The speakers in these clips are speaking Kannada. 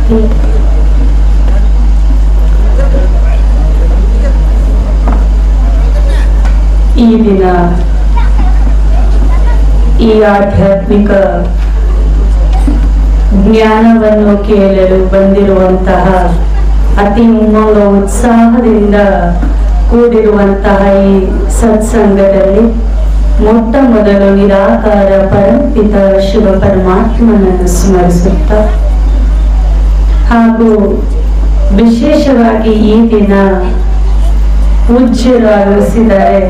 ಶಾಂತಿ. ಈ ದಿನ ಈ ಆಧ್ಯಾತ್ಮಿಕ ಜ್ಞಾನವನ್ನು ಕೇಳಲು ಬಂದಿರುವಂತಹ ಅತಿ ಉಮ್ಮಂಗ ಉತ್ಸಾಹದಿಂದ ಕೂಡಿರುವಂತಹ ಈ ಸತ್ಸಂಗದಲ್ಲಿ ಮೊಟ್ಟ ಮೊದಲು ನಿರಾಕಾರ ಪರಮಪಿತ ಶಿವ ಪರಮಾತ್ಮನನ್ನು ಸ್ಮರಿಸುತ್ತ ಹಾಗೂ ವಿಶೇಷವಾಗಿ ಈ ದಿನ ಪೂಜ್ಯರಾಗಿಸಿದ್ದಾರೆ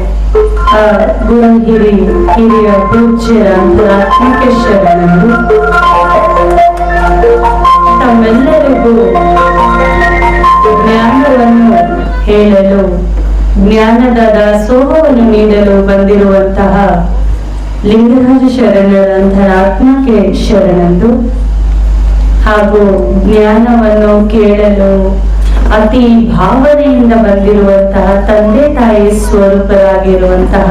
ಹಿರಿಯ ಪೂಜ್ಯರ ಅಂತರಾತ್ಮಕ್ಕೆ ಶರಣರು. ತಮ್ಮೆಲ್ಲರಿಗೂ ಜ್ಞಾನವನ್ನು ಹೇಳಲು ಜ್ಞಾನದ ದಾಸೋಹವನ್ನು ನೀಡಲು ಬಂದಿರುವಂತಹ ಲಿಂಗರಾಜ ಶರಣರ ಅಂತರಾತ್ಮಕ್ಕೆ ಶರಣರು ಹಾಗೂ ಜ್ಞಾನವನ್ನು ಕೇಳಲು ಅತಿ ಭಾವನೆಯಿಂದ ಬಂದಿರುವಂತಹ ತಂದೆ ತಾಯಿ ಸ್ವರೂಪರಾಗಿರುವಂತಹ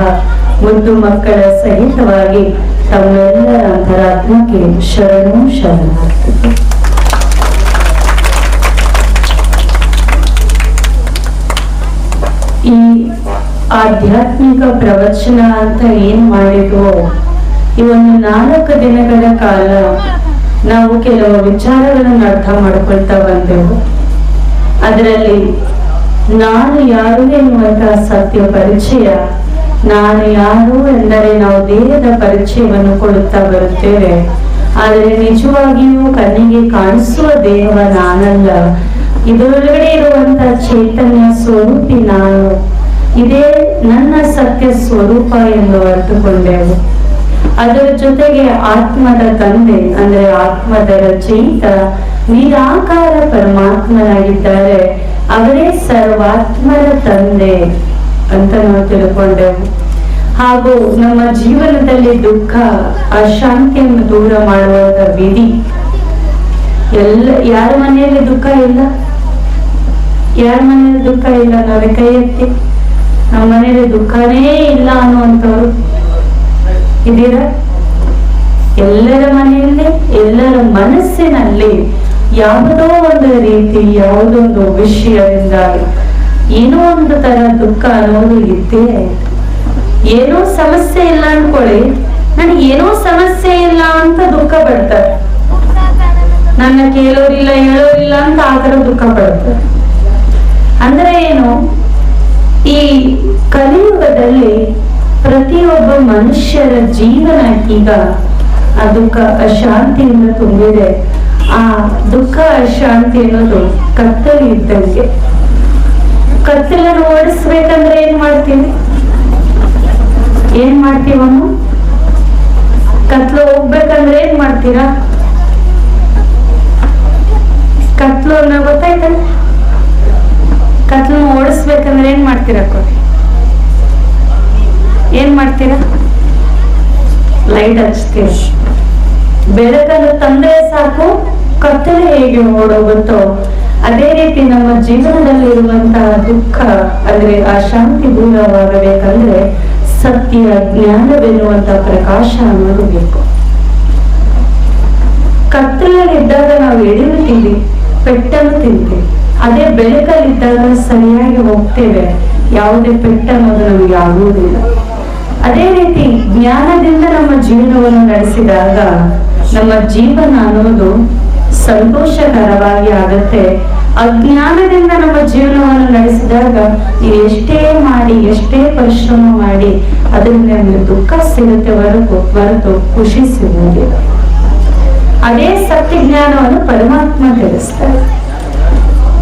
ಮುದ್ದು ಮಕ್ಕಳ ಸಹಿತವಾಗಿ ತಮ್ಮೆಲ್ಲರ ಅಂತರಾತ್ಮಕ್ಕೆ ಶರಣು ಶರಣಾರ್ಥಿ. ಈ ಆಧ್ಯಾತ್ಮಿಕ ಪ್ರವಚನ ಅಂತ ಏನ್ ಮಾಡಿದ್ವೋ ಈ ಒಂದು 4 ದಿನಗಳ ಕಾಲ ನಾವು ಕೆಲವು ವಿಚಾರಗಳನ್ನು ಅರ್ಥ ಮಾಡ್ಕೊಳ್ತಾ ಬಂದೆವು. ಅದರಲ್ಲಿ ನಾನು ಯಾರು ಎನ್ನುವಂತಹ ಸತ್ಯ ಪರಿಚಯ, ನಾನು ಯಾರು ಎಂದರೆ ನಾವು ದೇಹದ ಪರಿಚಯವನ್ನು ಕೊಡುತ್ತಾ ಬರುತ್ತೇವೆ. ಆದರೆ ನಿಜವಾಗಿಯೂ ಕಣ್ಣಿಗೆ ಕಾಣಿಸುವ ದೇಹವ ನಾನಲ್ಲ, ಇದರೊಳಗಡೆ ಇರುವಂತಹ ಚೈತನ್ಯ ಸ್ವರೂಪಿ ನಾನು, ಇದೇ ನನ್ನ ಸತ್ಯ ಸ್ವರೂಪ ಎಂದು ಅರ್ಥಕೊಂಡೆವು. ಅದರ ಜೊತೆಗೆ ಆತ್ಮದ ತಂದೆ ಅಂದ್ರೆ ಆತ್ಮದ ರಚಯಿತ ನಿರಾಕಾರ ಪರಮಾತ್ಮನಾಗಿದ್ದಾರೆ, ಅವರೇ ಸರ್ವಾತ್ಮರ ತಂದೆ ಅಂತ ನಾವು ತಿಳ್ಕೊಂಡೆವು. ಹಾಗೂ ನಮ್ಮ ಜೀವನದಲ್ಲಿ ದುಃಖ ಅಶಾಂತಿಯನ್ನು ದೂರ ಮಾಡುವಂತ ವಿಧಿ ಯಾರ ಮನೆಯಲ್ಲಿ ದುಃಖ ಇಲ್ಲ? ಯಾರ ಮನೆಯಲ್ಲಿ ದುಃಖ ಇಲ್ಲ? ನಾವೇ ಕೈ ಎತ್ತಿ. ನಮ್ಮ ಮನೆಯಲ್ಲಿ ದುಃಖನೇ ಇಲ್ಲ ಅನ್ನುವಂಥವ್ರು ಇದೀರಾ? ಎಲ್ಲರ ಮನೆಯಲ್ಲಿ ಎಲ್ಲರ ಮನಸ್ಸಿನಲ್ಲಿ ಯಾವುದೋ ಒಂದು ರೀತಿ ಯಾವುದೊಂದು ವಿಷಯದಿಂದ ಏನೋ ಒಂದು ತರ ದುಃಖ ಅನ್ನೋದು ಇದ್ದೇ ಆಯ್ತು. ಏನೋ ಸಮಸ್ಯೆ ಇಲ್ಲ ಅನ್ಕೊಳ್ಳಿ, ನನಗೆ ಏನೋ ಸಮಸ್ಯೆ ಇಲ್ಲ ಅಂತ ದುಃಖ ಪಡ್ತಾರೆ. ನನ್ನ ಕೇಳೋರಿಲ್ಲ ಹೇಳೋರಿಲ್ಲ ಅಂತ ಆ ತರ ದುಃಖ ಪಡ್ತಾರೆ. ಅಂದ್ರೆ ಏನು, ಈ ಕಲಿಯುಗದಲ್ಲಿ ಪ್ರತಿಯೊಬ್ಬ ಮನುಷ್ಯರ ಜೀವನ ಈಗ ಆ ದುಃಖ ಅಶಾಂತಿಯಿಂದ ತುಂಬಿದೆ. ಆ ದುಃಖ ಅಶಾಂತಿ ಅನ್ನೋದು ಕತ್ತಲು ಇದ್ದಂಗೆ. ಕತ್ತಲನ್ನು ಓಡಿಸ್ಬೇಕಂದ್ರೆ ಏನ್ ಮಾಡ್ತೀವಿ? ಏನ್ ಮಾಡ್ತೀವಮ್ಮ? ಕತ್ಲು ಹೋಗ್ಬೇಕಂದ್ರೆ ಏನ್ ಮಾಡ್ತೀರಾ? ಕತ್ಲು ಅನ್ನೋ ಗೊತ್ತಾಯ್ತಲ್ಲ? ಕತ್ಲು ಓಡಿಸ್ಬೇಕಂದ್ರೆ ಏನ್ ಮಾಡ್ತೀರಾ? ಏನ್ ಮಾಡ್ತೀರಾ? ಲೈಟ್ ಹಚ್ತೀರ. ಬೆಳಕನ್ನು ತಂದ್ರೆ ಸಾಕು, ಕತ್ತಲೆ ಹೇಗೆ ಓಡೋಗುತ್ತೋ ಅದೇ ರೀತಿ ನಮ್ಮ ಜೀವನದಲ್ಲಿ ಇರುವಂತಹ ದುಃಖ ಅಂದ್ರೆ ಆ ಶಾಂತಿ ದೂರವಾಗಬೇಕಂದ್ರೆ ಸತ್ಯ ಜ್ಞಾನವೆನ್ನುವಂತಹ ಪ್ರಕಾಶ ಅನ್ನೋದು ಬೇಕು. ಕತ್ತಲಲ್ಲಿದ್ದಾಗ ನಾವು ಎಡಿಯುತ್ತೀವಿ, ಪೆಟ್ಟನ್ನು ತಿಂತೀವಿ. ಅದೇ ಬೆಳಕಲ್ಲಿದ್ದಾಗ ಸರಿಯಾಗಿ ಹೋಗ್ತೇವೆ, ಯಾವುದೇ ಪೆಟ್ಟ ಅನ್ನೋದು ನಮಗೆ ಆಗುವುದಿಲ್ಲ. ಅದೇ ರೀತಿ ಜ್ಞಾನದಿಂದ ನಮ್ಮ ಜೀವನವನ್ನು ನಡೆಸಿದಾಗ ನಮ್ಮ ಜೀವನ ಅನ್ನೋದು ಸಂತೋಷಕರವಾಗಿ ಆಗುತ್ತೆ. ಅಜ್ಞಾನದಿಂದ ನಮ್ಮ ಜೀವನವನ್ನು ನಡೆಸಿದಾಗ ನೀವು ಎಷ್ಟೇ ಮಾಡಿ ಎಷ್ಟೇ ಪರಿಶ್ರಮ ಮಾಡಿ ಅದರಿಂದ ನಮಗೆ ದುಃಖ ಸಿಗುತ್ತೆ ಹೊರತು ಖುಷಿ ಸಿಗುವುದಿಲ್ಲ. ಅದೇ ಸತ್ಯ ಜ್ಞಾನವನ್ನು ಪರಮಾತ್ಮ ತಿಳಿಸ್ತಾರೆ.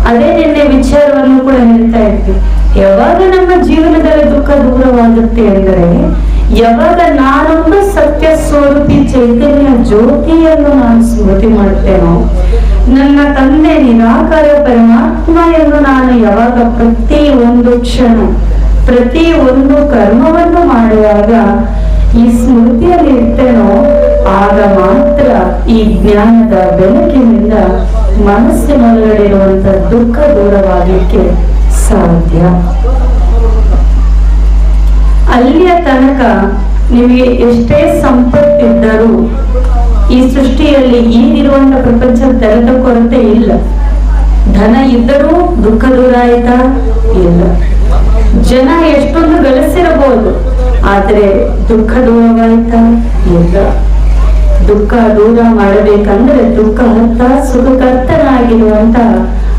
ಅದೇ ನಿನ್ನೆ ವಿಚಾರವನ್ನು ಕೂಡ ಹೇಳ್ತಾ ಇದ್ವಿ. ಯಾವಾಗ ನಮ್ಮ ಜೀವನದಲ್ಲಿ ದುಃಖ ದೂರವಾಗುತ್ತೆ ಅಂದರೆ ಯಾವಾಗ ನಾನೊಂದು ಸತ್ಯ ಸ್ವರೂಪಿ ಚೈತನ್ಯ ಜ್ಯೋತಿಯನ್ನು ನಾನು ಸ್ಮೃತಿ ಮಾಡ್ತೇನೋ, ನನ್ನ ತಂದೆ ನಿರಾಕಾರ ಪರಮಾತ್ಮ ಎಂದು ನಾನು ಯಾವಾಗ ಪ್ರತಿ ಒಂದು ಕ್ಷಣ ಪ್ರತಿ ಒಂದು ಕರ್ಮವನ್ನು ಮಾಡುವಾಗ ಈ ಸ್ಮೃತಿಯಲ್ಲಿ ಇರ್ತೇನೋ, ಆಗ ಮಾತ್ರ ಈ ಜ್ಞಾನದ ಬೆಳಕಿನಿಂದ ಮನಸ್ಸಿನೊಳಗಡೆ ಇರುವಂತಹ ದುಃಖ ದೂರವಾಗಲಿಕ್ಕೆ ಸಾಧ್ಯ. ಅಲ್ಲಿಯ ತನಕ ನಿಮಗೆ ಎಷ್ಟೇ ಸಂಪತ್ತಿದ್ದರೂ ಈ ಸೃಷ್ಟಿಯಲ್ಲಿ ಈಗಿರುವಂತ ಪ್ರಪಂಚ ಧನದ ಕೊರತೆ ಇಲ್ಲ. ಧನ ಇದ್ದರೂ ದುಃಖ ದೂರ ಆಯ್ತಾ? ಇಲ್ಲ. ಜನ ಎಷ್ಟೊಂದು ಗಳಿಸಿರಬಹುದು, ಆದ್ರೆ ದುಃಖ ದೂರವಾಯ್ತಾ? ಇಲ್ಲ. ದುಃಖ ದೂರ ಮಾಡಬೇಕಂದ್ರೆ ದುಃಖ ಹತ್ತ ಸುಖಕರ್ತನಾಗಿರುವಂತ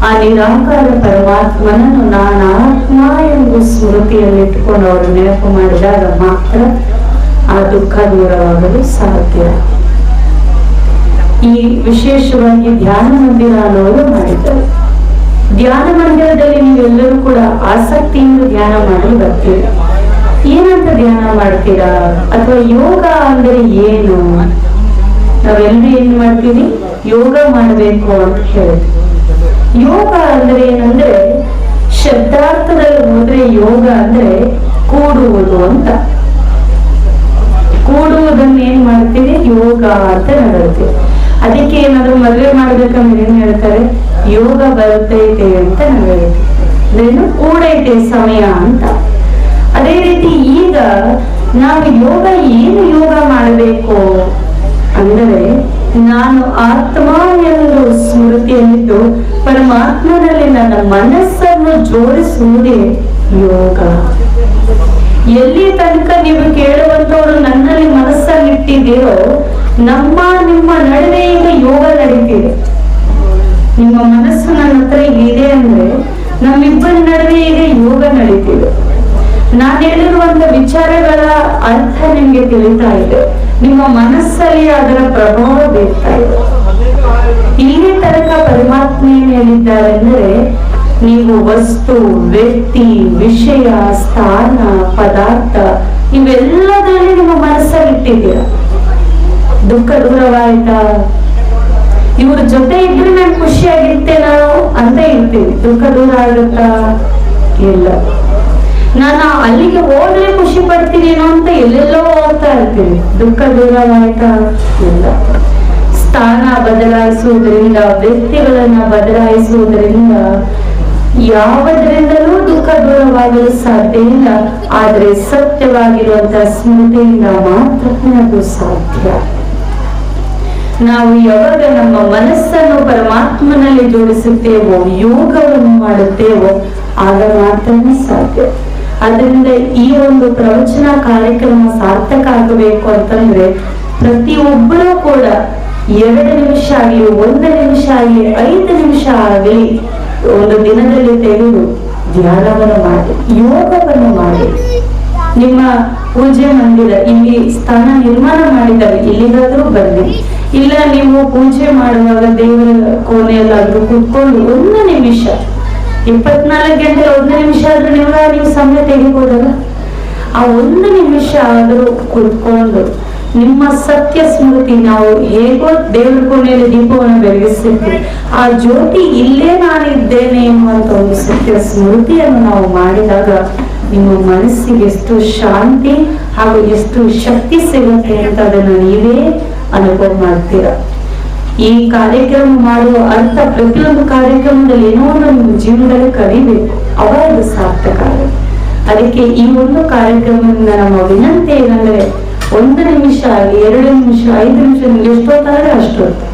ಆ ನಿರಾಕಾರ ಪರಮಾತ್ಮನನ್ನು ನಾನು ಆತ್ಮ ಎಂದು ಸ್ಮೃತಿಯಲ್ಲಿಟ್ಟುಕೊಂಡು ಅವರು ನೆನಪು ಮಾಡಿದಾಗ ಮಾತ್ರ ಆ ದುಃಖ ದೂರವಾಗಲು ಸಾಧ್ಯ. ಈ ವಿಶೇಷವಾಗಿ ಧ್ಯಾನ ಮಂದಿರ ಅನ್ನೋರು ಮಾಡಿದ್ದಾರೆ. ಧ್ಯಾನ ಮಂದಿರದಲ್ಲಿ ನೀವೆಲ್ಲರೂ ಕೂಡ ಆಸಕ್ತಿಯಿಂದ ಧ್ಯಾನ ಮಾಡಲು ಬರ್ತೀರಿ. ಏನಂತ ಧ್ಯಾನ ಮಾಡ್ತೀರಾ? ಅಥವಾ ಯೋಗ ಅಂದ್ರೆ ಏನು? ನಾವೆಲ್ಲರೂ ಏನ್ ಮಾಡ್ತೀವಿ? ಯೋಗ ಮಾಡಬೇಕು ಅಂತ ಹೇಳ್ತೀವಿ. ಯೋಗ ಅಂದ್ರೆ ಏನಂದ್ರೆ, ಶಬ್ದಾರ್ಥದಲ್ಲಿ ಹೋದ್ರೆ ಯೋಗ ಅಂದ್ರೆ ಕೂಡುವುದು ಅಂತ. ಕೂಡುವುದನ್ನ ಏನ್ ಮಾಡ್ತೀವಿ? ಯೋಗ ಅಂತ ಹೇಳ್ತೀವಿ. ಅದಕ್ಕೆ ಏನಾದ್ರು ಮದುವೆ ಮಾಡ್ಬೇಕಂದ್ರೆ ಏನ್ ಹೇಳ್ತಾರೆ? ಯೋಗ ಬರ್ತೈತೆ ಅಂತ ನಾವು ಹೇಳ್ತೀವಿ. ಅದೇನು ಕೂಡೈತೆ ಸಮಯ ಅಂತ. ಅದೇ ರೀತಿ ಈಗ ನಾವು ಯೋಗ ಏನು ಯೋಗ ಮಾಡಬೇಕು ಅಂದರೆ, ನಾನು ಆತ್ಮ ಎಂದು ಸ್ಮೃತಿಯಲ್ಲಿದ್ದು ಪರಮಾತ್ಮನಲ್ಲಿ ನನ್ನ ಮನಸ್ಸನ್ನು ಜೋಡಿಸುವುದೇ ಯೋಗ. ಎಲ್ಲಿ ತನಕ ನೀವು ಕೇಳುವಂತವರು ನನ್ನಲ್ಲಿ ಮನಸ್ಸನ್ನಿಟ್ಟಿದ್ದೀರೋ, ನಮ್ಮ ನಿಮ್ಮ ನಡುವೆ ಈಗ ಯೋಗ ನಡೀತಿದೆ. ನಿಮ್ಮ ಮನಸ್ಸು ನನ್ನ ಹತ್ರ ಇದೆ ಅಂದ್ರೆ ನಮ್ಮಿಬ್ಬರ ನಡುವೆ ಈಗ ಯೋಗ ನಡೀತಿದೆ. ನಾನು ಹೇಳಿರುವಂತ ವಿಚಾರಗಳ ಅರ್ಥ ನಿಮ್ಗೆ ತಿಳಿತಾ ಇದೆ. ನಿಮ್ಮ ಮನಸ್ಸಲ್ಲಿ ಅದರ ಪ್ರಭಾವ ಬೀರ್ತಾ ಇದೆ. ಇಲ್ಲಿ ತನಕ ಪರಮಾತ್ಮ ಏನ್ ಹೇಳಿದ್ದಾರೆ ಅಂದ್ರೆ, ನೀವು ವಸ್ತು, ವ್ಯಕ್ತಿ, ವಿಷಯ, ಸ್ಥಾನ, ಪದಾರ್ಥ ಇವೆಲ್ಲದಲ್ಲಿ ನಿಮ್ಮ ಮನಸ್ಸಲ್ಲಿ ಇಟ್ಟಿದ್ದೀರ. ದುಃಖ ದೂರವಾಯ್ತಾ? ಇವ್ರ ಜೊತೆ ಇದ್ರೆ ನಾನು ಖುಷಿಯಾಗಿರ್ತೇನೋ ಅಂತ ಇರ್ತೀವಿ. ದುಃಖ ದೂರ ಆಗುತ್ತಾ? ಇಲ್ಲ. ನಾನು ಅಲ್ಲಿಗೆ ಹೋದ್ರೆ ಖುಷಿ ಪಡ್ತೀನೇನೋ ಅಂತ ಎಲ್ಲೆಲ್ಲೋ ಹೋಗ್ತಾ ಇರ್ತೀನಿ. ದುಃಖ ದೂರವಾಯ್ತಾ? ಇಲ್ಲ. ಸ್ಥಾನ ಬದಲಾಯಿಸುವುದರಿಂದ, ವ್ಯಕ್ತಿಗಳನ್ನ ಬದಲಾಯಿಸುವುದರಿಂದ ಯಾವುದರಿಂದಲೂ ದುಃಖ ದೂರವಾಗಲು ಸಾಧ್ಯ ಇಲ್ಲ. ಆದ್ರೆ ಸತ್ಯವಾಗಿರುವಂತಹ ಸ್ಮೃತಿಯಿಂದ ಮಾತ್ರ ಅದು ಸಾಧ್ಯ. ನಾವು ಯಾವಾಗ ನಮ್ಮ ಮನಸ್ಸನ್ನು ಪರಮಾತ್ಮನಲ್ಲಿ ಜೋಡಿಸುತ್ತೇವೋ, ಯೋಗವನ್ನು ಮಾಡುತ್ತೇವೋ, ಆಗ ಮಾತ್ರ ಸಾಧ್ಯ. ಅದರಿಂದ ಈ ಒಂದು ಪ್ರವಚನ ಕಾರ್ಯಕ್ರಮ ಸಾರ್ಥಕ ಆಗಬೇಕು ಅಂತಂದ್ರೆ ಪ್ರತಿಯೊಬ್ಬರೂ ಕೂಡ 2 ನಿಮಿಷ ಆಗಲಿ, 1 ನಿಮಿಷ ಆಗಲಿ, 5 ನಿಮಿಷ ಆಗಲಿ ಒಂದು ದಿನದಲ್ಲಿ ತೆಗೆದು ಧ್ಯಾನವನ್ನು ಮಾಡಿ, ಯೋಗವನ್ನು ಮಾಡಿ. ನಿಮ್ಮ ಪೂಜೆ ಮಂದಿರ ಇಲ್ಲಿ ಸ್ಥಾನ ನಿರ್ಮಾಣ ಮಾಡಿದ್ದಾರೆ, ಇಲ್ಲಿಗಾದ್ರೂ ಬನ್ನಿ. ಇಲ್ಲ ನೀವು ಪೂಜೆ ಮಾಡುವಾಗ ದೇವರ ಕೋಣೆಯಲ್ಲಾದ್ರೂ ಕೂತ್ಕೊಂಡು 1 ನಿಮಿಷ, 24 ಗಂಟೆ 1 ನಿಮಿಷ ಆದ್ರೂ ನೀವು ಸಮಯ ತೆಗಿಬೋದಲ್ಲ. ಆ 1 ನಿಮಿಷ ಆದ್ರೂ ಕೂತ್ಕೊಂಡು ನಿಮ್ಮ ಸತ್ಯ ಸ್ಮೃತಿ, ನಾವು ಹೇಗೋ ದೇವರ ಕೋಣೆಯಲ್ಲಿ ದೀಪವನ್ನು ಬೆಳಗಿಸಿರ್ತೀವಿ, ಆ ಜ್ಯೋತಿ ಇಲ್ಲೇ ನಾನಿದ್ದೇನೆ ಎನ್ನುವಂತ ಒಂದು ಸತ್ಯ ಸ್ಮೃತಿಯನ್ನು ನಾವು ಮಾಡಿದಾಗ ನಿಮ್ಮ ಮನಸ್ಸಿಗೆ ಎಷ್ಟು ಶಾಂತಿ ಹಾಗೂ ಎಷ್ಟು ಶಕ್ತಿ ಸಿಗುತ್ತೆ ಅಂತ ಅದನ್ನು ನೀವೇ ಅನುಭವ ಮಾಡ್ತೀರ. ಈ ಕಾರ್ಯಕ್ರಮ ಮಾಡುವ ಅರ್ಥ, ಪ್ರತಿಯೊಂದು ಕಾರ್ಯಕ್ರಮದಲ್ಲಿ ಏನೋ ಒಂದು ನಿಮ್ಮ ಜೀವನದಲ್ಲಿ ಕಲಿಬೇಕು, ಅವಾಗ ಸಾರ್ಥಕ ಆಗುತ್ತೆ. ಅದಕ್ಕೆ ಈ ಒಂದು ಕಾರ್ಯಕ್ರಮದಿಂದ ನಮ್ಮ ವಿನಂತಿ ಏನಂದ್ರೆ, 1 ನಿಮಿಷ ಆಗಲಿ, 2 ನಿಮಿಷ, 5 ನಿಮಿಷ, ನಿಮ್ಗೆ ಎಷ್ಟೊತ್ತಾದ್ರೆ ಅಷ್ಟೊತ್ತು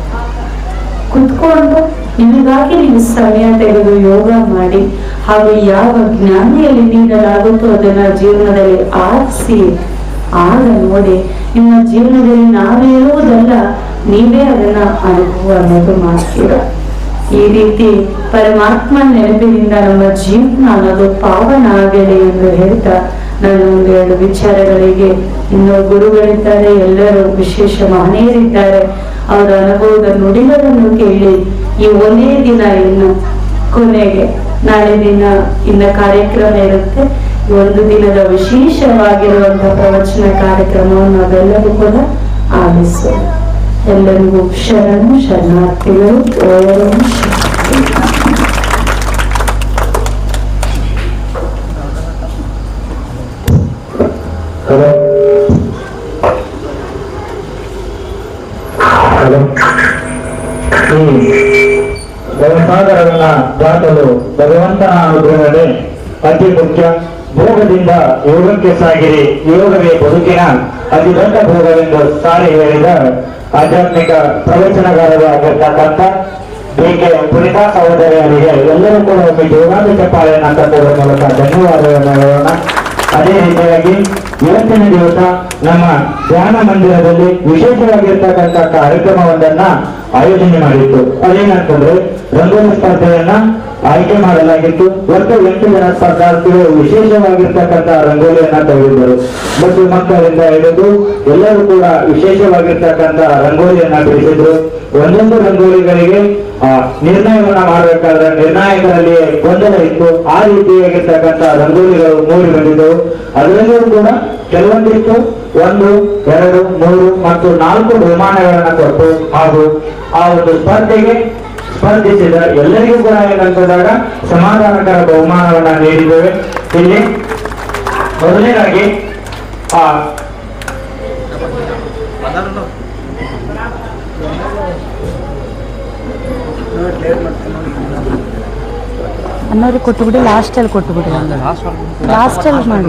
ಕುತ್ಕೊಂಡು ನಿಮಗಾಗಿ ನೀವು ಸಮಯ ತೆಗೆದು ಯೋಗ ಮಾಡಿ. ಹಾಗೂ ಯಾವ ಜ್ಞಾನಿಯಲ್ಲಿ ನೀಡಲಾಗುತ್ತೋ ಅದನ್ನ ಜೀವನದಲ್ಲಿ ಆರಿಸಿ, ಆಗ ನೋಡಿ ನಿಮ್ಮ ಜೀವನದಲ್ಲಿ ನಾವೇಳುವುದಲ್ಲ, ನೀವೇ ಅದನ್ನ ಅನುಭವ ಅನ್ನೋದು ಮಾಡ್ತೀರ. ಈ ರೀತಿ ಪರಮಾತ್ಮ ನೆನಪಿನಿಂದ ನಮ್ಮ ಜೀವನ ಅನ್ನೋದು ಪಾವನ ಆಗಲಿ ಎಂದು ಹೇಳ್ತಾ, ನಾನು 1-2 ವಿಚಾರಗಳಿಗೆ, ಇನ್ನು ಗುರುಗಳಿದ್ದಾರೆ, ಎಲ್ಲರೂ ವಿಶೇಷ ಮಹನೀಯರಿದ್ದಾರೆ, ಅವರ ಅನುಭವದ ನುಡಿಗಳನ್ನು ಕೇಳಿ ಈ 1ನೇ ದಿನ ಇನ್ನು ಕೊನೆಗೆ, ನಾಳೆ ದಿನ ಇನ್ನ ಕಾರ್ಯಕ್ರಮ ಇರುತ್ತೆ. ಈ 1 ದಿನದ ವಿಶೇಷವಾಗಿರುವಂತಹ ಪ್ರವಚನ ಕಾರ್ಯಕ್ರಮವನ್ನು ನಾವೆಲ್ಲರೂ ಕೂಡ ಆಲಿಸೋಣ. ಎಲ್ಲರಿಗೂ ಶರಣು ಶರಣಾರ್ಥಿಗಳು. ಓಂ ಭವಸಾಗರವನ್ನ ದಾಟಲು ಭಗವಂತನ ಅನುಗ್ರಹವೇ ಅತಿ ಮುಖ್ಯ. ಭೋಗದಿಂದ ಯೋಗಕ್ಕೆ ಸಾಗಿರಿ, ಯೋಗವೇ ಬದುಕಿನ ಅತಿ ದೊಡ್ಡ ಭೋಗವೆಂದು ಸಾರಿ ಹೇಳಿದ ಆಧ್ಯಾತ್ಮಿಕ ಪ್ರವಚನಗಾರರು ಆಗಿರ್ತಕ್ಕಂಥ ಡಿ.ಕೆ. ಪುನಿತಾ ಸಹೋದರಿಯರಿಗೆ ಎಲ್ಲರೂ ಕೂಡ ಒಮ್ಮೆ ಜೋರಾದ ಚಪ್ಪಾಳೆಯನ್ನು ತಟ್ಟುವ ಮೂಲಕ ಧನ್ಯವಾದಗಳನ್ನು ಹೇಳೋಣ. ಅದೇ ರೀತಿಯಾಗಿ ಇವತ್ತಿನ ದಿವಸ ನಮ್ಮ ಧ್ಯಾನ ಮಂದಿರದಲ್ಲಿ ವಿಶೇಷವಾಗಿರ್ತಕ್ಕಂಥ ಕಾರ್ಯಕ್ರಮವೊಂದನ್ನ ಆಯೋಜನೆ ಮಾಡಿತ್ತು. ಅದೇನಂತಂದ್ರೆ ರಂಗೋಲಿ ಸ್ಪರ್ಧೆಯನ್ನ ಆಯ್ಕೆ ಮಾಡಲಾಗಿತ್ತು. ಒಟ್ಟು 8 ಜನ ಸ್ಪರ್ಧಾರ್ಥಿಗಳು ವಿಶೇಷವಾಗಿರ್ತಕ್ಕಂಥ ರಂಗೋಲಿಯನ್ನ ತೆಗೆದಿದ್ದರು. ಮತ್ತು ಮಕ್ಕಳಿಂದ ಹಿಡಿದು ಎಲ್ಲರೂ ಕೂಡ ವಿಶೇಷವಾಗಿರ್ತಕ್ಕಂಥ ರಂಗೋಲಿಯನ್ನ ಬಿಡಿಸಿದ್ರು. ಒಂದೊಂದು ರಂಗೋಲಿಗಳಿಗೆ ನಿರ್ಣಯವನ್ನ ಮಾಡಬೇಕಾದ್ರೆ ನಿರ್ಣಾಯಕರಲ್ಲಿ ಗೊಂದಲ ಇತ್ತು. ಆ ರೀತಿಯಾಗಿರ್ತಕ್ಕಂಥ ರಂಗೋಲಿಗಳು ಮೂಡಿ ಬಂದಿದ್ದವು. ಅದರಲ್ಲೂ ಕೂಡ ಕೆಲವೊಂದಿಷ್ಟು 1, 2, 3 ಮತ್ತು 4 ಬಹುಮಾನಗಳನ್ನ ಕೊಟ್ಟು ಹಾಗೂ ಆ ಒಂದು ಸ್ಪರ್ಧೆಗೆ ಸ್ಪರ್ಧಿಸಿದ ಎಲ್ಲರಿಗೂ ಕೂಡ ಏನಂತಂದಾಗ ಸಮಾಧಾನಕರ ಬಹುಮಾನವನ್ನ ನೀಡಿದ್ದೇವೆ. ಇಲ್ಲಿ ಮೊದಲನೇದಾಗಿ ಅನ್ನೋರಿಗೆ ಕೊಟ್ಟುಬಿಡಿ, ಲಾಸ್ಟಲ್ಲಿ ಕೊಟ್ಟುಬಿಡಿ, ಲಾಸ್ಟಲ್ಲಿ ಮಾಡಿ.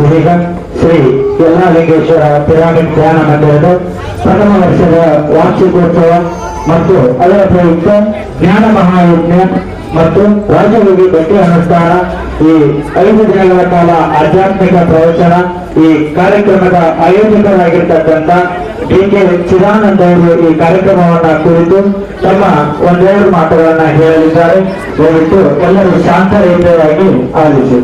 ಇದೀಗ ಶ್ರೀ ಯಲ್ಲಾಲಿಂಗೇಶ್ವರ ಪಿರಾಮಿಡ್ ಧ್ಯಾನ ಮಂದಿರದ ಪ್ರಥಮ ವರ್ಷದ ವಾರ್ಷಿಕೋತ್ಸವ ಮತ್ತು ಅದರ ಪ್ರಯುಕ್ತ ಜ್ಞಾನ ಮಹಾಯಜ್ಞ ಮತ್ತು ರಾಜಯೋಗಿ ಭೇಟಿ ಅನುಷ್ಠಾನ, ಈ 5 ದಿನಗಳ ಕಾಲ ಆಧ್ಯಾತ್ಮಿಕ ಪ್ರವಚನ, ಈ ಕಾರ್ಯಕ್ರಮದ ಆಯೋಜಕರಾಗಿರ್ತಕ್ಕಂಥ ಡಿ.ಕೆ. ಚಿದಾನಂದ ಅವರು ಈ ಕಾರ್ಯಕ್ರಮವನ್ನ ಕುರಿತು ತಮ್ಮ ಒಂದೆರಡು ಮಾತುಗಳನ್ನ ಹೇಳಲಿದ್ದಾರೆ. ದಯವಿಟ್ಟು ಎಲ್ಲರೂ ಶಾಂತರಹಿತರಾಗಿ ಆಲಿಸಿ.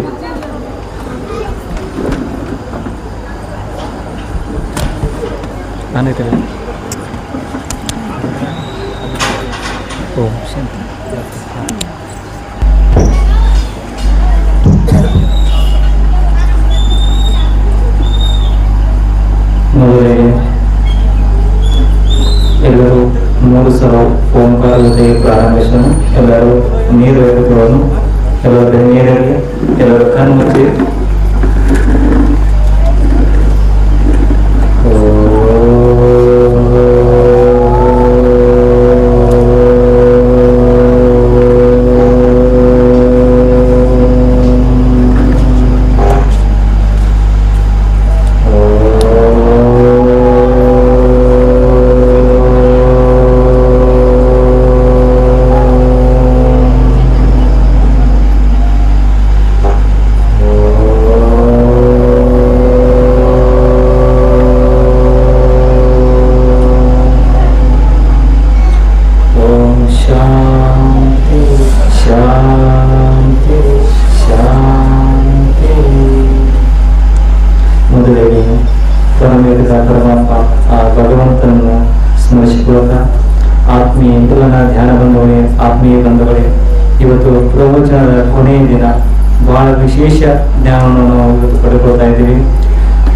ಮೊದಲಿಗೆ ಎಲ್ಲರೂ 3 ಸಲ ಓಂಕಾರ ಜೊತೆಗೆ ಪ್ರಾರಂಭಿಸೋಣ. ಎಲ್ಲರೂ ನೀರು ಎದುರುಗಳನ್ನು ಎಲ್ಲರ ನೀರಲ್ಲಿ ಎಲ್ಲರೂ ಕಣ್ಮುಚ್ಚಿ ಭಗವಂತನನ್ನು ಸ್ಮರಿಸಿಕೊಳ್ಳುತ್ತಾ ಆತ್ಮೀಯ ಇಂದ್ರನ ಧ್ಯಾನ ಬಂಧುಗಳೇ, ಆತ್ಮೀಯ ಬಂಧುಗಳೇ, ಇವತ್ತು ಪ್ರವಚನದ ಕೊನೆಯ ದಿನ. ಬಹಳ ವಿಶೇಷ ಧ್ಯಾನವನ್ನು ನಾವು ಇವತ್ತು ಪಡೆದುಕೊಳ್ತಾ ಇದ್ದೀವಿ.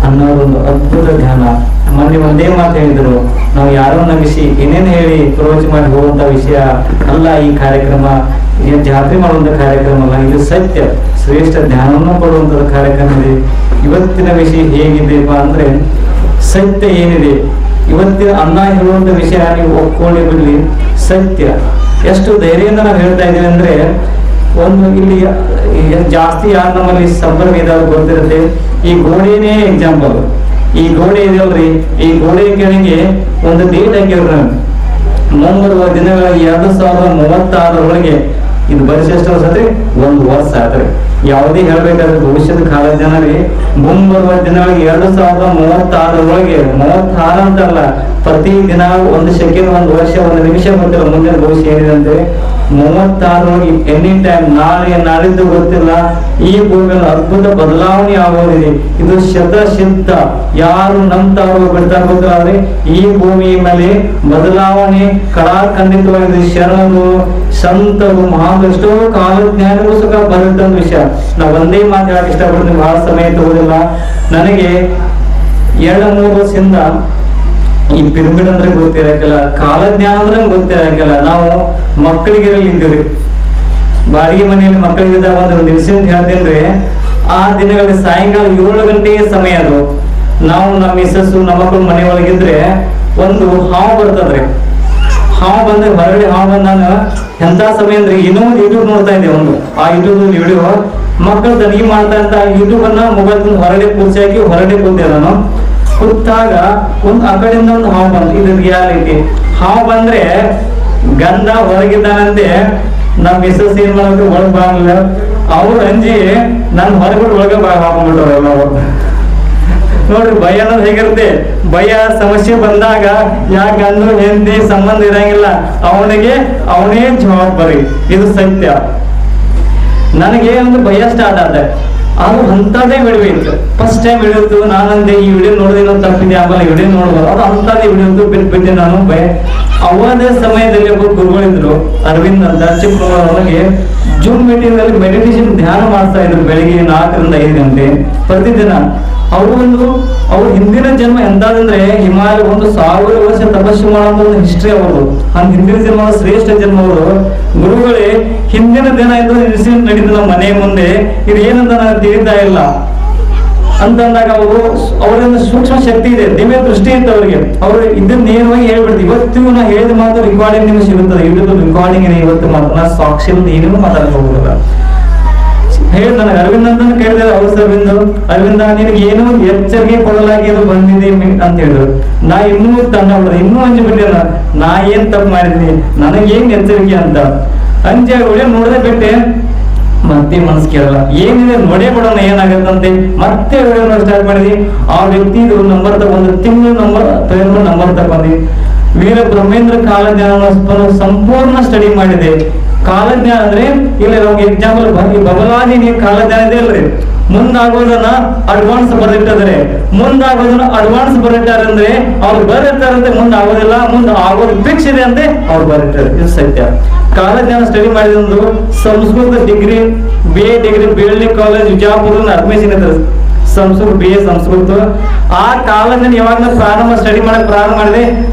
ಅನ್ನೋದೊಂದು ಅದ್ಭುತ ಧ್ಯಾನ. ಮೊನ್ನೆ ಒಂದೇ ಮಾತು ಹೇಳಿದ್ರು, ನಾವು ಯಾರೋ ನಗಿಸಿ ಏನೇನು ಹೇಳಿ ಪ್ರವಚನ ಮಾಡಿ ಹೋಗುವಂತ ವಿಷಯ ಅಲ್ಲ ಈ ಕಾರ್ಯಕ್ರಮ. ಜಾತ್ರೆ ಮಾಡುವಂತ ಕಾರ್ಯಕ್ರಮ ಅಲ್ಲ, ಇದು ಸತ್ಯ ಶ್ರೇಷ್ಠ ಧ್ಯಾನವನ್ನು ಕೊಡುವಂತ ಕಾರ್ಯಕ್ರಮ ಇದೆ. ಇವತ್ತಿನ ವಿಷಯ ಹೇಗಿದೆಪ್ಪ ಅಂದ್ರೆ ಸತ್ಯ ಏನಿದೆ, ಇವತ್ತಿನ ಅನ್ನ ಹೇಳುವಂತ ವಿಷಯ ನೀವು ಒಪ್ಕೊಳ್ಳಿ ಬಿಡ್ಲಿ, ಸತ್ಯ. ಎಷ್ಟು ಧೈರ್ಯದಿಂದ ನಾವು ಹೇಳ್ತಾ ಇದೀವಿ ಅಂದ್ರೆ, ಒಂದು ಇಲ್ಲಿ ಜಾಸ್ತಿ ಯಾರು ನಮ್ಮಲ್ಲಿ ಸಂಪರ್ಕ ಇದಾದ್ರು ಗೊತ್ತಿರುತ್ತೆ. ಈ ಗೋಡೆನೇ ಎಕ್ಸಾಂಪಲ್. ಈ ಗೋಡೆ ಇದೆಯಲ್ರಿ, ಈ ಗೋಡೆ ಕೆಳಗೆ ಒಂದು ಡೇಟ್ ಹಾಕಿದ್ರು. ಮುಂಬರುವ ದಿನಗಳ 2036 ಇದು ಬರಿಸಿ ಎಷ್ಟು ವರ್ಷ ಆದ್ರೆ 1 ವರ್ಷ ಆದ್ರೆ. ಯಾವುದೇ ಹೇಳ್ಬೇಕಾದ್ರೆ ಭವಿಷ್ಯದ ಕಾಲ ಜನರಿಗೆ ಮುಂಬರುವ ದಿನಗಳಿಗೆ 2036 36 ಅಂತಲ್ಲ, ಪ್ರತಿ ದಿನ 1 ಸೆಕೆಂಡ್ 1 ವರ್ಷ 1 ನಿಮಿಷ ಗೊತ್ತಿಲ್ಲ ಮುಂದಿನ ಭವಿಷ್ಯ ಏನಿದೆ ಅಂದ್ರೆ 36 ಎನಿ ಟೈಮ್, ನಾಳೆ ನಾಳಿದ್ದು ಗೊತ್ತಿಲ್ಲ. ಈ ಭೂಮಿಯಲ್ಲಿ ಅದ್ಭುತ ಬದಲಾವಣೆ ಆಗೋದಿದೆ. ಇದು ಶತಸಿದ್ಧ. ಯಾರು ನಂಬ್ತಾರೋ ಬಿಡ್ತಾರೋ ಗೊತ್ತಿಲ್ಲ, ಆದ್ರೆ ಈ ಭೂಮಿ ಮೇಲೆ ಬದಲಾವಣೆ ಕಡಾಖಂಡಿತವಾಗಿದೆ. ಶರಣರು, ಸಂತರು, ಮಹಾನ್ ಎಷ್ಟೋ ಕಾಲಜ್ಞಾನಿಗೂ ಸುಖ ಬರುತ್ತಂತ ವಿಷಯ. ನಾವು ಒಂದೇ ಮಾತು ಹೇಳಕ್ ಇಷ್ಟಪಡ್ತೀನಿ, ಬಹಳ ಸಮಯ ತಗೋದಿಲ್ಲ. ನನಗೆ 2-3 ವರ್ಷದಿಂದ ಈ ಪಿರಮಿಡ್ ಅಂದ್ರೆ ಗೊತ್ತಿರಕ್ಕಿಲ್ಲ, ಕಾಲಜ್ಞಾನ ಅಂದ್ರೆ ಗೊತ್ತಿರಕ್ಕಿಲ್ಲ. ನಾವು ಮಕ್ಕಳಿಗೆ ಇದ್ದೀವಿ, ಬಾಡಿಗೆ ಮನೆಯಲ್ಲಿ ಮಕ್ಕಳಿಗಿದ್ದಾಗ ಒಂದು ದಿವಸ ಅಂತ ಹೇಳ್ತೇನ್ರಿ. ಆ ದಿನಗಳಲ್ಲಿ ಸಾಯಂಕಾಲ 7 ಗಂಟೆಗೆ ಸಮಯ ಅದು. ನಾವು ನಮ್ಮ ಮಿಸ್ಸಸ್ ನಮ್ಮ ಮಕ್ಕಳು ಮನೆ ಒಳಗಿದ್ರೆ ಒಂದು ಹಾವು ಬರ್ತದ್ರಿ. ಹಾವು ಬಂದ ಹೊರಗಡೆ ಹಾವು ಬಂದಾಗ ಎಂತ ಸಮಯ ಅಂದ್ರೆ ಇನ್ನೊಂದು ಯೂಟ್ಯೂಬ್ ನೋಡ್ತಾ ಇದ್ದೆ ಒಂದು ಆ ಯೂಟ್ಯೂಬ್ ವಿಡಿಯೋ ಮಕ್ಕಳು ತನಿಖೆ ಮಾಡ್ತಾ ಅಂತ ಯೂಟ್ಯೂಬ್ ಅನ್ನ ಮೊಬೈಲ್ ಹೊರಗಡೆ ಕೂರ್ಸಿ ಹಾಕಿ ಹೊರಗಡೆ ಕೂತೆ ನಾನು ಕೂತಾಗ ಆ ಕಡೆಯಿಂದ ಒಂದು ಹಾವು ಬಂತು. ಇದು ರಿಯಾಲಿಟಿ. ಹಾವು ಬಂದ್ರೆ ಗಂಧ ಹೊರಗಿದ್ದಾನಂತೆ ನಮ್ ಮಿಸ್ಸಸ್ ಏನ್ ಮಾಡಿದ್ರು ಒಳಗ್ ಬರಲಿಲ್ಲ. ಅವ್ರು ಅಂಜಿ ನನ್ ಹೊರಗಡೆ ಒಳಗೆ ಹಾಕೊಂಡ್ಬಿಟ್ರು ಎಲ್ಲರೂ. ನೋಡ್ರಿ ಭಯ ಅನ್ನೋದು ಹೇಗಿರುತ್ತೆ. ಭಯ ಸಮಸ್ಯೆ ಬಂದಾಗ ಯಾಕೆ ಗಂಡು ಹೆಂಡತಿ ಸಂಬಂಧ ಇರಂಗಿಲ್ಲ, ಅವನೇ ಜವಾಬ್ದಾರಿ. ಇದು ಸತ್ಯ. ನನಗೆ ಒಂದು ಭಯ ಸ್ಟಾರ್ಟ್ ಆದ ಅದು ಅಂತದೇ ವಿಡಿಯೋ ಇತ್ತು. ಫಸ್ಟ್ ಟೈಮ್ ವಿಡಿಯೋ ಇತ್ತು. ನಾನಂದೆ ಈ ವಿಡಿಯೋ ನೋಡಿದ್ರೆ ತಪ್ಪಿದೆ, ಆಮೇಲೆ ವಿಡಿಯೋ ನೋಡ್ಬೋದು. ಅದು ಅಂತದೇ ವಿಡಿಯೋ ಇತ್ತು. ಬಿಟ್ಟಿದ್ದೆ ನಾನು ಭಯ. ಅವದೇ ಸಮಯದಲ್ಲಿ ಒಬ್ಬ ಗುರುಗಳಿದ್ರು ಅರವಿಂದ್ ಅಂತ ಚಿಕ್ಕಮಗಳೂರಿಗೆ ಜೂಮ್ ಮೀಟಿಂಗ್ ಅಲ್ಲಿ ಮೆಡಿಟೇಷನ್ ಧ್ಯಾನ ಮಾಡ್ತಾ ಇದ್ರು ಬೆಳಿಗ್ಗೆ 4 ರಿಂದ 5 ಗಂಟೆ ಪ್ರತಿದಿನ. ಅವ್ರ ಹಿಂದಿನ ಜನ್ಮ ಎಂತಾದಂದ್ರೆ ಹಿಮಾಲಯ 1000 ವರ್ಷ ತಪಸ್ಸು ಮಾಡುವಂತ ಒಂದು ಹಿಸ್ಟ್ರಿ ಅವರು. ಹಂಗ ಹಿಂದಿನ ಜನ್ಮ ಶ್ರೇಷ್ಠ ಜನ್ಮ ಅವರು. ಗುರುಗಳೇ ಹಿಂದಿನ ದಿನ ಇದು ಇನ್ಸಿಡೆಂಟ್ ನಡೀತು ನಮ್ಮ ಮನೆ ಮುಂದೆ, ಇದು ಏನಂತ ನನಗೆ ತಿಳಿತಾ ಇಲ್ಲ ಅಂತಂದಾಗ ಅವರಿಂದ ಸೂಕ್ಷ್ಮ ಶಕ್ತಿ ಇದೆ, ದಿವ್ಯ ದೃಷ್ಟಿ ಇತ್ತು ಅವರಿಗೆ. ಅವ್ರು ಇದನ್ನ ನೇರವಾಗಿ ಹೇಳ್ಬಿಡ್ತೀವಿ. ಇವತ್ತು ನಾ ಹೇಳಿದ ಮಾತು ರೆಕಾರ್ಡಿಂಗ್ ನಿಮ್ಗೆ ಸಿಗುತ್ತದೆ. ಯೂಟ್ಯೂಬ್ ರೆಕಾರ್ಡಿಂಗ್ ಇದೆ. ಇವತ್ತು ಮಾತು ನಾ ಸಾಕ್ಷಿ ಏನೇನು ಮಾತಾಡಕ್ ಹೋಗುದಿಲ್ಲ. ಹೇಳಿ ನನಗೆ ಅರವಿಂದ್ ಅಂತ ಕೇಳಿದ್ರೆ ಅರವಿಂದ ನಿನಗೆ ಏನೋ ಎಚ್ಚರಿಕೆ ಕೊಡಲಾಗಿ ಬಂದಿದೆ ಅಂತ ಹೇಳಿದ್ರು. ನಾ ಇನ್ನೂ ಇನ್ನೂ ಅಂಜಿಬಿಟ್ಟೆ. ನಾ ಏನ್ ತಪ್ಪು ಮಾಡಿದ್ದೀನಿ, ನನಗೇನ್ ಎಚ್ಚರಿಕೆ ಅಂತ ಅಂಜೆ ಒಳ್ಳೆ ನೋಡದೆ ಬಿಟ್ಟೆ. ಮತ್ತೆ ಮನಸ್ಸು ಕೇಳಲ್ಲ, ಏನಿದೆ ನೋಡೇ ಬಿಡೋಣ ಏನಾಗತ್ತಂತೆ ಮತ್ತೆ ಸ್ಟಾರ್ಟ್ ಮಾಡಿದ್ವಿ. ಆ ವ್ಯಕ್ತಿದು ನಂಬರ್ ತಗೊಂಡು ತಿಂಗಳು ನಂಬರ್ ತಗೊಂಡು ವೀರ ಬ್ರಹ್ಮೇಂದ್ರ ಕಾಲಜ್ಞಾನ ಸಂಪೂರ್ಣ ಸ್ಟಡಿ ಮಾಡಿದೆ. ಕಾಲಜ್ಞಾನ ಅಂದ್ರೆ ಇಲ್ಲ ನಮ್ಗೆ ಎಕ್ಸಾಂಪಲ್ ಬಬಲಾದಿ ನೀವು ಕಾಲಜ್ಞಾನ ಇದೆ ಅಲ್ರಿ, ಮುಂದಾಗೋದನ್ನ ಅಡ್ವಾನ್ಸ್ ಬರೆದಿಟ್ಟಿದ್ರೆ ಮುಂದಾಗೋದನ್ನ ಅಡ್ವಾನ್ಸ್ ಬರೆದಿಟ್ಟಾರೆ ಅಂದ್ರೆ ಅವ್ರು ಬರೆದಿರ್ತಾರಂತೆ ಮುಂದೆ ಆಗೋದಿಲ್ಲ, ಮುಂದೆ ಆಗೋದು ಫಿಕ್ಸ್ ಇದೆ ಅಂತೆ ಅವ್ರು ಬರೆದಿಟ್ಟಾರೆ. ಇದು ಸತ್ಯ. ಕಾಲಜ್ಞಾನ ಸ್ಟಡಿ ಮಾಡಿದಂದು Sanskrit degree BA degree BLD college Vijayapura admission ಇರ್ತದೆ. ಸಂಸ್ಕೃತ BA ಸಂಸ್ಕೃತ. ಆ ಕಾಲಜ್ಞಾನ ಯಾವಾಗ ಸ್ಟಡಿ ಮಾಡಕ್ ಪ್ರಾರಂಭ ಮಾಡಿದೆ.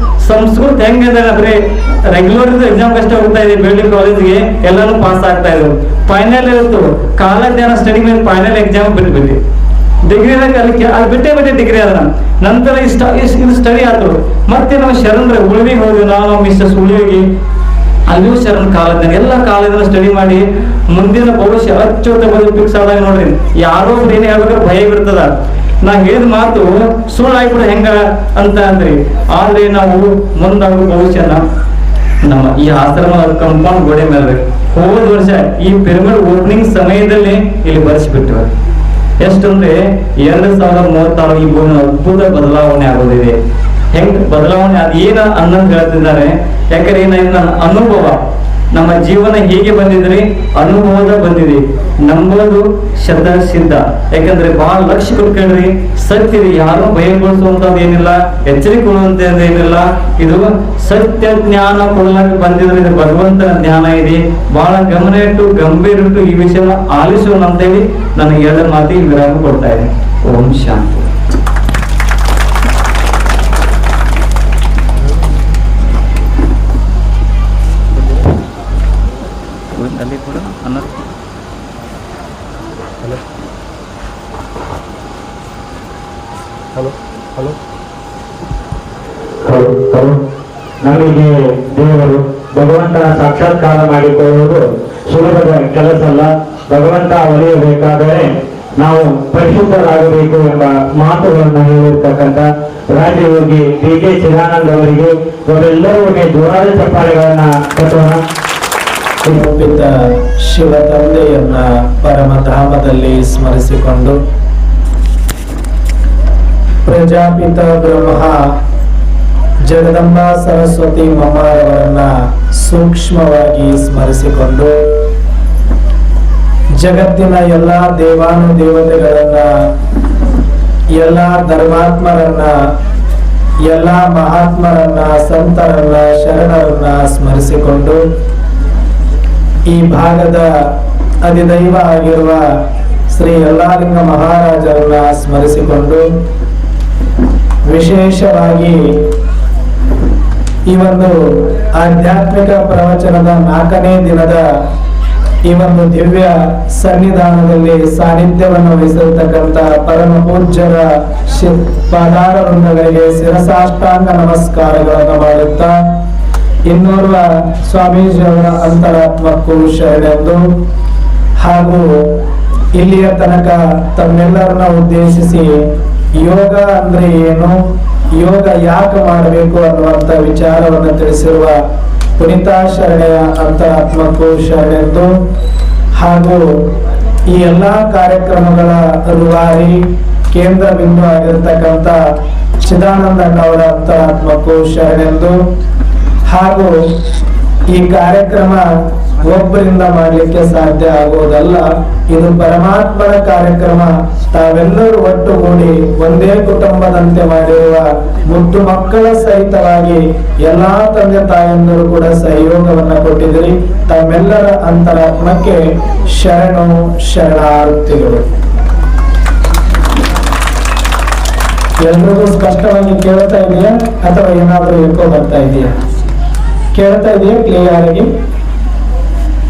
ಸಂಸ್ಕೃತ ಹೆಂಗಿದೆ ಅಂದ್ರೆ ರೆಗ್ಯುಲರ್ ಎಕ್ಸಾಮ್ ಅಷ್ಟೇ ಹೋಗ್ತಾ ಇದೆ. BLD ಕಾಲೇಜ್ಗೆ ಎಲ್ಲಾನು ಪಾಸ್ ಆಗ್ತಾ ಇದ್ರು. ಫೈನಲ್ ಇತ್ತು ಕಾಲಜ್ಞಾನ ಸ್ಟಡಿ ಮೇಲೆ ಫೈನಲ್ ಎಕ್ಸಾಮ್ ಬಿಟ್ಬಿಟ್ಟು ಡಿಗ್ರಿ ಅಲ್ಲಿ ಬಿಟ್ಟೆ ಡಿಗ್ರಿ ಅದ. ನಂತರ ಇದು ಸ್ಟಡಿ ಆಯ್ತು. ಮತ್ತೆ ನಾವು ಶರಣ್ರೆ ಉಳಿವಿಗೆ ಹೋದ್ವಿ. ನಾವು ಮಿಸ್ಟರ್ಸ್ ಉಳಿವಿಗೆ ಅಲ್ಲಿಯೂ ಶರಣ್ ಕಾಲಜ್ಞಾನ ಎಲ್ಲ ಕಾಲದಿಂದ ಸ್ಟಡಿ ಮಾಡಿ ಮುಂದಿನ ಭವಿಷ್ಯ ಅಚ್ಚೋತ ಫಿಕ್ಸ್ ಆದಾಗ ನೋಡ್ರಿ ಯಾರೋ ಏನೇ ಹೇಳ್ಬೇಕಾದ್ರೆ ಭಯ ಬಿಡ್ತದ. ನಾ ಹೇಳಿದ ಮಾತು ಸುಳ್ಳು ಆಗ್ಬಿಡ ಹೆಂಗ ಅಂತ ಅಂದ್ರಿ. ಆದ್ರೆ ನಾವು ಮುಂದಾಗುವ ಭವಿಷ್ಯನ ನಮ್ಮ ಈ ಆಶ್ರಮದ ಕಂಪೌಂಡ್ ಗೋಡೆ ಮೇಲೆ ಹೋದ ವರ್ಷ ಈ ಪಿರಮಿಡ್ ಓಪನಿಂಗ್ ಸಮಯದಲ್ಲಿ ಇಲ್ಲಿ ಬರ್ಸಿಬಿಟ್ರು. ಎಷ್ಟಂದ್ರೆ 2036 ಈ ಭೂಮಿ ಅದ್ಭುತ ಬದಲಾವಣೆ ಆಗೋದಿದೆ. ಹೆಂಗ್ ಬದಲಾವಣೆ ಅದೇನ ಅನ್ನೋದು ಹೇಳ್ತಿದ್ದಾರೆ. ಯಾಕಂದ್ರೆ ನನ್ನ ಅನುಭವ ನಮ್ಮ ಜೀವನ ಹೇಗೆ ಬಂದಿದ್ರಿ ಅನುಭವದ ಬಂದಿದೆ. ನಂಬೋದು ಸಿದ್ಧ. ಯಾಕಂದ್ರೆ ಬಹಳ ಲಕ್ಷ್ಯ ಕೊಟ್ಕೊಂಡ್ರಿ ಸತ್ಯ ಇದೆ. ಯಾರು ಭಯಗೊಳಿಸುವಂತದ್ದು ಏನಿಲ್ಲ, ಎಚ್ಚರಿಕೆ ಕೊಡುವಂತದ್ದು ಏನಿಲ್ಲ. ಇದು ಸತ್ಯ ಜ್ಞಾನ ಕೊಡಲಾಗಿ ಬಂದಿದ್ರೆ ಇದು ಭಗವಂತನ ಜ್ಞಾನ ಇದೆ. ಬಹಳ ಗಮನ ಇಟ್ಟು ಗಂಭೀರ ಇಟ್ಟು ಈ ವಿಷಯನ ಆಲಿಸೋಣ ಅಂತೇಳಿ ನನಗೆ 2 ಮಾತಿಗೆ ವಿರಾಮ ಕೊಡ್ತಾ ಇದೆ. ಓಂ ಶಾಂತಿ. ಅಲ್ಲಿ ಕೂಡ ನಮಗೆ ದೇವರು ಭಗವಂತನ ಸಾಕ್ಷಾತ್ಕಾರ ಮಾಡಿಕೊಳ್ಳುವುದು ಸುಲಭದ ಕೆಲಸ ಅಲ್ಲ. ಭಗವಂತ ಒಲಿಯಬೇಕಾದರೆ ನಾವು ಪರಿಶುದ್ಧರಾಗಬೇಕು ಎಂಬ ಮಾತುಗಳನ್ನು ಹೇಳಿರ್ತಕ್ಕಂಥ ರಾಜಯೋಗಿ BK ಚಿದಾನಂದ ಅವರಿಗೆ ಅವರೆಲ್ಲರೂ ಜೋರಾದ ಚಪ್ಪಾಳೆಗಳನ್ನ ಕಟ್ಟೋಣ. ಒಪ್ಪಿದ್ದ ಶಿವ ತಂದೆಯನ್ನ ಪರಮಧಾಮದಲ್ಲಿ ಸ್ಮರಿಸಿಕೊಂಡು ಪ್ರಜಾಪಿತ ಬ್ರಹ್ಮ ಜಗದಂಬಾ ಸರಸ್ವತಿ ಮಮ್ಮರವರನ್ನ ಸೂಕ್ಷ್ಮವಾಗಿ ಸ್ಮರಿಸಿಕೊಂಡು ಜಗತ್ತಿನ ಎಲ್ಲಾ ದೇವಾನುದೇವತೆಗಳನ್ನ, ಎಲ್ಲಾ ಧರ್ಮಾತ್ಮರನ್ನ, ಎಲ್ಲಾ ಮಹಾತ್ಮರನ್ನ, ಸಂತರನ್ನ, ಶರಣರನ್ನ ಸ್ಮರಿಸಿಕೊಂಡು ಈ ಭಾಗದ ಅಧಿದೈವ ಆಗಿರುವ ಶ್ರೀ ಯಲ್ಲಾಲಿಂಗ ಮಹಾರಾಜರನ್ನ ಸ್ಮರಿಸಿಕೊಂಡು ವಿಶೇಷವಾಗಿ ಈ ಒಂದು ಆಧ್ಯಾತ್ಮಿಕ ಪ್ರವಚನದ 4ನೇ ದಿನದ ಈ ಒಂದು ದಿವ್ಯ ಸನ್ನಿಧಾನದಲ್ಲಿ ಸಾನ್ನಿಧ್ಯವನ್ನು ವಹಿಸಿರ್ತಕ್ಕಂಥ ಪರಮ ಪೂಜ್ಯರ ಪಾದಾರ ವೃಂದಗಳಿಗೆ ಶಿರಸಾಷ್ಟಾಂಗ ನಮಸ್ಕಾರಗಳನ್ನು ಮಾಡುತ್ತಾ ಇನ್ನೋರ್ವ ಸ್ವಾಮೀಜಿಯವರ ಅಂತರಾತ್ಮಕ್ಕೂ ಶರಣೆಂದು ಹಾಗೂ ಇಲ್ಲಿಯ ತನಕ ತಮ್ಮೆಲ್ಲರನ್ನ ಉದ್ದೇಶಿಸಿ ಯೋಗ ಅಂದ್ರೆ ಏನು, ಯೋಗ ಯಾಕೆ ಮಾಡಬೇಕು ಅನ್ನುವಂತ ವಿಚಾರವನ್ನು ತಿಳಿಸಿರುವ ಪುನೀತಾ ಶರಣೆಯ ಅಂತರಾತ್ಮಕ್ಕೂ ಶರಣೆಂದು ಹಾಗೂ ಈ ಎಲ್ಲಾ ಕಾರ್ಯಕ್ರಮಗಳ ರೂವಾರಿ ಕೇಂದ್ರ ಬಿಂದು ಆಗಿರತಕ್ಕಂಥ ಚಿದಾನಂದಣ್ಣವರ ಅಂತರಾತ್ಮಕ್ಕೂ ಶರಣೆಂದು ಹಾಗೂ ಈ ಕಾರ್ಯಕ್ರಮ ಒಬ್ಬರಿಂದ ಮಾಡಲಿಕ್ಕೆ ಸಾಧ್ಯ ಆಗುವುದಲ್ಲ, ಇದು ಪರಮಾತ್ಮನ ಕಾರ್ಯಕ್ರಮ. ತಾವೆಲ್ಲರೂ ಒಟ್ಟುಗೂಡಿ ಒಂದೇ ಕುಟುಂಬದಂತೆ ಮಾಡಿರುವ ಮುದ್ದು ಮಕ್ಕಳ ಸಹಿತವಾಗಿ ಎಲ್ಲಾ ತಂದೆ ತಾಯಂದರು ಕೂಡ ಸಹಯೋಗವನ್ನ ಕೊಟ್ಟಿದ್ದೀರಿ. ತಮ್ಮೆಲ್ಲರ ಅಂತರಾತ್ಮಕ್ಕೆ ಶರಣು ಶರಣಾರ್ಥಿಗಳು. ಎಲ್ರಿಗೂ ಸ್ಪಷ್ಟವಾಗಿ ಕೇಳ್ತಾ ಇದೆಯಾ ಅಥವಾ ಏನಾದ್ರೂ ಎಕ್ಕೋ ಬರ್ತಾ ಇದೆಯಾ? ಕೇಳ್ತಾ ಇದೆಯಾ ಕ್ಲಿಯರ್ ಆಗಿ?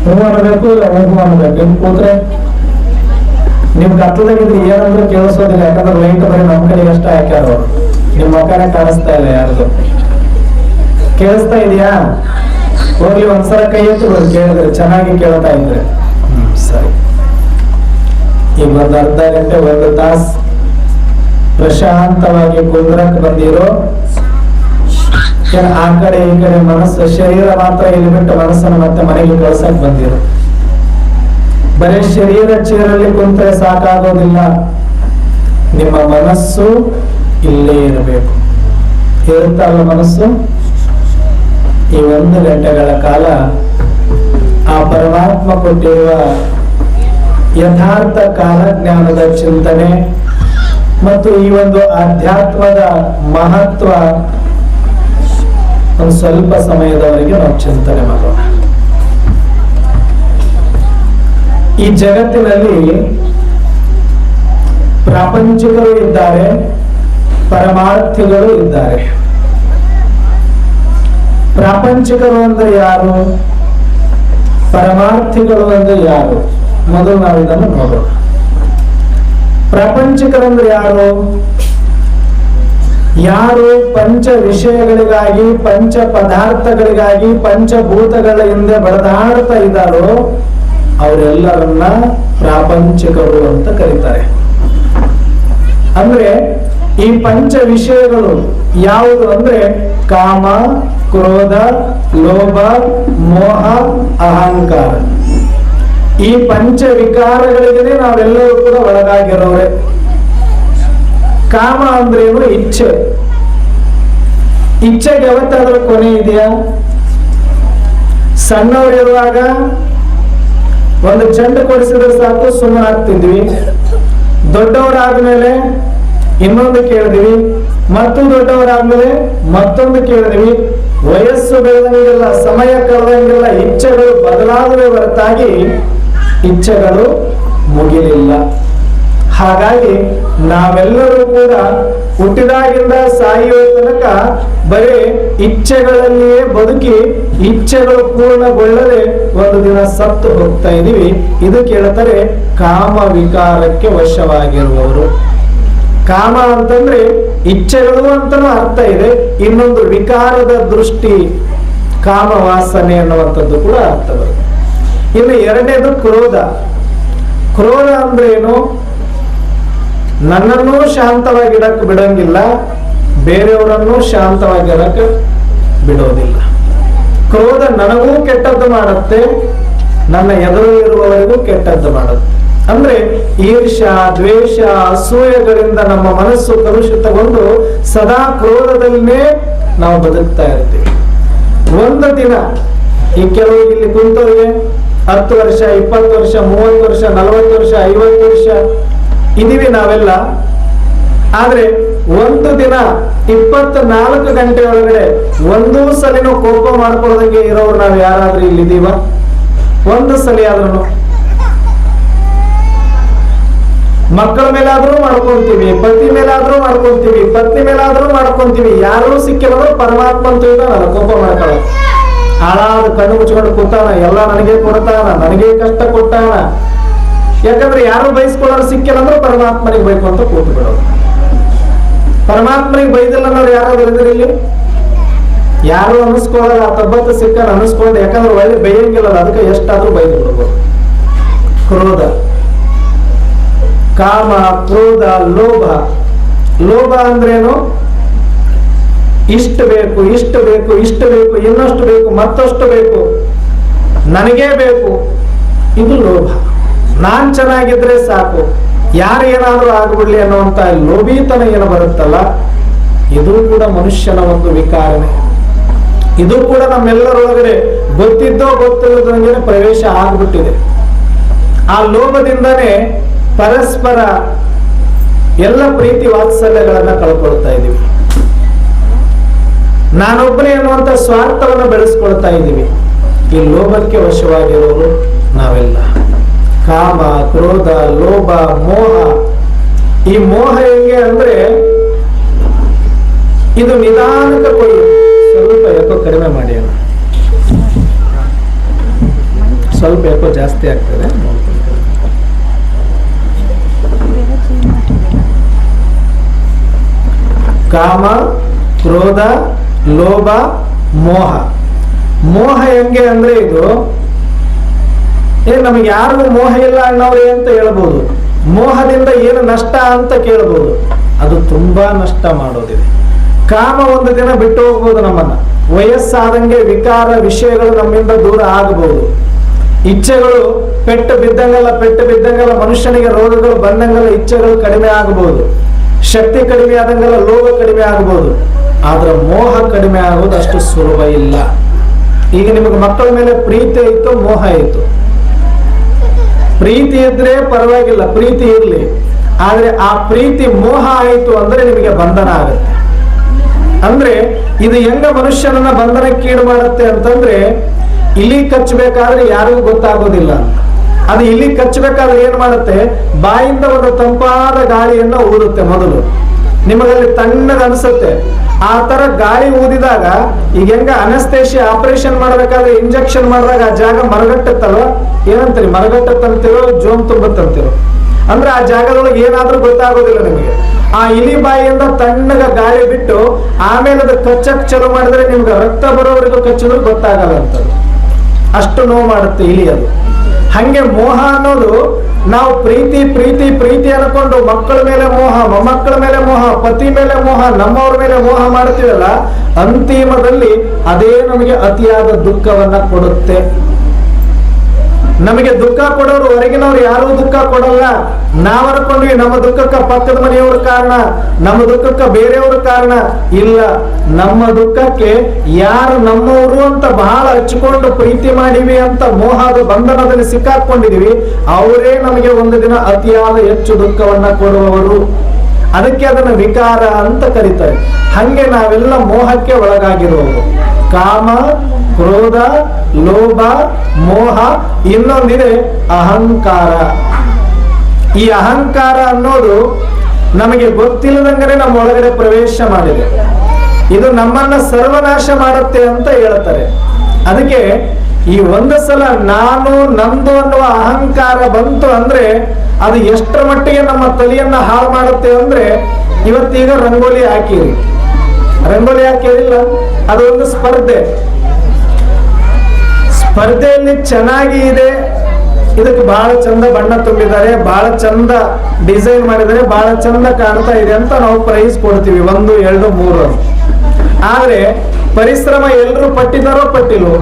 ಹೂ ಅನ್ನಬೇಕು ಇಲ್ಲ ಹೂ ಅನ್ನಬೇಕು? ನಿಮ್ ಕೂತ್ರೆ ನಿಮ್ ಕತ್ತಲಾಗಿದ್ರೆ ಏನಂದ್ರೂ ಕೇಳಿಸೋದಿಲ್ಲ, ಯಾಕಂದ್ರೆ ಲೈಟ್ ಬರೀ ನಮ್ ಕಡೆಗೆ ಅಷ್ಟೇ ಹಾಕ್ಯಾರ ಅವರು. ನಿಮ್ ಮಕ್ಕನೇ ಕಾಣಿಸ್ತಾ ಇಲ್ಲ ಯಾರ್ದು. ಕೇಳಿಸ್ತಾ ಇದೆಯಾ? ಹೋಗ್ಲಿ ಒಂದ್ಸಲ ಕೈ ಎತ್ತಿ ಕೇಳಿದ್ರೆ ಚೆನ್ನಾಗಿ ಕೇಳ್ತಾ ಇದ್ರೆ. ಸರಿ, ಈಗ ಒಂದು ಅರ್ಧ ಗಂಟೆ ಒಂದು ತಾಸು ಪ್ರಶಾಂತವಾಗಿ ಕುಂದ್ರಕ್ ಬಂದಿರೋ, ಆ ಕಡೆ ಈ ಕಡೆ ಮನಸ್ಸು ಶರೀರ ಮಾತ್ರ ಇಲ್ಲಿ ಬಿಟ್ಟು ಮನಸ್ಸನ್ನು ಮತ್ತೆ ಮನೆಗೆ ಕಳ್ಸಕ್ ಬಂದಿರೋ. ಬರೀ ಶರೀರ ಚೇರಲ್ಲಿ ಕುಂತ್ರೆ ಸಾಕಾಗೋದಿಲ್ಲ, ನಿಮ್ಮ ಮನಸ್ಸು ಇಲ್ಲೇ ಇರಬೇಕು. ಇರುತ್ತಲ್ಲ ಮನಸ್ಸು? ಈ 1 ಗಂಟೆಗಳ ಕಾಲ ಆ ಪರಮಾತ್ಮ ಕೊಟ್ಟಿರುವ ಯಥಾರ್ಥ ಕಾಲಜ್ಞಾನದ ಚಿಂತನೆ ಮತ್ತು ಈ ಒಂದು ಆಧ್ಯಾತ್ಮದ ಮಹತ್ವ ಒಂದು ಸ್ವಲ್ಪ ಸಮಯದವರೆಗೆ ನಾವು ಚಿಂತನೆ ಮಾಡೋಣ. ಈ ಜಗತ್ತಿನಲ್ಲಿ ಪ್ರಾಪಂಚಿಕರು ಇದ್ದಾರೆ, ಪರಮಾರ್ಥಿಗಳು ಇದ್ದಾರೆ. ಪ್ರಾಪಂಚಿಕರು ಅಂದ್ರೆ ಯಾರು, ಪರಮಾರ್ಥಿಗಳು ಅಂದ್ರೆ ಯಾರು? ಮೊದಲು ನಾವು ಇದನ್ನು ನೋಡೋಣ. ಪ್ರಾಪಂಚಿಕರಂದ್ರೆ ಯಾರು? ಯಾರು ಪಂಚ ವಿಷಯಗಳಿಗಾಗಿ, ಪಂಚ ಪದಾರ್ಥಗಳಿಗಾಗಿ, ಪಂಚಭೂತಗಳ ಹಿಂದೆ ಬಡದಾಡ್ತಾ ಇದ್ದಾರೋ ಅವರೆಲ್ಲರನ್ನ ಪ್ರಾಪಂಚಿಕರು ಅಂತ ಕರೀತಾರೆ. ಅಂದ್ರೆ ಈ ಪಂಚ ವಿಷಯಗಳು ಯಾವುದು ಅಂದ್ರೆ ಕಾಮ, ಕ್ರೋಧ, ಲೋಭ, ಮೋಹ, ಅಹಂಕಾರ. ಈ ಪಂಚ ವಿಕಾರಗಳಿಗೆ ನಾವೆಲ್ಲರೂ ಕೂಡ ಒಳಗಾಗಿರೋರೆ. ಕಾಮ ಅಂದ್ರೇನು? ಇಚ್ಛೆ. ಇಚ್ಛೆಗೆ ಯಾವತ್ತಾದ್ರೂ ಕೊನೆ ಇದೆಯಾ? ಸಣ್ಣವರಿರುವಾಗ ಒಂದು ಚೆಂಡು ಕೊಡಿಸಿದ್ರೆ ಸಾಕು ಸುಮ್ಮನೆ ಆಗ್ತಿದ್ವಿ. ದೊಡ್ಡವರಾದ್ಮೇಲೆ ಇನ್ನೊಂದು ಕೇಳಿದ್ವಿ, ಮತ್ತು ದೊಡ್ಡವರಾದ್ಮೇಲೆ ಮತ್ತೊಂದು ಕೇಳಿದ್ವಿ. ವಯಸ್ಸು ಬೆಳೆದಂಗೆಲ್ಲ, ಸಮಯ ಕಳೆದಂಗೆಲ್ಲ ಇಚ್ಛೆಗಳು ಬದಲಾದವೇ ಹೊರತಾಗಿ ಇಚ್ಛೆಗಳು ಮುಗಿಲಿಲ್ಲ. ಹಾಗಾಗಿ ನಾವೆಲ್ಲರೂ ಕೂಡ ಹುಟ್ಟಿದಾಗಿಂದ ಸಾಯುವ ತನಕ ಬರೀ ಇಚ್ಛೆಗಳಲ್ಲಿಯೇ ಬದುಕಿ ಇಚ್ಛೆಗಳು ಪೂರ್ಣಗೊಳ್ಳದೆ ಒಂದು ದಿನ ಸತ್ತು ಹೋಗ್ತಾ ಇದೀವಿ. ಇದು ಕೇಳ್ತಾರೆ ಕಾಮ ವಿಕಾರಕ್ಕೆ ವಶವಾಗಿರುವವರು. ಕಾಮ ಅಂತಂದ್ರೆ ಇಚ್ಛೆಗಳು ಅಂತನೂ ಅರ್ಥ ಇದೆ, ಇನ್ನೊಂದು ವಿಕಾರದ ದೃಷ್ಟಿ ಕಾಮ ವಾಸನೆ ಅನ್ನುವಂಥದ್ದು ಕೂಡ ಅರ್ಥ ಬರುತ್ತೆ. ಇನ್ನು ಎರಡನೇದು ಕ್ರೋಧ. ಕ್ರೋಧ ಅಂದ್ರೆ ಏನು? ನನ್ನನ್ನು ಶಾಂತವಾಗಿಡಕ್ ಬಿಡಂಗಿಲ್ಲ, ಬೇರೆಯವರನ್ನು ಶಾಂತವಾಗಿರಕ್ ಬಿಡೋದಿಲ್ಲ. ಕ್ರೋಧ ನನಗೂ ಕೆಟ್ಟದ್ದು ಮಾಡುತ್ತೆ, ನನ್ನ ಎದುರು ಇರುವವರಿಗೂ ಕೆಟ್ಟದ್ದು ಮಾಡುತ್ತೆ. ಅಂದ್ರೆ ಈರ್ಷ, ದ್ವೇಷ, ಅಸೂಯೆಗಳಿಂದ ನಮ್ಮ ಮನಸ್ಸು ಕಲುಷಿತಗೊಂಡು ಸದಾ ಕ್ರೋಧದಲ್ಲೇ ನಾವು ಬದುಕ್ತಾ ಇರ್ತೀವಿ. ಒಂದು ದಿನ ಈ ಕೆಲವು ಇಲ್ಲಿ ಕುಂತವ್ರಿಗೆ 10 ವರ್ಷ, 20 ವರ್ಷ, 30 ವರ್ಷ, 40 ವರ್ಷ, 50 ವರ್ಷ ಇದೀವಿ ನಾವೆಲ್ಲ. ಆದ್ರೆ ಒಂದು ದಿನ 24 ಗಂಟೆ ಒಳಗಡೆ ಒಂದೂ ಸಲಿನೂ ಕೋಪ ಮಾಡ್ಕೊಳ್ಳೋದಂಗೆ ಇರೋರು ನಾವ್ ಯಾರಾದ್ರೂ ಇಲ್ಲಿದ್ದೀವ? ಒಂದು ಸಲ ಆದ್ರೂ ಮಕ್ಕಳ ಮೇಲಾದ್ರೂ ಮಾಡ್ಕೊಂತೀವಿ, ಪತಿ ಮೇಲಾದ್ರೂ ಮಾಡ್ಕೊಂತೀವಿ, ಪತ್ನಿ ಮೇಲಾದ್ರೂ ಮಾಡ್ಕೊಂತೀವಿ. ಯಾರೂ ಸಿಕ್ಕಿರೋದು ಪರಮಾತ್ಮ ಅಂತ ಇದ್ದಾನಲ್ಲ, ಕೋಪ ಮಾಡ್ಕೊಳ್ಳೋ ಹಾಳಾದ ಕಣ್ಣು ಮುಚ್ಕೊಂಡು ಕೂತಾನ, ಎಲ್ಲ ನನಗೆ ಕೊಡ್ತಾನ, ನನಗೆ ಕಷ್ಟ ಕೊಟ್ಟಾನ. ಯಾಕಂದ್ರೆ ಯಾರು ಬಯಸ್ಕೊಳ್ಳೋರು ಸಿಕ್ಕಿಲ್ಲ ಅಂದ್ರೆ ಪರಮಾತ್ಮನಿಗೆ ಬೈಕು ಅಂತ ಕೂತು ಬಿಡೋದು. ಪರಮಾತ್ಮನಿಗೆ ಬೈದಿಲ್ಲ ಅನ್ನೋರು ಯಾರಾದ್ರೂ ಇದ್ರೆ ಇಲ್ಲಿ ಯಾರು ಅನ್ನಿಸ್ಕೊಳ್ಳೋದ ಆ ತಬ್ಬತ್ತು ಸಿಕ್ಕ ಅನ್ನಿಸ್ಕೊಂಡು, ಯಾಕಂದ್ರೆ ಒಳ್ಳೆ ಬೈಯಂಗಿಲ್ಲಲ್ಲ, ಅದಕ್ಕೆ ಎಷ್ಟಾದ್ರೂ ಬೈದು ಬಿಡ್ಬೋದು. ಕ್ರೋಧ, ಕಾಮ, ಕ್ರೋಧ, ಲೋಭ. ಲೋಭ ಅಂದ್ರೇನು? ಇಷ್ಟು ಬೇಕು, ಇಷ್ಟು ಬೇಕು, ಇಷ್ಟು ಬೇಕು, ಇನ್ನಷ್ಟು ಬೇಕು, ಮತ್ತಷ್ಟು ಬೇಕು, ನನಗೇ ಬೇಕು, ಇದು ಲೋಭ. ನಾನ್ ಚೆನ್ನಾಗಿದ್ರೆ ಸಾಕು, ಯಾರು ಏನಾದ್ರೂ ಆಗ್ಬಿಡ್ಲಿ ಅನ್ನುವಂತ ಲೋಭಿತನ ಏನು ಬರುತ್ತಲ್ಲ, ಇದು ಕೂಡ ಮನುಷ್ಯನ ಒಂದು ವಿಕಾರನೆ. ಇದು ಕೂಡ ನಮ್ಮೆಲ್ಲರೊಳಗಡೆ ಗೊತ್ತಿದ್ದೋ ಗೊತ್ತಿಲ್ಲದಂಗೆ ಪ್ರವೇಶ ಆಗ್ಬಿಟ್ಟಿದೆ. ಆ ಲೋಭದಿಂದನೇ ಪರಸ್ಪರ ಎಲ್ಲ ಪ್ರೀತಿ ವಾತ್ಸಲ್ಯಗಳನ್ನ ಕಳ್ಕೊಳ್ತಾ ಇದ್ದೀವಿ. ನಾನೊಬ್ಬನೇ ಅನ್ನುವಂತ ಸ್ವಾರ್ಥವನ್ನು ಬೆಳೆಸ್ಕೊಳ್ತಾ ಇದ್ದೀವಿ. ಈ ಲೋಭಕ್ಕೆ ವಶವಾಗಿರೋರು ನಾವೆಲ್ಲ. ಕಾಮ, ಕ್ರೋಧ, ಲೋಭ, ಮೋಹ. ಈ ಮೋಹ ಹೆಂಗೆ ಅಂದ್ರೆ ಇದು ನಿಧಾನಕ್ಕೆ ಕೊಯ್ಯು. ಸ್ವಲ್ಪ ಯಾಕೋ ಕಡಿಮೆ ಮಾಡಿ ಅಣ್ಣ, ಸ್ವಲ್ಪ ಯಾಕೋ ಜಾಸ್ತಿ ಆಗ್ತದೆ. ಕಾಮ, ಕ್ರೋಧ, ಲೋಭ, ಮೋಹ. ಮೋಹ ಹೆಂಗೆ ಅಂದ್ರೆ ಇದು ನಮಗೆ ಯಾರಿಗೂ ಮೋಹ ಇಲ್ಲ ಅನ್ನೋರೇ ಅಂತ ಹೇಳ್ಬೋದು. ಮೋಹದಿಂದ ಏನು ನಷ್ಟ ಅಂತ ಕೇಳ್ಬೋದು. ಅದು ತುಂಬಾ ನಷ್ಟ ಮಾಡೋದಿದೆ. ಕಾಮ ಒಂದು ದಿನ ಬಿಟ್ಟು ಹೋಗ್ಬೋದು ನಮ್ಮನ್ನ. ವಯಸ್ಸಾದಂಗೆ ವಿಕಾರ ವಿಷಯಗಳು ನಮ್ಮಿಂದ ದೂರ ಆಗಬಹುದು. ಇಚ್ಛೆಗಳು ಪೆಟ್ಟು ಬಿದ್ದಂಗೆಲ್ಲ ಮನುಷ್ಯನಿಗೆ ರೋಗಗಳು ಬಂದಂಗೆಲ್ಲ ಇಚ್ಛೆಗಳು ಕಡಿಮೆ ಆಗಬಹುದು. ಶಕ್ತಿ ಕಡಿಮೆ ಆದಂಗೆಲ್ಲ ಲೋಭ ಕಡಿಮೆ ಆಗಬಹುದು. ಆದ್ರೆ ಮೋಹ ಕಡಿಮೆ ಆಗೋದು ಅಷ್ಟು ಸುಲಭ ಇಲ್ಲ. ಈಗ ನಿಮಗೆ ಮಕ್ಕಳ ಮೇಲೆ ಪ್ರೀತಿ ಇತ್ತು, ಮೋಹ ಇತ್ತು. ಪ್ರೀತಿ ಇದ್ರೆ ಪರವಾಗಿಲ್ಲ, ಪ್ರೀತಿ ಇರ್ಲಿ. ಆದ್ರೆ ಆ ಪ್ರೀತಿ ಮೋಹ ಆಯಿತು ಅಂದ್ರೆ ನಿಮಗೆ ಬಂಧನ ಆಗುತ್ತೆ. ಅಂದ್ರೆ ಇದು ಹೆಂಗ ಮನುಷ್ಯನನ್ನ ಬಂಧನಕ್ಕೀಡು ಮಾಡುತ್ತೆ ಅಂತಂದ್ರೆ, ಇಲಿ ಕಚ್ಚಬೇಕಾದ್ರೆ ಯಾರಿಗೂ ಗೊತ್ತಾಗೋದಿಲ್ಲ. ಅದು ಇಲಿ ಕಚ್ಚಬೇಕಾದ್ರೆ ಏನ್ ಮಾಡುತ್ತೆ, ಬಾಯಿಂದ ಒಂದು ತಂಪಾದ ಗಾಳಿಯನ್ನ ಊದುತ್ತೆ. ಮೊದಲು ನಿಮಗಲ್ಲಿ ತಣ್ಣಗ ಅನ್ಸುತ್ತೆ. ಆ ತರ ಗಾಳಿ ಊದಿದಾಗ ಈಗ ಹೆಂಗ ಅನಸ್ತೇಶಿಯಾ ಆಪರೇಷನ್ ಮಾಡ್ಬೇಕಾದ್ರೆ ಇಂಜೆಕ್ಷನ್ ಮಾಡಿದಾಗ ಆ ಜಾಗ ಮರಗಟ್ಟತ್ತಲ್ವ, ಏನಂತೀರಿ? ಮರಗಟ್ಟತ್ತಂತಿರೋ ಜೋಮ್ ತುಂಬತ್ತಂತಿರೋ? ಅಂದ್ರೆ ಆ ಜಾಗದೊಳಗೆ ಏನಾದ್ರೂ ಗೊತ್ತಾಗೋದಿಲ್ಲ ನಿಮಗೆ. ಆ ಇಲಿ ಬಾಯಿಯಿಂದ ತಣ್ಣಗ ಗಾಳಿ ಬಿಟ್ಟು ಆಮೇಲೆ ಅದು ಕಚ್ಚಕ್ ಚಲೋ ಮಾಡಿದ್ರೆ ನಿಮ್ಗೆ ರಕ್ತ ಬರೋವರೆಗೂ ಕಚ್ಚಿದ್ರು ಗೊತ್ತಾಗಲ್ಲ ಅಂತ. ಅಷ್ಟು ನೋವು ಮಾಡುತ್ತೆ ಇಲಿ ಅದು. ಹಂಗೆ ಮೋಹ ಅನ್ನೋದು, ನಾವು ಪ್ರೀತಿ ಪ್ರೀತಿ ಪ್ರೀತಿ ಅನ್ಕೊಂಡು ಮಕ್ಕಳ ಮೇಲೆ ಮೋಹ, ಮೊಮ್ಮಕ್ಕಳ ಮೇಲೆ ಮೋಹ, ಪತಿ ಮೇಲೆ ಮೋಹ, ನಮ್ಮವ್ರ ಮೇಲೆ ಮೋಹ ಮಾಡ್ತೀವಲ್ಲ, ಅಂತಿಮದಲ್ಲಿ ಅದೇ ನಮಗೆ ಅತಿಯಾದ ದುಃಖವನ್ನ ಕೊಡುತ್ತೆ. ನಮಗೆ ದುಃಖ ಕೊಡೋರು ಹೊರಗಿನವ್ರು ಯಾರೂ ದುಃಖ ಕೊಡಲ್ಲ. ನಾವ್ ಅನ್ಕೊಂಡ್ವಿ ನಮ್ಮ ದುಃಖಕ್ಕ ಪಕ್ಕದ ಮನೆಯವ್ರ ಕಾರಣ, ನಮ್ಮ ದುಃಖಕ್ಕ ಬೇರೆಯವ್ರ ಕಾರಣ. ಇಲ್ಲ, ನಮ್ಮ ದುಃಖಕ್ಕೆ ಯಾರು ನಮ್ಮವರು ಅಂತ ಬಹಳ ಹಚ್ಚಿಕೊಂಡು ಪ್ರೀತಿ ಮಾಡಿವಿ ಅಂತ ಮೋಹದ ಬಂಧನದಲ್ಲಿ ಸಿಕ್ಕಾಕೊಂಡಿದೀವಿ, ಅವರೇ ನಮಗೆ ಒಂದು ದಿನ ಅತಿಯಾದ ಹೆಚ್ಚು ದುಃಖವನ್ನ ಕೊಡುವವರು. ಅದಕ್ಕೆ ಅದನ್ನ ವಿಕಾರ ಅಂತ ಕರೀತಾರೆ. ಹಂಗೆ ನಾವೆಲ್ಲ ಮೋಹಕ್ಕೆ ಒಳಗಾಗಿರುವವರು. ಕಾಮ, ಕ್ರೋಧ, ಲೋಭ, ಮೋಹ. ಇನ್ನೊಂದಿದೆ ಅಹಂಕಾರ. ಈ ಅಹಂಕಾರ ಅನ್ನೋದು ನಮಗೆ ಗೊತ್ತಿಲ್ಲದಂಗನೆ ನಮ್ಮ ಒಳಗಡೆ ಪ್ರವೇಶ ಮಾಡಿದೆ. ಇದು ನಮ್ಮನ್ನ ಸರ್ವನಾಶ ಮಾಡುತ್ತೆ ಅಂತ ಹೇಳ್ತಾರೆ. ಅದಕ್ಕೆ ಈ ಒಂದು ಸಲ ನಾನು ನಂದು ಅನ್ನುವ ಅಹಂಕಾರ ಬಂತು ಅಂದ್ರೆ ಅದು ಎಷ್ಟರ ಮಟ್ಟಿಗೆ ನಮ್ಮ ತಲೆಯನ್ನ ಹಾಳು ಮಾಡುತ್ತೆ ಅಂದ್ರೆ, ಇವತ್ತೀಗ ರಂಗೋಲಿ ಹಾಕಿರಿ, ರಂಗೋಲಿ ಹಾಕಿರಿಲ್ಲ, ಅದು ಒಂದು ಸ್ಪರ್ಧೆ. ಸ್ಪರ್ಧೆಯಲ್ಲಿ ಚೆನ್ನಾಗಿ ಇದೆ, ಇದಕ್ಕೆ ಬಹಳ ಚಂದ ಬಣ್ಣ ತುಂಬಿದ್ದಾರೆ, ಬಹಳ ಚಂದ ಡಿಸೈನ್ ಮಾಡಿದರೆ, ಬಹಳ ಚಂದ ಕಾಣ್ತಾ ಇದೆ ಅಂತ ನಾವು ಪ್ರೈಸ್ ಕೊಡ್ತೀವಿ, 1, 2, 3. ಆದ್ರೆ ಪರಿಶ್ರಮ ಎಲ್ಲರೂ ಪಟ್ಟಿದಾರೋ ಪಟ್ಟಿಲ್ವೋ?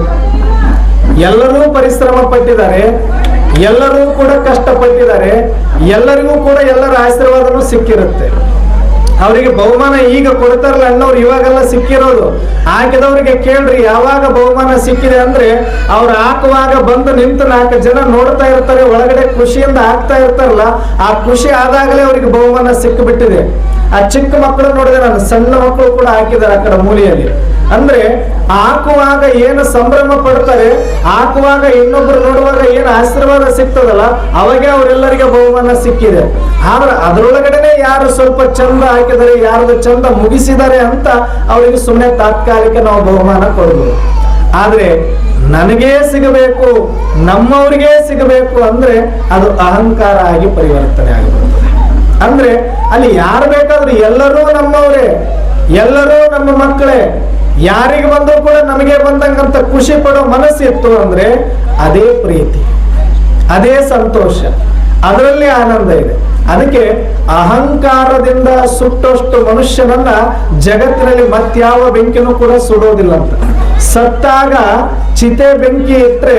ಎಲ್ಲರೂ ಪರಿಶ್ರಮ ಪಟ್ಟಿದ್ದಾರೆ, ಎಲ್ಲರೂ ಕೂಡ ಕಷ್ಟಪಟ್ಟಿದ್ದಾರೆ, ಎಲ್ಲರಿಗೂ ಕೂಡ ಎಲ್ಲರ ಆಶೀರ್ವಾದನೂ ಸಿಕ್ಕಿರುತ್ತೆ. ಅವರಿಗೆ ಬಹುಮಾನ ಈಗ ಕೊಡ್ತಾರಲ್ಲ ಅನ್ನೋರು ಇವಾಗೆಲ್ಲ ಸಿಕ್ಕಿರೋದು. ಹಾಕಿದವ್ರಿಗೆ ಕೇಳ್ರಿ ಯಾವಾಗ ಬಹುಮಾನ ಸಿಕ್ಕಿದೆ ಅಂದ್ರೆ, ಅವ್ರು ಹಾಕುವಾಗ ಬಂದು ನಿಂತು 4 ಜನ ನೋಡ್ತಾ ಇರ್ತಾರೆ, ಒಳಗಡೆ ಖುಷಿಯಿಂದ ಹಾಕ್ತಾ ಇರ್ತಾರಲ್ಲ, ಆ ಖುಷಿ ಆದಾಗಲೇ ಅವ್ರಿಗೆ ಬಹುಮಾನ ಸಿಕ್ಕಿಬಿಟ್ಟಿದೆ. ಆ ಚಿಕ್ಕ ಮಕ್ಕಳು ನೋಡಿದ್ರೆ, ನಾನು ಸಣ್ಣ ಮಕ್ಕಳು ಕೂಡ ಹಾಕಿದ್ದಾರೆ ಆ ಕಡೆ ಮೂಲೆಯಲ್ಲಿ. ಅಂದ್ರೆ ಹಾಕುವಾಗ ಏನು ಸಂಭ್ರಮ ಪಡ್ತಾರೆ, ಹಾಕುವಾಗ ಇನ್ನೊಬ್ರು ನೋಡುವಾಗ ಏನು ಆಶೀರ್ವಾದ ಸಿಗ್ತದಲ್ಲ, ಅವಾಗೆ ಅವರೆಲ್ಲರಿಗೆ ಬಹುಮಾನ ಸಿಕ್ಕಿದೆ. ಆದ್ರೆ ಅದರೊಳಗಡೆನೆ ಯಾರು ಸ್ವಲ್ಪ ಚಂದ ಹಾಕಿದರೆ, ಯಾರು ಚಂದ ಮುಗಿಸಿದ್ದಾರೆ ಅಂತ ಅವರಿಗೆ ಸುಮ್ಮನೆ ತಾತ್ಕಾಲಿಕ ನಾವು ಬಹುಮಾನ ಕೊಡ್ಬೋದು. ಆದ್ರೆ ನನಗೇ ಸಿಗಬೇಕು, ನಮ್ಮವ್ರಿಗೆ ಸಿಗಬೇಕು ಅಂದ್ರೆ ಅದು ಅಹಂಕಾರ ಆಗಿ ಪರಿವರ್ತನೆ ಆಗಿಬಿಡುತ್ತದೆ. ಅಂದ್ರೆ ಅಲ್ಲಿ ಯಾರು ಬೇಕಾದ್ರೂ ಎಲ್ಲರೂ ನಮ್ಮವರೇ, ಎಲ್ಲರೂ ನಮ್ಮ ಮಕ್ಕಳೇ, ಯಾರಿಗೆ ಬಂದರೂ ಕೂಡ ನಮಗೆ ಬಂದಂಗಂತ ಖುಷಿ ಪಡೋ ಮನಸ್ಸಿತ್ತು ಅಂದ್ರೆ ಅದೇ ಪ್ರೀತಿ, ಅದೇ ಸಂತೋಷ, ಅದರಲ್ಲಿ ಆನಂದ ಇದೆ. ಅದಕ್ಕೆ ಅಹಂಕಾರದಿಂದ ಸುಟ್ಟಷ್ಟು ಮನುಷ್ಯನನ್ನ ಜಗತ್ತಿನಲ್ಲಿ ಮತ್ಯಾವ ಬೆಂಕಿನೂ ಕೂಡ ಸುಡೋದಿಲ್ಲ ಅಂತ. ಸತ್ತಾಗ ಚಿತೆ ಬೆಂಕಿ ಇಟ್ಟರೆ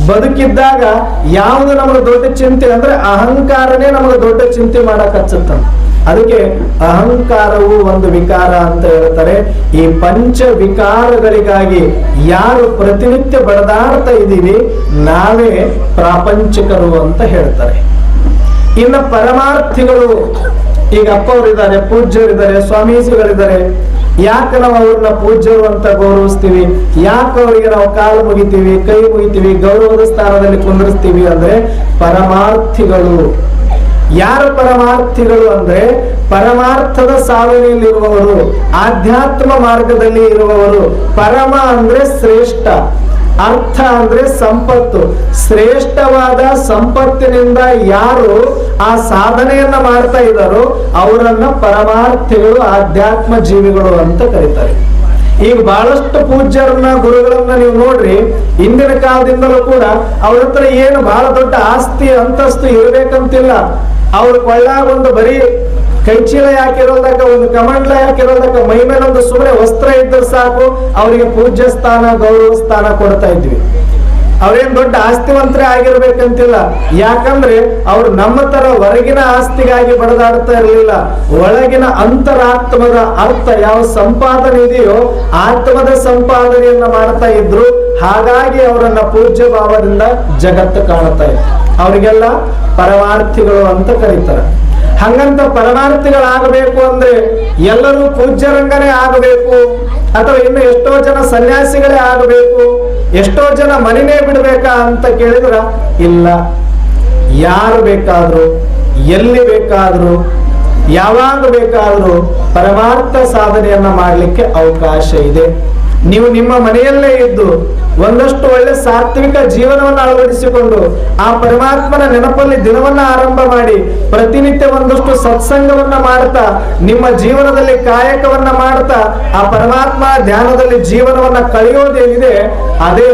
ಬದುಕಿದ್ದಾಗ ಯಾವುದು ನಮಗೆ ದೊಡ್ಡ ಚಿಂತೆ ಅಂದ್ರೆ ಅಹಂಕಾರನೇ ನಮಗೆ ದೊಡ್ಡ ಚಿಂತೆ ಮಾಡಕ್ ಹಚ್ಚುತ್ತ. ಅದಕ್ಕೆ ಅಹಂಕಾರವು ಒಂದು ವಿಕಾರ ಅಂತ ಹೇಳ್ತಾರೆ. ಈ ಪಂಚ ವಿಕಾರಗಳಿಗಾಗಿ ಯಾರು ಪ್ರತಿನಿತ್ಯ ಬಡದಾಡ್ತಾ ಇದ್ದೀವಿ ನಾವೇ ಪ್ರಾಪಂಚಿಕರು ಅಂತ ಹೇಳ್ತಾರೆ. ಇನ್ನು ಪರಮಾರ್ಥಿಗಳು, ಈಗ ಅಪ್ಪವರಿದ್ದಾರೆ, ಪೂಜ್ಯರಿದ್ದಾರೆ, ಸ್ವಾಮೀಜಿಗಳಿದ್ದಾರೆ. ಯಾಕೆ ನಾವು ಅವ್ರನ್ನ ಪೂಜ್ಯರು ಅಂತ ಗೌರವಿಸ್ತೀವಿ, ಯಾಕೆ ಅವರಿಗೆ ನಾವು ಕಾಲು ಮುಗಿತೀವಿ, ಕೈ ಮುಗಿತೀವಿ, ಗೌರವದ ಸ್ಥಾನದಲ್ಲಿ ಕುಂದಿರಿಸ್ತೀವಿ ಅಂದ್ರೆ ಪರಮಾರ್ಥಿಗಳು. ಯಾರು ಪರಮಾರ್ಥಿಗಳು ಅಂದ್ರೆ ಪರಮಾರ್ಥದ ಸಾಧನೆಯಲ್ಲಿರುವವರು, ಆಧ್ಯಾತ್ಮ ಮಾರ್ಗದಲ್ಲಿ ಇರುವವರು. ಪರಮ ಅಂದ್ರೆ ಶ್ರೇಷ್ಠ, ಅರ್ಥ ಅಂದ್ರೆ ಸಂಪತ್ತು. ಶ್ರೇಷ್ಠವಾದ ಸಂಪತ್ತಿನಿಂದ ಯಾರು ಆ ಸಾಧನೆಯನ್ನ ಮಾಡ್ತಾ ಇದ್ದಾರೋ ಅವರನ್ನ ಪರಮಾರ್ಥಿಗಳು, ಆಧ್ಯಾತ್ಮ ಜೀವಿಗಳು ಅಂತ ಕರೀತಾರೆ. ಈಗ ಬಹಳಷ್ಟು ಪೂಜ್ಯರನ್ನ, ಗುರುಗಳನ್ನ ನೀವು ನೋಡ್ರಿ, ಇಂದಿನ ಕಾಲದಿಂದಲೂ ಕೂಡ ಅವ್ರ ಹತ್ರ ಏನು ಬಹಳ ದೊಡ್ಡ ಆಸ್ತಿ ಅಂತಸ್ತು ಇರಬೇಕಂತಿಲ್ಲ. ಅವ್ರ ಕೊಳ್ಳಾಗ ಒಂದು ಬರೀ ಕೈಚೀಲ ಯಾಕಿರೋದಕ್ಕ, ಒಂದು ಕಮಂಡ್ಲ ಯಾಕಿರೋದಕ್ಕ, ಮೈ ಮೇಲೆ ಒಂದು ಸುಮ್ಮನೆ ವಸ್ತ್ರ ಇದ್ದರೆ ಸಾಕು ಅವರಿಗೆ ಪೂಜ್ಯ ಸ್ಥಾನ, ಗೌರವ ಸ್ಥಾನ ಕೊಡ್ತಾ ಇದ್ವಿ. ಅವ್ರೇನ್ ದೊಡ್ಡ ಆಸ್ತಿವಂತರೇ ಆಗಿರ್ಬೇಕಂತಿಲ್ಲ. ಯಾಕಂದ್ರೆ ಅವ್ರು ನಮ್ಮ ತರ ಹೊರಗಿನ ಆಸ್ತಿಗಾಗಿ ಬಡದಾಡ್ತಾ ಇರಲಿಲ್ಲ. ಒಳಗಿನ ಅಂತರಾತ್ಮದ ಅರ್ಥ ಯಾವ ಸಂಪಾದನೆ ಇದೆಯೋ ಆತ್ಮದ ಸಂಪಾದನೆಯನ್ನ ಮಾಡ್ತಾ ಇದ್ರು. ಹಾಗಾಗಿ ಅವರನ್ನ ಪೂಜ್ಯ ಭಾವದಿಂದ ಜಗತ್ತು ಕಾಣುತ್ತಾ ಇತ್ತು. ಅವರಿಗೆಲ್ಲ ಪರಮಾರ್ಥಿಗಳು ಅಂತ ಕರೀತಾರೆ. ಹಂಗಂತ ಪರಮಾರ್ಥಿಗಳಾಗಬೇಕು ಅಂದ್ರೆ ಎಲ್ಲರೂ ಪೂಜ್ಯರಂಗನೇ ಆಗಬೇಕು ಅಥವಾ ಇನ್ನು ಎಷ್ಟೋ ಜನ ಸನ್ಯಾಸಿಗಳೇ ಆಗಬೇಕು, ಎಷ್ಟೋ ಜನ ಮನೆನೇ ಬಿಡ್ಬೇಕಾ ಅಂತ ಕೇಳಿದ್ರ ಇಲ್ಲ. ಯಾರು ಬೇಕಾದ್ರೂ, ಎಲ್ಲಿ ಬೇಕಾದ್ರೂ, ಯಾವಾಗ ಬೇಕಾದ್ರೂ ಪರಮಾರ್ಥ ಸಾಧನೆಯನ್ನ ಮಾಡ್ಲಿಕ್ಕೆ ಅವಕಾಶ ಇದೆ. ನೀವು ನಿಮ್ಮ ಮನೆಯಲ್ಲೇ ಇದ್ದು ಒಂದಷ್ಟು ಒಳ್ಳೆ ಸಾತ್ವಿಕ ಜೀವನವನ್ನು ಅಳವಡಿಸಿಕೊಂಡು ಆ ಪರಮಾತ್ಮನ ನೆನಪಲ್ಲಿ ದಿನವನ್ನ ಆರಂಭ ಮಾಡಿ ಪ್ರತಿನಿತ್ಯ ಒಂದಷ್ಟು ಸತ್ಸಂಗವನ್ನ ಮಾಡ್ತಾ ನಿಮ್ಮ ಜೀವನದಲ್ಲಿ ಕಾಯಕವನ್ನ ಮಾಡ್ತಾ ಆ ಪರಮಾತ್ಮ ಧ್ಯಾನದಲ್ಲಿ ಜೀವನವನ್ನ ಕಳೆಯೋದೇನಿದೆ ಅದೇ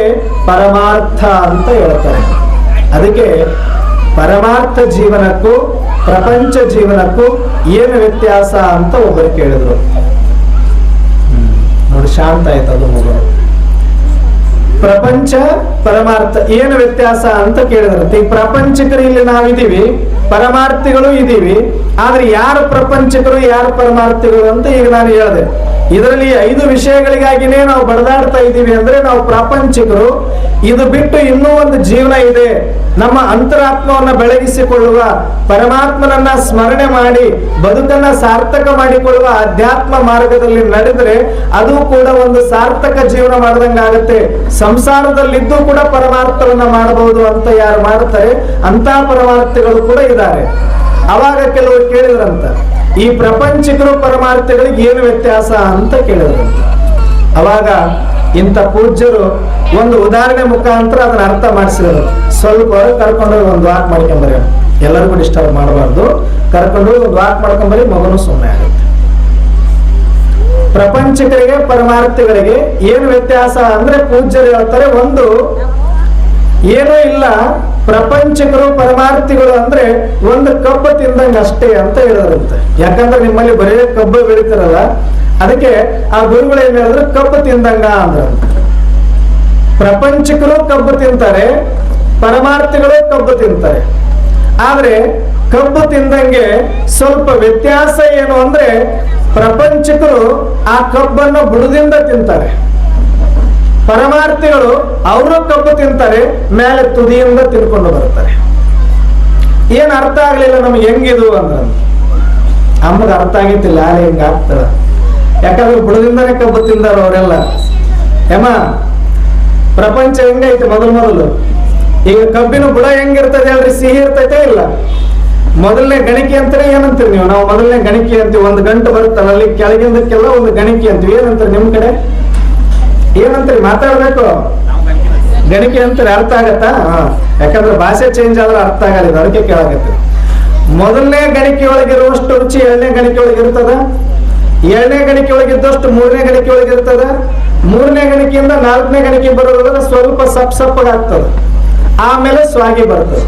ಪರಮಾರ್ಥ ಅಂತ ಹೇಳ್ತಾರೆ. ಅದಕ್ಕೆ ಪರಮಾರ್ಥ ಜೀವನಕ್ಕೂ ಪ್ರಪಂಚ ಜೀವನಕ್ಕೂ ಏನು ವ್ಯತ್ಯಾಸ ಅಂತ ಒಬ್ಬರು ಕೇಳಿದ್ರು. ನೋಡಿ, ಶಾಂತ ಆಯ್ತದು ಮಗು. ಪ್ರಪಂಚ ಪರಮಾರ್ಥ ಏನು ವ್ಯತ್ಯಾಸ ಅಂತ ಕೇಳಿದ್ರಂತೆ. ಈ ಪ್ರಪಂಚಿಕರು ಇಲ್ಲಿ ನಾವಿದ್ದೀವಿ, ಪರಮಾರ್ಥಿಗಳು ಇದ್ದೀವಿ. ಆದ್ರೆ ಯಾರು ಪ್ರಪಂಚಿಕರು, ಯಾರು ಪರಮಾರ್ಥಿಗಳು ಅಂತ ಈಗ ನಾನು ಹೇಳಿದೆ. ಇದರಲ್ಲಿ 5 ವಿಷಯಗಳಿಗಾಗಿನೇ ನಾವು ಬಡದಾಡ್ತಾ ಇದ್ದೀವಿ ಅಂದ್ರೆ ನಾವು ಪ್ರಾಪಂಚಿಕರು. ಇದು ಬಿಟ್ಟು ಇನ್ನೂ ಒಂದು ಜೀವನ ಇದೆ. ನಮ್ಮ ಅಂತರಾತ್ಮವನ್ನ ಬೆಳಗಿಸಿಕೊಳ್ಳುವ, ಪರಮಾತ್ಮನನ್ನ ಸ್ಮರಣೆ ಮಾಡಿ ಬದುಕನ್ನ ಸಾರ್ಥಕ ಮಾಡಿಕೊಳ್ಳುವ ಅಧ್ಯಾತ್ಮ ಮಾರ್ಗದಲ್ಲಿ ನಡೆದ್ರೆ ಅದು ಕೂಡ ಒಂದು ಸಾರ್ಥಕ ಜೀವನ ಮಾಡಿದಂಗಾಗತ್ತೆ. ಸಂಸಾರದಲ್ಲಿದ್ದು ಕೂಡ ಪರಮಾರ್ಥವನ್ನ ಮಾಡಬಹುದು ಅಂತ ಯಾರು ಮಾಡ್ತಾರೆ ಅಂತ ಪರಮಾರ್ಥಿಗಳು ಕೂಡ ಇದ್ದಾರೆ. ಅವಾಗ ಕೆಲವರು ಕೇಳಿದ್ರಂತ, ಈ ಪ್ರಪಂಚಿಕರು ಪರಮಾರ್ಥಿಗಳಿಗೆ ಏನು ವ್ಯತ್ಯಾಸ ಅಂತ ಕೇಳಿದ್ರಂತ. ಅವಾಗ ಇಂಥ ಪೂಜ್ಯರು ಒಂದು ಉದಾಹರಣೆ ಮುಖಾಂತರ ಅದನ್ನ ಅರ್ಥ ಮಾಡಿಸಿದ್ರು. ಸ್ವಲ್ಪ ಕರ್ಕೊಂಡೋಗಿ ಒಂದು ವಾಕ್ ಮಾಡ್ಕೊಂಬರಿ, ಎಲ್ಲರಿಗೂ ಡಿಸ್ಟರ್ಬ್ ಮಾಡಬಾರ್ದು. ಕರ್ಕೊಂಡೋಗಿ ಒಂದು ವಾಕ್ ಮಾಡ್ಕೊಂಬರಿ, ಮಗನು ಸುಮ್ಮನೆ ಆಗುತ್ತೆ. ಪ್ರಪಂಚಿಕರಿಗೆ ಪರಮಾರ್ಥಿಗಳಿಗೆ ಏನು ವ್ಯತ್ಯಾಸ ಅಂದ್ರೆ ಪೂಜ್ಯರು ಹೇಳ್ತಾರೆ, ಒಂದು ಏನೂ ಇಲ್ಲ, ಪ್ರಪಂಚಿಕರು ಪರಮಾರ್ಥಿಗಳು ಅಂದ್ರೆ ಒಂದು ಕಬ್ಬು ತಿಂದಂಗ ಅಷ್ಟೇ ಅಂತ ಹೇಳಿದ್ರಂತೆ. ಯಾಕಂದ್ರೆ ನಿಮ್ಮಲ್ಲಿ ಬರೀ ಕಬ್ಬು ಬೆಳಿತಾರಲ್ಲ, ಅದಕ್ಕೆ ಆ ಗುರುಗಳು ಏನ್ ಹೇಳಿದ್ರು, ಕಬ್ಬು ತಿಂದಂಗ ಅಂದ್ರ. ಪ್ರಪಂಚಿಕರು ಕಬ್ಬು ತಿಂತಾರೆ, ಪರಮಾರ್ಥಿಗಳು ಕಬ್ಬು ತಿಂತಾರೆ. ಆದ್ರೆ ಕಬ್ಬು ತಿಂದಂಗೆ ಸ್ವಲ್ಪ ವ್ಯತ್ಯಾಸ ಏನು ಅಂದ್ರೆ ಪ್ರಪಂಚಿಕರು ಆ ಕಬ್ಬನ್ನು ಬುಡದಿಂದ ತಿಂತಾರೆ, ಪರಮಾರ್ಥಿಗಳು ಅವರು ಕಬ್ಬು ತಿಂತಾರೆ, ಮೇಲೆ ತುದಿಯಿಂದ ತಿನ್ಕೊಂಡು ಬರ್ತಾರೆ. ಏನ್ ಅರ್ಥ ಆಗ್ಲಿಲ್ಲ ನಮ್ಗೆ ಹೆಂಗಿದು ಅಂದ್ರ. ಅಮ್ಮಗ ಅರ್ಥ ಆಗಿತ್ತಿಲ್ಲ, ಯಾರು ಹೆಂಗ ಆಗ್ತಾರ, ಯಾಕಂದ್ರೆ ಬುಡದಿಂದಾನೇ ಕಬ್ಬು ತಿಂದಾರ ಅವರೆಲ್ಲ. ಏಮ ಪ್ರಪಂಚ ಹೆಂಗೈತೆ ಮೊದಲು. ಈಗ ಕಬ್ಬಿನ ಬುಡ ಹೆಂಗಿರ್ತದೆ ಹೇಳ್ರಿ, ಸಿಹಿ ಇರ್ತೈತೆ ಇಲ್ಲ? ಮೊದಲನೇ ಗಣಿಕೆ ಅಂತಾರೆ ಏನಂತೀರಿ ನೀವು? ನಾವು ಮೊದಲನೇ ಗಣಿಕೆ ಅಂತೀವಿ. ಒಂದು ಗಂಟು ಬರುತ್ತಲ್ಲ, ಅಲ್ಲಿ ಕೆಳಗಿಂದಕ್ಕೆಲ್ಲ ಒಂದು ಗಣಿಕೆ ಅಂತೀವಿ. ಏನಂತಾರೆ ನಿಮ್ ಕಡೆ? ಏನಂತೀರಿ? ಮಾತಾಡ್ಬೇಕು. ಗಣಿಕೆ ಅಂತಾರೆ. ಅರ್ಥ ಆಗತ್ತಾ? ಯಾಕಂದ್ರೆ ಭಾಷೆ ಚೇಂಜ್ ಆದ್ರೆ ಅರ್ಥ ಆಗಲ್ಲ, ಅದಕ್ಕೆ ಕೇಳಾಗತ್ತೆ. ಮೊದಲನೇ ಗಣಿಕೆ ಒಳಗಿರುವಷ್ಟು ರುಚಿ ಎರಡನೇ ಗಣಿಕೆ ಒಳಗೆ ಇರ್ತದ? 2ನೇ ಗಣಿಕೆ ಒಳಗಿದ್ದಷ್ಟು 3ನೇ ಗಣಿಕೆ ಒಳಗಿರ್ತದ. 3ನೇ ಗಣಿಕೆಯಿಂದ 4ನೇ ಗಣಿಕೆ ಬರೋದ್ರ ಸ್ವಲ್ಪ ಸಪ್ಪಗಾಗ್ತದೆ, ಆಮೇಲೆ ಸ್ವಾಗಿ ಬರ್ತದೆ.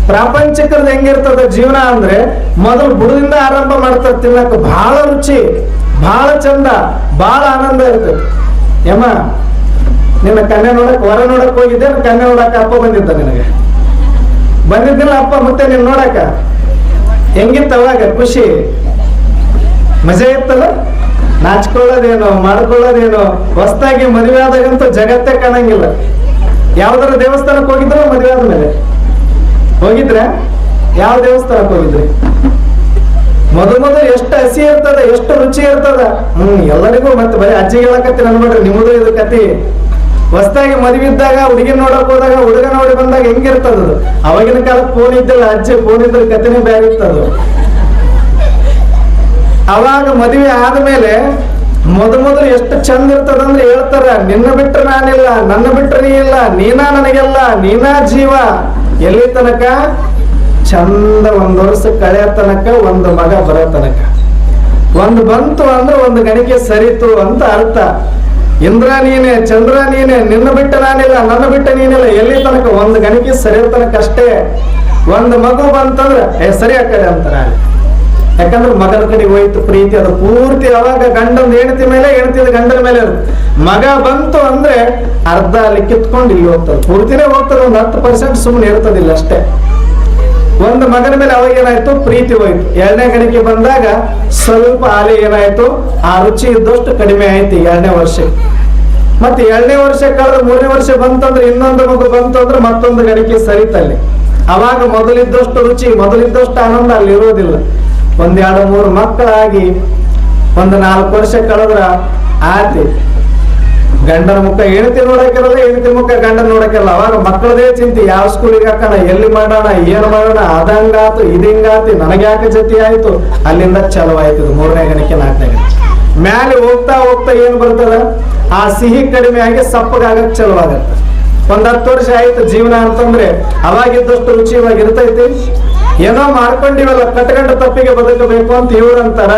ಪ್ರಾಪಂಚಿಕರದ ಹೆಂಗಿರ್ತದ ಜೀವನ ಅಂದ್ರೆ ಮೊದಲು ಬುಡದಿಂದ ಆರಂಭ ಮಾಡ್ತಾರೆ ತಿನ್ನಕ, ಬಹಳ ರುಚಿ, ಬಹಳ ಚಂದ, ಬಹಳ ಆನಂದ ಇರ್ತದೆ. ಯಮ್ಮ ನಿನ್ನ ಕನ್ಯೆ ನೋಡಕ್ ವರ ನೋಡಕ್ ಹೋಗಿದ್ದೆ, ಕನ್ಯೆ ನೋಡಕ್ ಅಪ್ಪ ಬಂದಿದ್ದ, ನಿನಗೆ ಬಂದಿದ್ದಿಲ್ಲ ಅಪ್ಪ ಮತ್ತೆ ನೀನ್ ನೋಡಕ? ಹೆಂಗಿತ್ತ ಅವಾಗ ಖುಷಿ, ಮಜಾ ಇತ್ತಲ್ಲ? ನಾಚ್ಕೊಳ್ಳೋದೇನೋ ಮಾಡ್ಕೊಳ್ಳೋದೇನೋ. ಹೊಸದಾಗಿ ಮದುವೆ ಆದಾಗಂತೂ ಜಗತ್ತೇ ಕಾಣಂಗಿಲ್ಲ. ಯಾವ್ದಾರ ದೇವಸ್ಥಾನಕ್ಕೆ ಹೋಗಿದ್ರ ಮದುವೆ ಆದ್ಮೇಲೆ? ಹೋಗಿದ್ರ? ಯಾವ ದೇವಸ್ಥಾನಕ್ಕೆ ಹೋಗಿದ್ರಿ? ಮೊದಲು ಎಷ್ಟು ಹಸಿ ಇರ್ತದ, ಎಷ್ಟು ರುಚಿ ಇರ್ತದ. ಎಲ್ಲರಿಗೂ ಮತ್ತೆ ಬರೀ ಅಜ್ಜಿಗೆ ಹೇಳಕತ್ತಿ ಅನ್ಬೇಡ್ರಿ, ನಿಮ್ಮದು ಇದು ಕತಿ. ಹೊಸದಾಗಿ ಮದುವೆ ಇದ್ದಾಗ ಹುಡುಗಿ ನೋಡಕ್ ಹೋದಾಗ ಹುಡುಗ ನೋಡಿ ಬಂದಾಗ ಹೆಂಗಿರ್ತದ? ಅವಾಗಿನ ಕಾಲಕ್ಕೆ ಫೋನ್ ಇದ್ದಿಲ್ಲ, ಅಜ್ಜಿ ಫೋನ್ ಇದ್ರೆ ಕತಿನೇ ಬೇರೆ ಇರ್ತದ. ಅವಾಗ ಮದುವೆ ಆದ್ಮೇಲೆ ಮೊದಲು ಎಷ್ಟು ಚಂದ ಇರ್ತದಂದ್ರೆ ಹೇಳ್ತಾರ, ನಿನ್ನ ಬಿಟ್ರೆ ನಾನಿಲ್ಲ, ನನ್ನ ಬಿಟ್ರೆ ನೀ ಇಲ್ಲ, ನೀನಾ ನನಗೆಲ್ಲ, ನೀನಾ ಜೀವ. ಎಲ್ಲಿ ತನಕ? ಚಂದ 1 ವರ್ಷ ಕಳೆಯ ತನಕ, ಒಂದು ಮಗ ಬರೋ ತನಕ. ಒಂದು ಬಂತು ಅಂದ್ರೆ ಒಂದು ಗಣಿಕೆ ಸರಿತು ಅಂತ ಅರ್ಥ. ಇಂದ್ರ ನೀನೆ, ಚಂದ್ರ ನೀನೆ, ನಿನ್ನ ಬಿಟ್ಟ ನಾನಿಲ್ಲ, ನನ್ನ ಬಿಟ್ಟ ನೀನಿಲ್ಲ. ಎಲ್ಲಿ ತನಕ? ಒಂದು ಗಣಿಕೆ ಸರಿಯೋ ತನಕ ಅಷ್ಟೇ. ಒಂದು ಮಗು ಬಂತಂದ್ರೆ ಸರಿ ಆಕಡೆ ಅಂತಾರ. ಯಾಕಂದ್ರೆ ಮಗನ ಕಡೆಗೆ ಹೋಯ್ತು ಪ್ರೀತಿ, ಅದು ಪೂರ್ತಿ ಅವಾಗ ಗಂಡನ ಹೆಂಡತಿ ಮೇಲೆ, ಹೆಂಡತಿದ ಗಂಡನ ಮೇಲೆ ಇರುತ್ತೆ. ಮಗ ಬಂತು ಅಂದ್ರೆ ಅರ್ಧ ಅಲ್ಲಿ ಕಿತ್ಕೊಂಡು ಇಲ್ಲಿ ಹೋಗ್ತದೆ, ಪೂರ್ತಿನೇ ಹೋಗ್ತದೆ. ಒಂದು 10% ಸುಮ್ಮನೆ ಇರ್ತದಿಲ್ಲ ಅಷ್ಟೇ. ಒಂದು ಮಗನ ಮೇಲೆ ಅವಾಗ ಏನಾಯ್ತು? ಪ್ರೀತಿ ಹೋಯ್ತು. 2ನೇ ಗಣಿಕೆ ಬಂದಾಗ ಸ್ವಲ್ಪ ಆಲೆ ಏನಾಯ್ತು? ಆ ರುಚಿ ಇದ್ದಷ್ಟು ಕಡಿಮೆ ಆಯ್ತು 2ನೇ ವರ್ಷ. ಮತ್ತೆ 2ನೇ ವರ್ಷ ಕಳೆದ 3ನೇ ವರ್ಷ ಬಂತಂದ್ರೆ ಇನ್ನೊಂದು ಮಗು ಬಂತು ಅಂದ್ರೆ ಮತ್ತೊಂದು ಗಣಿಕೆ ಸರಿತಲ್ಲಿ. ಅವಾಗ ಮೊದಲಿದ್ದಷ್ಟು ರುಚಿ, ಮೊದಲಿದ್ದಷ್ಟು ಆನಂದ ಅಲ್ಲಿ ಇರೋದಿಲ್ಲ. 1, 2, 3 ಮಕ್ಕಳಾಗಿ ಒಂದು 4 ವರ್ಷ ಕಳೆದ್ರ ಆತಿ. ಗಂಡನ ಮುಖ ಹೆಂಡತಿ ನೋಡಕ್ಕಿರಲ್ಲ, ಹೆಂಡತಿ ಮುಖ ಗಂಡನ ನೋಡಕ್ಕಿರಲ್ಲ. ಅವಾಗ ಮಕ್ಕಳದೇ ಚಿಂತೆ, ಯಾವ ಸ್ಕೂಲಿಗೆ ಹಾಕೋಣ, ಎಲ್ಲಿ ಮಾಡೋಣ, ಏನ್ ಮಾಡೋಣ, ಅದಂಗಾತು ಇದಿಂಗಾತು, ನನಗೆ ಯಾಕೆ ಜೊತೆ ಆಯ್ತು. ಅಲ್ಲಿಂದ ಚಲವಾಯ್ತು 3ನೇ ಗಣಿಕೆ 4ನೇ ಗಣಿಕೆ. ಮ್ಯಾಲೆ ಹೋಗ್ತಾ ಹೋಗ್ತಾ ಏನ್ ಬರ್ತದ? ಆ ಸಿಹಿ ಕಡಿಮೆ ಆಗಿ ಸಪ್ಪಗಾಗಕ್ ಚಲವಾಗತ್ತೆ. ಒಂದು 10 ವರ್ಷ ಆಯ್ತು ಜೀವನ ಅಂತಂದ್ರೆ ಅವಾಗಿದ್ದಷ್ಟು ರುಚಿ ಇವಾಗ ಇರ್ತೈತಿ. ಏನೋ ಮಾಡ್ಕೊಂಡಿವಲ್ಲ, ಕಟ್ಗಂಡು ತಪ್ಪಿಗೆ ಬದುಕಬೇಕು ಅಂತ ಇವ್ರಂತಾರ,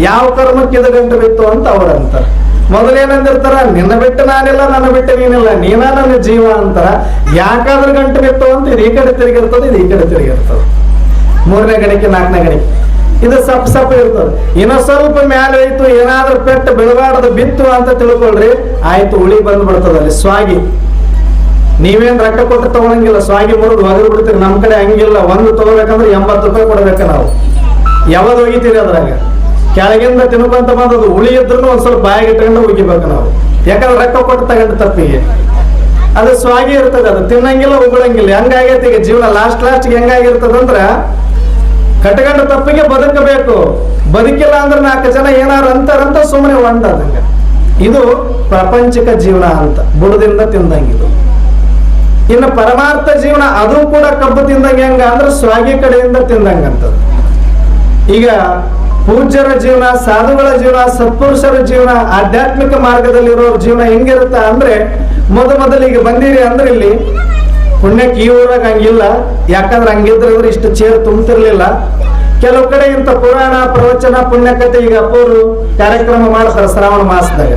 ಯಾವ ಕರ್ಮಕ್ಕೆ ಇದು ಗಂಟು ಬಿತ್ತು ಅಂತ ಅವ್ರಂತಾರ. ಮೊದಲೇನಂದಿರ್ತಾರ, ನಿನ್ನ ಬಿಟ್ಟು ನಾನಿಲ್ಲ, ನನ್ನ ಬಿಟ್ಟು ನೀನಿಲ್ಲ, ನೀನಾ ನನ್ನ ಜೀವ ಅಂತಾರ. ಯಾಕಾದ್ರೂ ಗಂಟು ಬಿತ್ತು ಅಂತ ಇದು ಈ ಕಡೆ ತಿರುಗಿರ್ತದೆ, ಇದು ಈ ಕಡೆ ತಿರುಗಿರ್ತದೆ. 3ನೇ ಗಣಿಕೆ 4ನೇ ಗಣಿಕೆ ಇದು ಸಪ್ಪ ಇರ್ತದೆ. ಇನ್ನು ಸ್ವಲ್ಪ ಮ್ಯಾಲೆ ಹೋಯ್ತು, ಏನಾದ್ರೂ ಪೆಟ್ಟು ಬೆಳಗಾಡದು ಬಿತ್ತು ಅಂತ ತಿಳ್ಕೊಳ್ರಿ, ಆಯ್ತು ಉಳಿ ಬಂದ್ಬಿಡ್ತದೆ ಅಲ್ಲಿ ಸ್ವಾಗಿ. ನೀವೇನ್ ರೊಕ್ಕ ಕೊಟ್ಟು ತಗೊಳಂಗಿಲ್ಲ, ಸ್ವಾಗಿ ಮುರಿದು ಒಗರು ಬಿಡ್ತೀರಿ. ನಮ್ ಕಡೆ ಹಂಗಿಲ್ಲ, ಒಂದು ತಗೋಬೇಕಂದ್ರೆ 80 ರೂಪಾಯಿ ಕೊಡ್ಬೇಕ ನಾವು. ಯಾವ್ದು ಒಗಿತೀರಿ ಅದ್ರಾಗ? ಕೆಳಗಿಂದ ತಿನ್ಕೊಂತ ಬಂದದು ಉಳಿ ಇದ್ರು ಒಂದ್ ಸ್ವಲ್ಪ ಬಾಯಿಗೆ ಇಟ್ಕೊಂಡು ಒಗಿಬೇಕು ನಾವು. ಯಾಕಂದ್ರೆ ರೊಕ್ಕ ಕೊಟ್ಟು ತಗೊಂಡು ತಪ್ಪಿಗೆ ಅದು ಸ್ವಾಗಿ ಇರ್ತದೆ, ಅದು ತಿನ್ನಂಗಿಲ್ಲ, ಉಗುಳಂಗಿಲ್ಲ. ಹೆಂಗಾಗೈತಿ ಈಗ ಜೀವನ ಲಾಸ್ಟ್ಗೆ ಹೆಂಗಾಗಿರ್ತದಂದ್ರ ಕಟ್ಗಂಡು ತಪ್ಪಿಗೆ ಬದುಕಬೇಕು. ಬದುಕಿಲ್ಲ ಅಂದ್ರೆ 4 ಜನ ಏನಾರು ಅಂತಾರಂತ ಸುಮ್ಮನೆ ಒಂದಂಗ. ಇದು ಪ್ರಾಪಂಚಿಕ ಜೀವನ ಅಂತ, ಬುಡದಿಂದ ತಿಂದಂಗಿದು. ಇನ್ನು ಪರಮಾರ್ಥ ಜೀವನ ಅದು ಕೂಡ ಕಬ್ಬು ತಿಂದಂಗೆ ಹೆಂಗ ಅಂದ್ರೆ ಸ್ವಾಗಿ ಕಡೆಯಿಂದ ತಿಂದಂಗಂತದ್ದು. ಈಗ ಪೂಜ್ಯರ ಜೀವನ, ಸಾಧುಗಳ ಜೀವನ, ಸತ್ಪುರುಷರ ಜೀವನ, ಆಧ್ಯಾತ್ಮಿಕ ಮಾರ್ಗದಲ್ಲಿರೋ ಜೀವನ ಹೆಂಗಿರುತ್ತ ಅಂದ್ರೆ ಮೊದಲಿಗೆ ಬಂದಿರಿ ಅಂದ್ರೆ ಇಲ್ಲಿ ಪುಣ್ಯಕ್ಕೆ ಈ ಊರಾಗ ಹಂಗಿಲ್ಲ. ಯಾಕಂದ್ರೆ ಹಂಗಿದ್ರೆ ಇಷ್ಟು ಚೇರ್ ತುಂಬ್ತಿರ್ಲಿಲ್ಲ. ಕೆಲವು ಕಡೆ ಇಂಥ ಪುರಾಣ ಪ್ರವಚನ ಪುಣ್ಯಕಥೆ ಈಗ ಅಪ್ಪವರು ಕಾರ್ಯಕ್ರಮ ಮಾಡ್ತಾರೆ ಶ್ರಾವಣ ಮಾಸದಾಗ.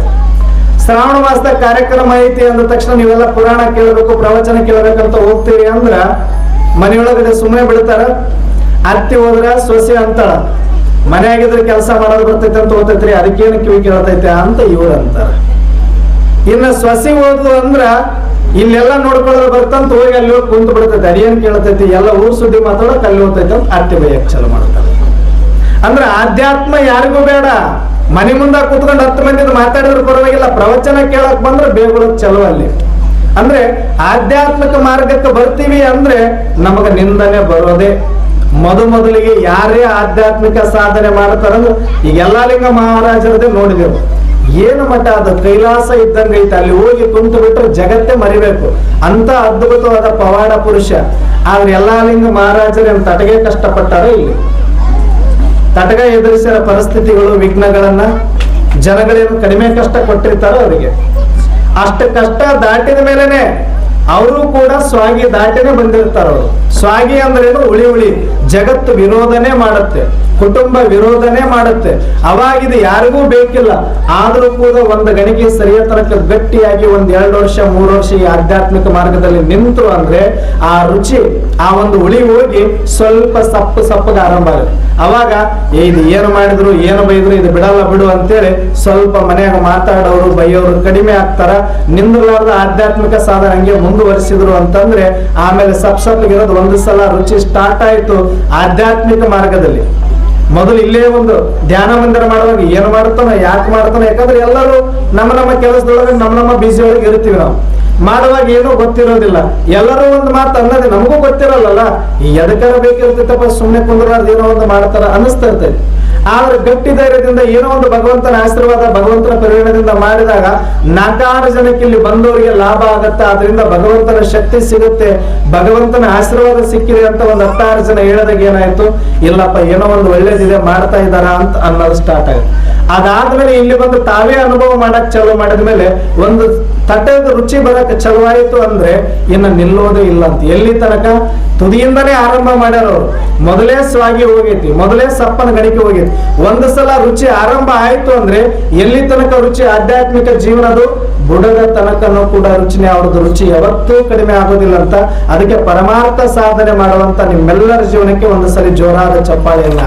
ಶ್ರಾವಣ ಮಾಸದಾಗ ಕಾರ್ಯಕ್ರಮ ಐತಿ ಅಂದ ತಕ್ಷಣ ನೀವೆಲ್ಲ ಪುರಾಣ ಕೇಳಬೇಕು, ಪ್ರವಚನ ಕೇಳಬೇಕಂತ ಹೋಗ್ತೀರಿ ಅಂದ್ರ ಮನೆಯೊಳಗಡೆ ಸುಮ್ಮನೆ ಬಿಡ್ತಾರ. ಅತ್ತಿ ಹೋದ್ರ ಸೊಸೆ ಅಂತಾಳ, ಮನೆಯಾಗಿದ್ರೆ ಕೆಲಸ ಮಾಡೋದು ಬರ್ತೈತೆ ಅಂತ ಓದ್ತೈತ್ರಿ, ಅದಕ್ಕೇನು ಕಿವಿ ಕೇಳ್ತೈತೆ ಅಂತ ಇವ್ರು ಅಂತಾರ. ಇನ್ನ ಸೊಸಿ ಹೋದ್ಲು ಅಂದ್ರ ಇಲ್ಲೆಲ್ಲ ನೋಡ್ಕೊಳ್ಳೋದು ಬರ್ತಂತ ಹೋಗಿ ಅಲ್ಲಿ ಹೋಗಿ ಕುಂತು ಬಿಡ್ತೈತೆ, ಅದೇನ್ ಕೇಳ್ತೈತಿ, ಎಲ್ಲ ಊರ್ ಸುದ್ದಿ ಮಾತಾಡೋಕೆ ಅಲ್ಲಿ ಹೋಗ್ತೈತೆ ಅಂತ ಅತ್ತಿ ಬೈಯಕ್ ಚಲೋ ಮಾಡ್ತಾರೆ. ಅಂದ್ರೆ ಆಧ್ಯಾತ್ಮ ಯಾರಿಗೂ ಬೇಡ. ಮನೆ ಮುಂದೆ ಕೂತ್ಕೊಂಡು 10 ಮಂದಿ ಮಾತಾಡಿದ್ರು ಪರವಾಗಿಲ್ಲ, ಪ್ರವಚನ ಕೇಳಕ್ ಬಂದ್ರೆ ಬೇಗ ಚಲೋ ಅಲ್ಲಿ. ಅಂದ್ರೆ ಆಧ್ಯಾತ್ಮಿಕ ಮಾರ್ಗಕ್ಕೆ ಬರ್ತೀವಿ ಅಂದ್ರೆ ನಮಗ ನಿಂದನೆ ಬರೋದೇ. ಮೊದಲಿಗೆ ಯಾರೇ ಆಧ್ಯಾತ್ಮಿಕ ಸಾಧನೆ ಮಾಡ್ತಾರಂದ್ರೆ ಈಗ ಯಲ್ಲಾಲಿಂಗ ಮಹಾರಾಜರದೇ ನೋಡಿದೆವು. ಏನು ಮಠ ಅದು, ಕೈಲಾಸ ಇದ್ದಂಗೆ ಐತೆ. ಅಲ್ಲಿ ಹೋಗಿ ಕುಂತು ಬಿಟ್ರೆ ಜಗತ್ತೇ ಮರಿಬೇಕು ಅಂತ ಅದ್ಭುತವಾದ ಪವಾಡ ಪುರುಷ. ಆದ್ರೆ ಯಲ್ಲಾಲಿಂಗ ಮಹಾರಾಜರೇನು ತಟಗೆ ಕಷ್ಟಪಟ್ಟಾರ? ಇಲ್ಲಿ ತಟಗ ಎದುರಿಸಿದ ಪರಿಸ್ಥಿತಿಗಳು, ವಿಘ್ನಗಳನ್ನ ಜನಗಳೇನು ಕಡಿಮೆ ಕಷ್ಟ ಕೊಟ್ಟಿರ್ತಾರೋ ಅವರಿಗೆ. ಅಷ್ಟು ಕಷ್ಟ ದಾಟಿದ ಮೇಲೆನೆ ಅವರು ಕೂಡ ಸ್ವಾಗಿ ದಾಟಿನೇ ಬಂದಿರ್ತಾರ. ಅವರು ಸ್ವಾಗಿ ಅಂದ್ರೇನು? ಉಳಿ ಜಗತ್ತು ವಿರೋಧನೆ ಮಾಡುತ್ತೆ. ಕುಟುಂಬ ವಿರೋಧನೆ ಮಾಡುತ್ತೆ. ಅವಾಗಿದು ಯಾರಿಗೂ ಬೇಕಿಲ್ಲ. ಆದ್ರೂ ಕೂಡ ಒಂದು ಗಣಿಗೆ ಸರಿಯ ತನಕ ಗಟ್ಟಿಯಾಗಿ 1-2 ವರ್ಷ 3 ವರ್ಷ ಈ ಆಧ್ಯಾತ್ಮಿಕ ಮಾರ್ಗದಲ್ಲಿ ನಿಂತು ಅಂದ್ರೆ ಆ ರುಚಿ, ಆ ಒಂದು ಹುಳಿ ಹೋಗಿ ಸ್ವಲ್ಪ ಸಪ್ಪಗೆ ಆರಂಭ ಆಗುತ್ತೆ. ಅವಾಗ ಇದು ಏನು ಮಾಡಿದ್ರು ಏನು ಬೈದ್ರು ಇದು ಬಿಡಲ್ಲ ಬಿಡು ಅಂತೇಳಿ ಸ್ವಲ್ಪ ಮನೆಯಾಗ ಮಾತಾಡೋರು ಬೈಯೋರು ಕಡಿಮೆ ಆಗ್ತಾರ. ನಿಂದಲಾರ್ದ ಆಧ್ಯಾತ್ಮಿಕ ಸಾಧನೆ ಹಂಗೆ ಮುಂದುವರಿಸಿದ್ರು ಅಂತಂದ್ರೆ ಆಮೇಲೆ ಸಪ್ಪಗಿರೋದು ಒಂದು ಸಲ ರುಚಿ ಸ್ಟಾರ್ಟ್ ಆಯ್ತು ಆಧ್ಯಾತ್ಮಿಕ ಮಾರ್ಗದಲ್ಲಿ. ಮೊದಲು ಇಲ್ಲೇ ಒಂದು ಧ್ಯಾನ ಮಂದಿರ ಮಾಡುವಾಗ ಏನು ಮಾಡ್ತಾನ ಯಾಕೆ ಮಾಡ್ತಾನ, ಯಾಕಂದ್ರೆ ಎಲ್ಲರೂ ನಮ್ಮ ಕೆಲಸದೊಳಗೆ ನಮ್ಮ ಬಿಸಿ ಒಳಗೆ ಇರ್ತೀವಿ. ನಾವು ಮಾಡುವಾಗ ಏನೂ ಗೊತ್ತಿರೋದಿಲ್ಲ. ಎಲ್ಲರೂ ಒಂದು ಮಾತು ಅನ್ನೋದು ನಮಗೂ ಗೊತ್ತಿರಲ್ಲ. ಈ ಎದಕ್ಕಾರ ಬೇಕಿರ್ತೈತಪ್ಪ ಸುಮ್ಮನೆ ಕುಂದ್ರಾರ್ದು ಏನೋ ಒಂದು ಮಾಡ್ತಾರ ಅನ್ನಿಸ್ತಾ ಇರ್ತೈತಿ. ಆದ್ರೆ ಗಟ್ಟಿ ಧೈರ್ಯದಿಂದ ಏನೋ ಒಂದು ಭಗವಂತನ ಆಶೀರ್ವಾದ ಭಗವಂತನ ಪರಿಣಾಮದಿಂದ ಮಾಡಿದಾಗ 4-6 ಜನಕ್ಕೆ ಇಲ್ಲಿ ಬಂದವರಿಗೆ ಲಾಭ ಆಗತ್ತೆ. ಆದ್ರಿಂದ ಭಗವಂತನ ಶಕ್ತಿ ಸಿಗುತ್ತೆ, ಭಗವಂತನ ಆಶೀರ್ವಾದ ಸಿಕ್ಕಿದೆ ಅಂತ ಒಂದು 10-6 ಜನ ಹೇಳಿದಾಗ ಏನಾಯ್ತು, ಇಲ್ಲಪ್ಪ ಏನೋ ಒಂದು ಒಳ್ಳೇದಿದೆ ಮಾಡ್ತಾ ಇದ್ದಾರ ಅಂತ ಅನ್ನೋದು ಸ್ಟಾರ್ಟ್ ಆಗುತ್ತೆ. ಅದಾದ್ಮೇಲೆ ಇಲ್ಲಿ ಬಂದು ತಾವೇ ಅನುಭವ ಮಾಡಕ್ ಚಾಲು ಮಾಡಿದ್ಮೇಲೆ ಒಂದು ತಟ್ಟದ ರುಚಿ ಬರಕ್ ಚಲುವಾಯಿತು ಅಂದ್ರೆ ಇನ್ನು ನಿಲ್ಲೋದೇ ಇಲ್ಲ ಅಂತ. ಎಲ್ಲಿ ತನಕ ತುದಿಯಿಂದನೇ ಆರಂಭ ಮಾಡ್ಯಾರವ್ರು. ಮೊದಲೇ ಸ್ವಾಗಿ ಹೋಗೈತಿ, ಮೊದಲೇ ಸಪ್ಪನ ಗಣಿಕೆ ಹೋಗೈತಿ. ಒಂದು ಸಲ ರುಚಿ ಆರಂಭ ಆಯ್ತು ಅಂದ್ರೆ ಎಲ್ಲಿ ತನಕ ರುಚಿ ಆಧ್ಯಾತ್ಮಿಕ ಜೀವನದು ಬುಡದ ತನಕನೂ ಕೂಡ ರುಚಿನೇ. ಅವ್ರದ್ದು ರುಚಿ ಯಾವತ್ತೂ ಕಡಿಮೆ ಆಗೋದಿಲ್ಲ ಅಂತ. ಅದಕ್ಕೆ ಪರಮಾರ್ಥ ಸಾಧನೆ ಮಾಡುವಂತ ನಿಮ್ಮೆಲ್ಲರ ಜೀವನಕ್ಕೆ ಒಂದು ಸಲ ಜೋರಾದ ಚಪ್ಪಾಳೆಯನ್ನ.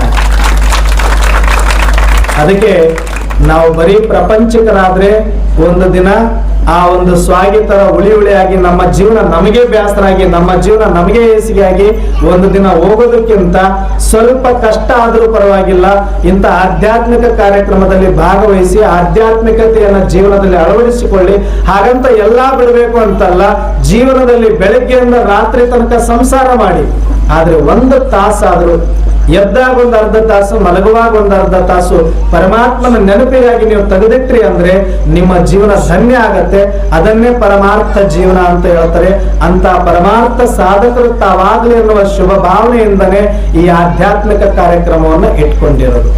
ಅದಕ್ಕೆ ನಾವು ಬರೀ ಪ್ರಪಂಚಿಕರಾದ್ರೆ ಒಂದು ದಿನ ಆ ಒಂದು ಸ್ವಾಗಿತರ ಉಳಿಯಾಗಿ ನಮ್ಮ ಜೀವನ ನಮಗೆ ಬೇಸರಾಗಿ, ನಮ್ಮ ಜೀವನ ನಮಗೆ ಹೇಸಿಗೆಯಾಗಿ ಒಂದು ದಿನ ಹೋಗೋದಕ್ಕಿಂತ ಸ್ವಲ್ಪ ಕಷ್ಟ ಆದರೂ ಪರವಾಗಿಲ್ಲ ಇಂಥ ಆಧ್ಯಾತ್ಮಿಕ ಕಾರ್ಯಕ್ರಮದಲ್ಲಿ ಭಾಗವಹಿಸಿ ಆಧ್ಯಾತ್ಮಿಕತೆಯನ್ನ ಜೀವನದಲ್ಲಿ ಅಳವಡಿಸಿಕೊಳ್ಳಿ. ಹಾಗಂತ ಎಲ್ಲಾ ಬಿಡಬೇಕು ಅಂತಲ್ಲ, ಜೀವನದಲ್ಲಿ ಬೆಳಗ್ಗೆಯಿಂದ ರಾತ್ರಿ ತನಕ ಸಂಸಾರ ಮಾಡಿ, ಆದ್ರೆ 1 ತಾಸಾದ್ರೂ ಎದ್ದಾಗ 1 ಅರ್ಧ ತಾಸು, ಮಲಗುವಾಗ 1 ಅರ್ಧ ತಾಸು ಪರಮಾತ್ಮನ ನೆನಪಿಗಾಗಿ ನೀವು ತೆಗೆದಿಟ್ರಿ ಅಂದ್ರೆ ನಿಮ್ಮ ಜೀವನ ಧನ್ಯ ಆಗತ್ತೆ. ಅದನ್ನೇ ಪರಮಾರ್ಥ ಜೀವನ ಅಂತ ಹೇಳ್ತಾರೆ. ಅಂತ ಪರಮಾರ್ಥ ಸಾಧಕರು ತಾವಾಗಲಿ ಎನ್ನುವ ಶುಭ ಭಾವನೆಯಿಂದನೇ ಈ ಆಧ್ಯಾತ್ಮಿಕ ಕಾರ್ಯಕ್ರಮವನ್ನು ಇಟ್ಕೊಂಡಿರೋದು.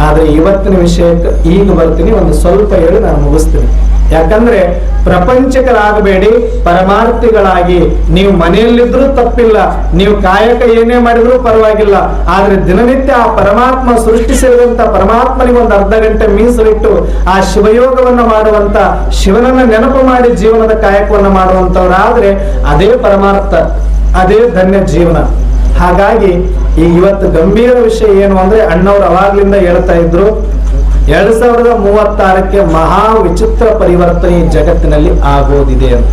ಆದ್ರೆ ಇವತ್ತಿನ ವಿಷಯಕ್ಕೆ ಈಗ ಬರ್ತೀನಿ, ಒಂದು ಸ್ವಲ್ಪ ಹೇಳಿ ನಾನು ಮುಗಿಸ್ತೀನಿ. ಯಾಕಂದ್ರೆ ಪ್ರಪಂಚಕರಾಗಬೇಡಿ, ಪರಮಾರ್ಥಿಗಳಾಗಿ. ನೀವು ಮನೆಯಲ್ಲಿದ್ರೂ ತಪ್ಪಿಲ್ಲ, ನೀವು ಕಾಯಕ ಏನೇ ಮಾಡಿದ್ರೂ ಪರವಾಗಿಲ್ಲ. ಆದ್ರೆ ದಿನನಿತ್ಯ ಆ ಪರಮಾತ್ಮ ಸೃಷ್ಟಿಸಿರುವಂತ ಪರಮಾತ್ಮನಿಗೆ 1 ಅರ್ಧ ಗಂಟೆ ಮೀಸಲಿಟ್ಟು ಆ ಶಿವಯೋಗವನ್ನ ಮಾಡುವಂತ, ಶಿವನನ್ನ ನೆನಪು ಮಾಡಿ ಜೀವನದ ಕಾಯಕವನ್ನ ಮಾಡುವಂತವ್ರಾದ್ರೆ ಅದೇ ಪರಮಾರ್ಥ, ಅದೇ ಧನ್ಯ ಜೀವನ. ಹಾಗಾಗಿ ಈಗ ಇವತ್ತು ಗಂಭೀರ ವಿಷಯ ಏನು ಅಂದ್ರೆ ಅಣ್ಣವ್ರು ಅವಾಗ್ಲಿಂದ ಹೇಳ್ತಾ ಇದ್ರು 2036ಕ್ಕೆ ಮಹಾ ವಿಚಿತ್ರ ಪರಿವರ್ತನೆ ಜಗತ್ತಿನಲ್ಲಿ ಆಗೋದಿದೆ ಅಂತ.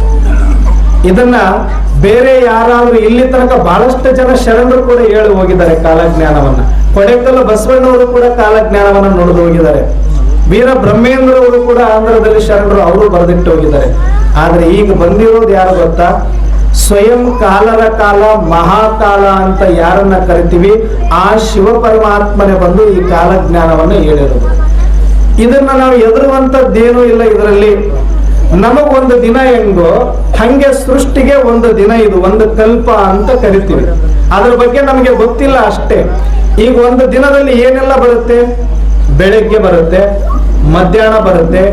ಇದನ್ನ ಬೇರೆ ಯಾರಾದ್ರೂ ಇಲ್ಲಿ ತನಕ ಬಹಳಷ್ಟು ಜನ ಶರಣರು ಕೂಡ ಹೇಳಿ ಹೋಗಿದ್ದಾರೆ ಕಾಲಜ್ಞಾನವನ್ನ. ಕೊಡೆಕಲ್ಲು ಬಸವಣ್ಣವರು ಕೂಡ ಕಾಲಜ್ಞಾನವನ್ನ ನುಡಿದು ಹೋಗಿದ್ದಾರೆ. ವೀರ ಬ್ರಹ್ಮೇಂದ್ರ ಅವರು ಕೂಡ ಆಂಧ್ರದಲ್ಲಿ ಶರಣರು, ಅವರು ಬರೆದಿಟ್ಟು ಹೋಗಿದ್ದಾರೆ. ಆದ್ರೆ ಈಗ ಬಂದಿರೋದು ಯಾರು ಗೊತ್ತಾ? ಸ್ವಯಂ ಕಾಲರ ಕಾಲ ಮಹಾಕಾಲ ಅಂತ ಯಾರನ್ನ ಕರಿತೀವಿ ಆ ಶಿವ ಪರಮಾತ್ಮನೆ ಬಂದು ಈ ಕಾಲಜ್ಞಾನವನ್ನ ಹೇಳಿರೋದು. ಇದನ್ನ ನಾವು ಎದುರುವಂತದ್ದೇನೂ ಇಲ್ಲ. ಇದರಲ್ಲಿ ನಮಗೊಂದು ದಿನ ಹೆಂಗೋ ಹಂಗೆ ಸೃಷ್ಟಿಗೆ ಒಂದು ದಿನ, ಇದು ಒಂದು ಕಲ್ಪ ಅಂತ ಕರಿತೀವಿ. ಅದ್ರ ಬಗ್ಗೆ ನಮಗೆ ಗೊತ್ತಿಲ್ಲ ಅಷ್ಟೇ. ಈಗ ಒಂದು ದಿನದಲ್ಲಿ ಏನೆಲ್ಲ ಬರುತ್ತೆ? ಬೆಳಗ್ಗೆ ಬರುತ್ತೆ, ಮಧ್ಯಾಹ್ನ ಬರುತ್ತೆ,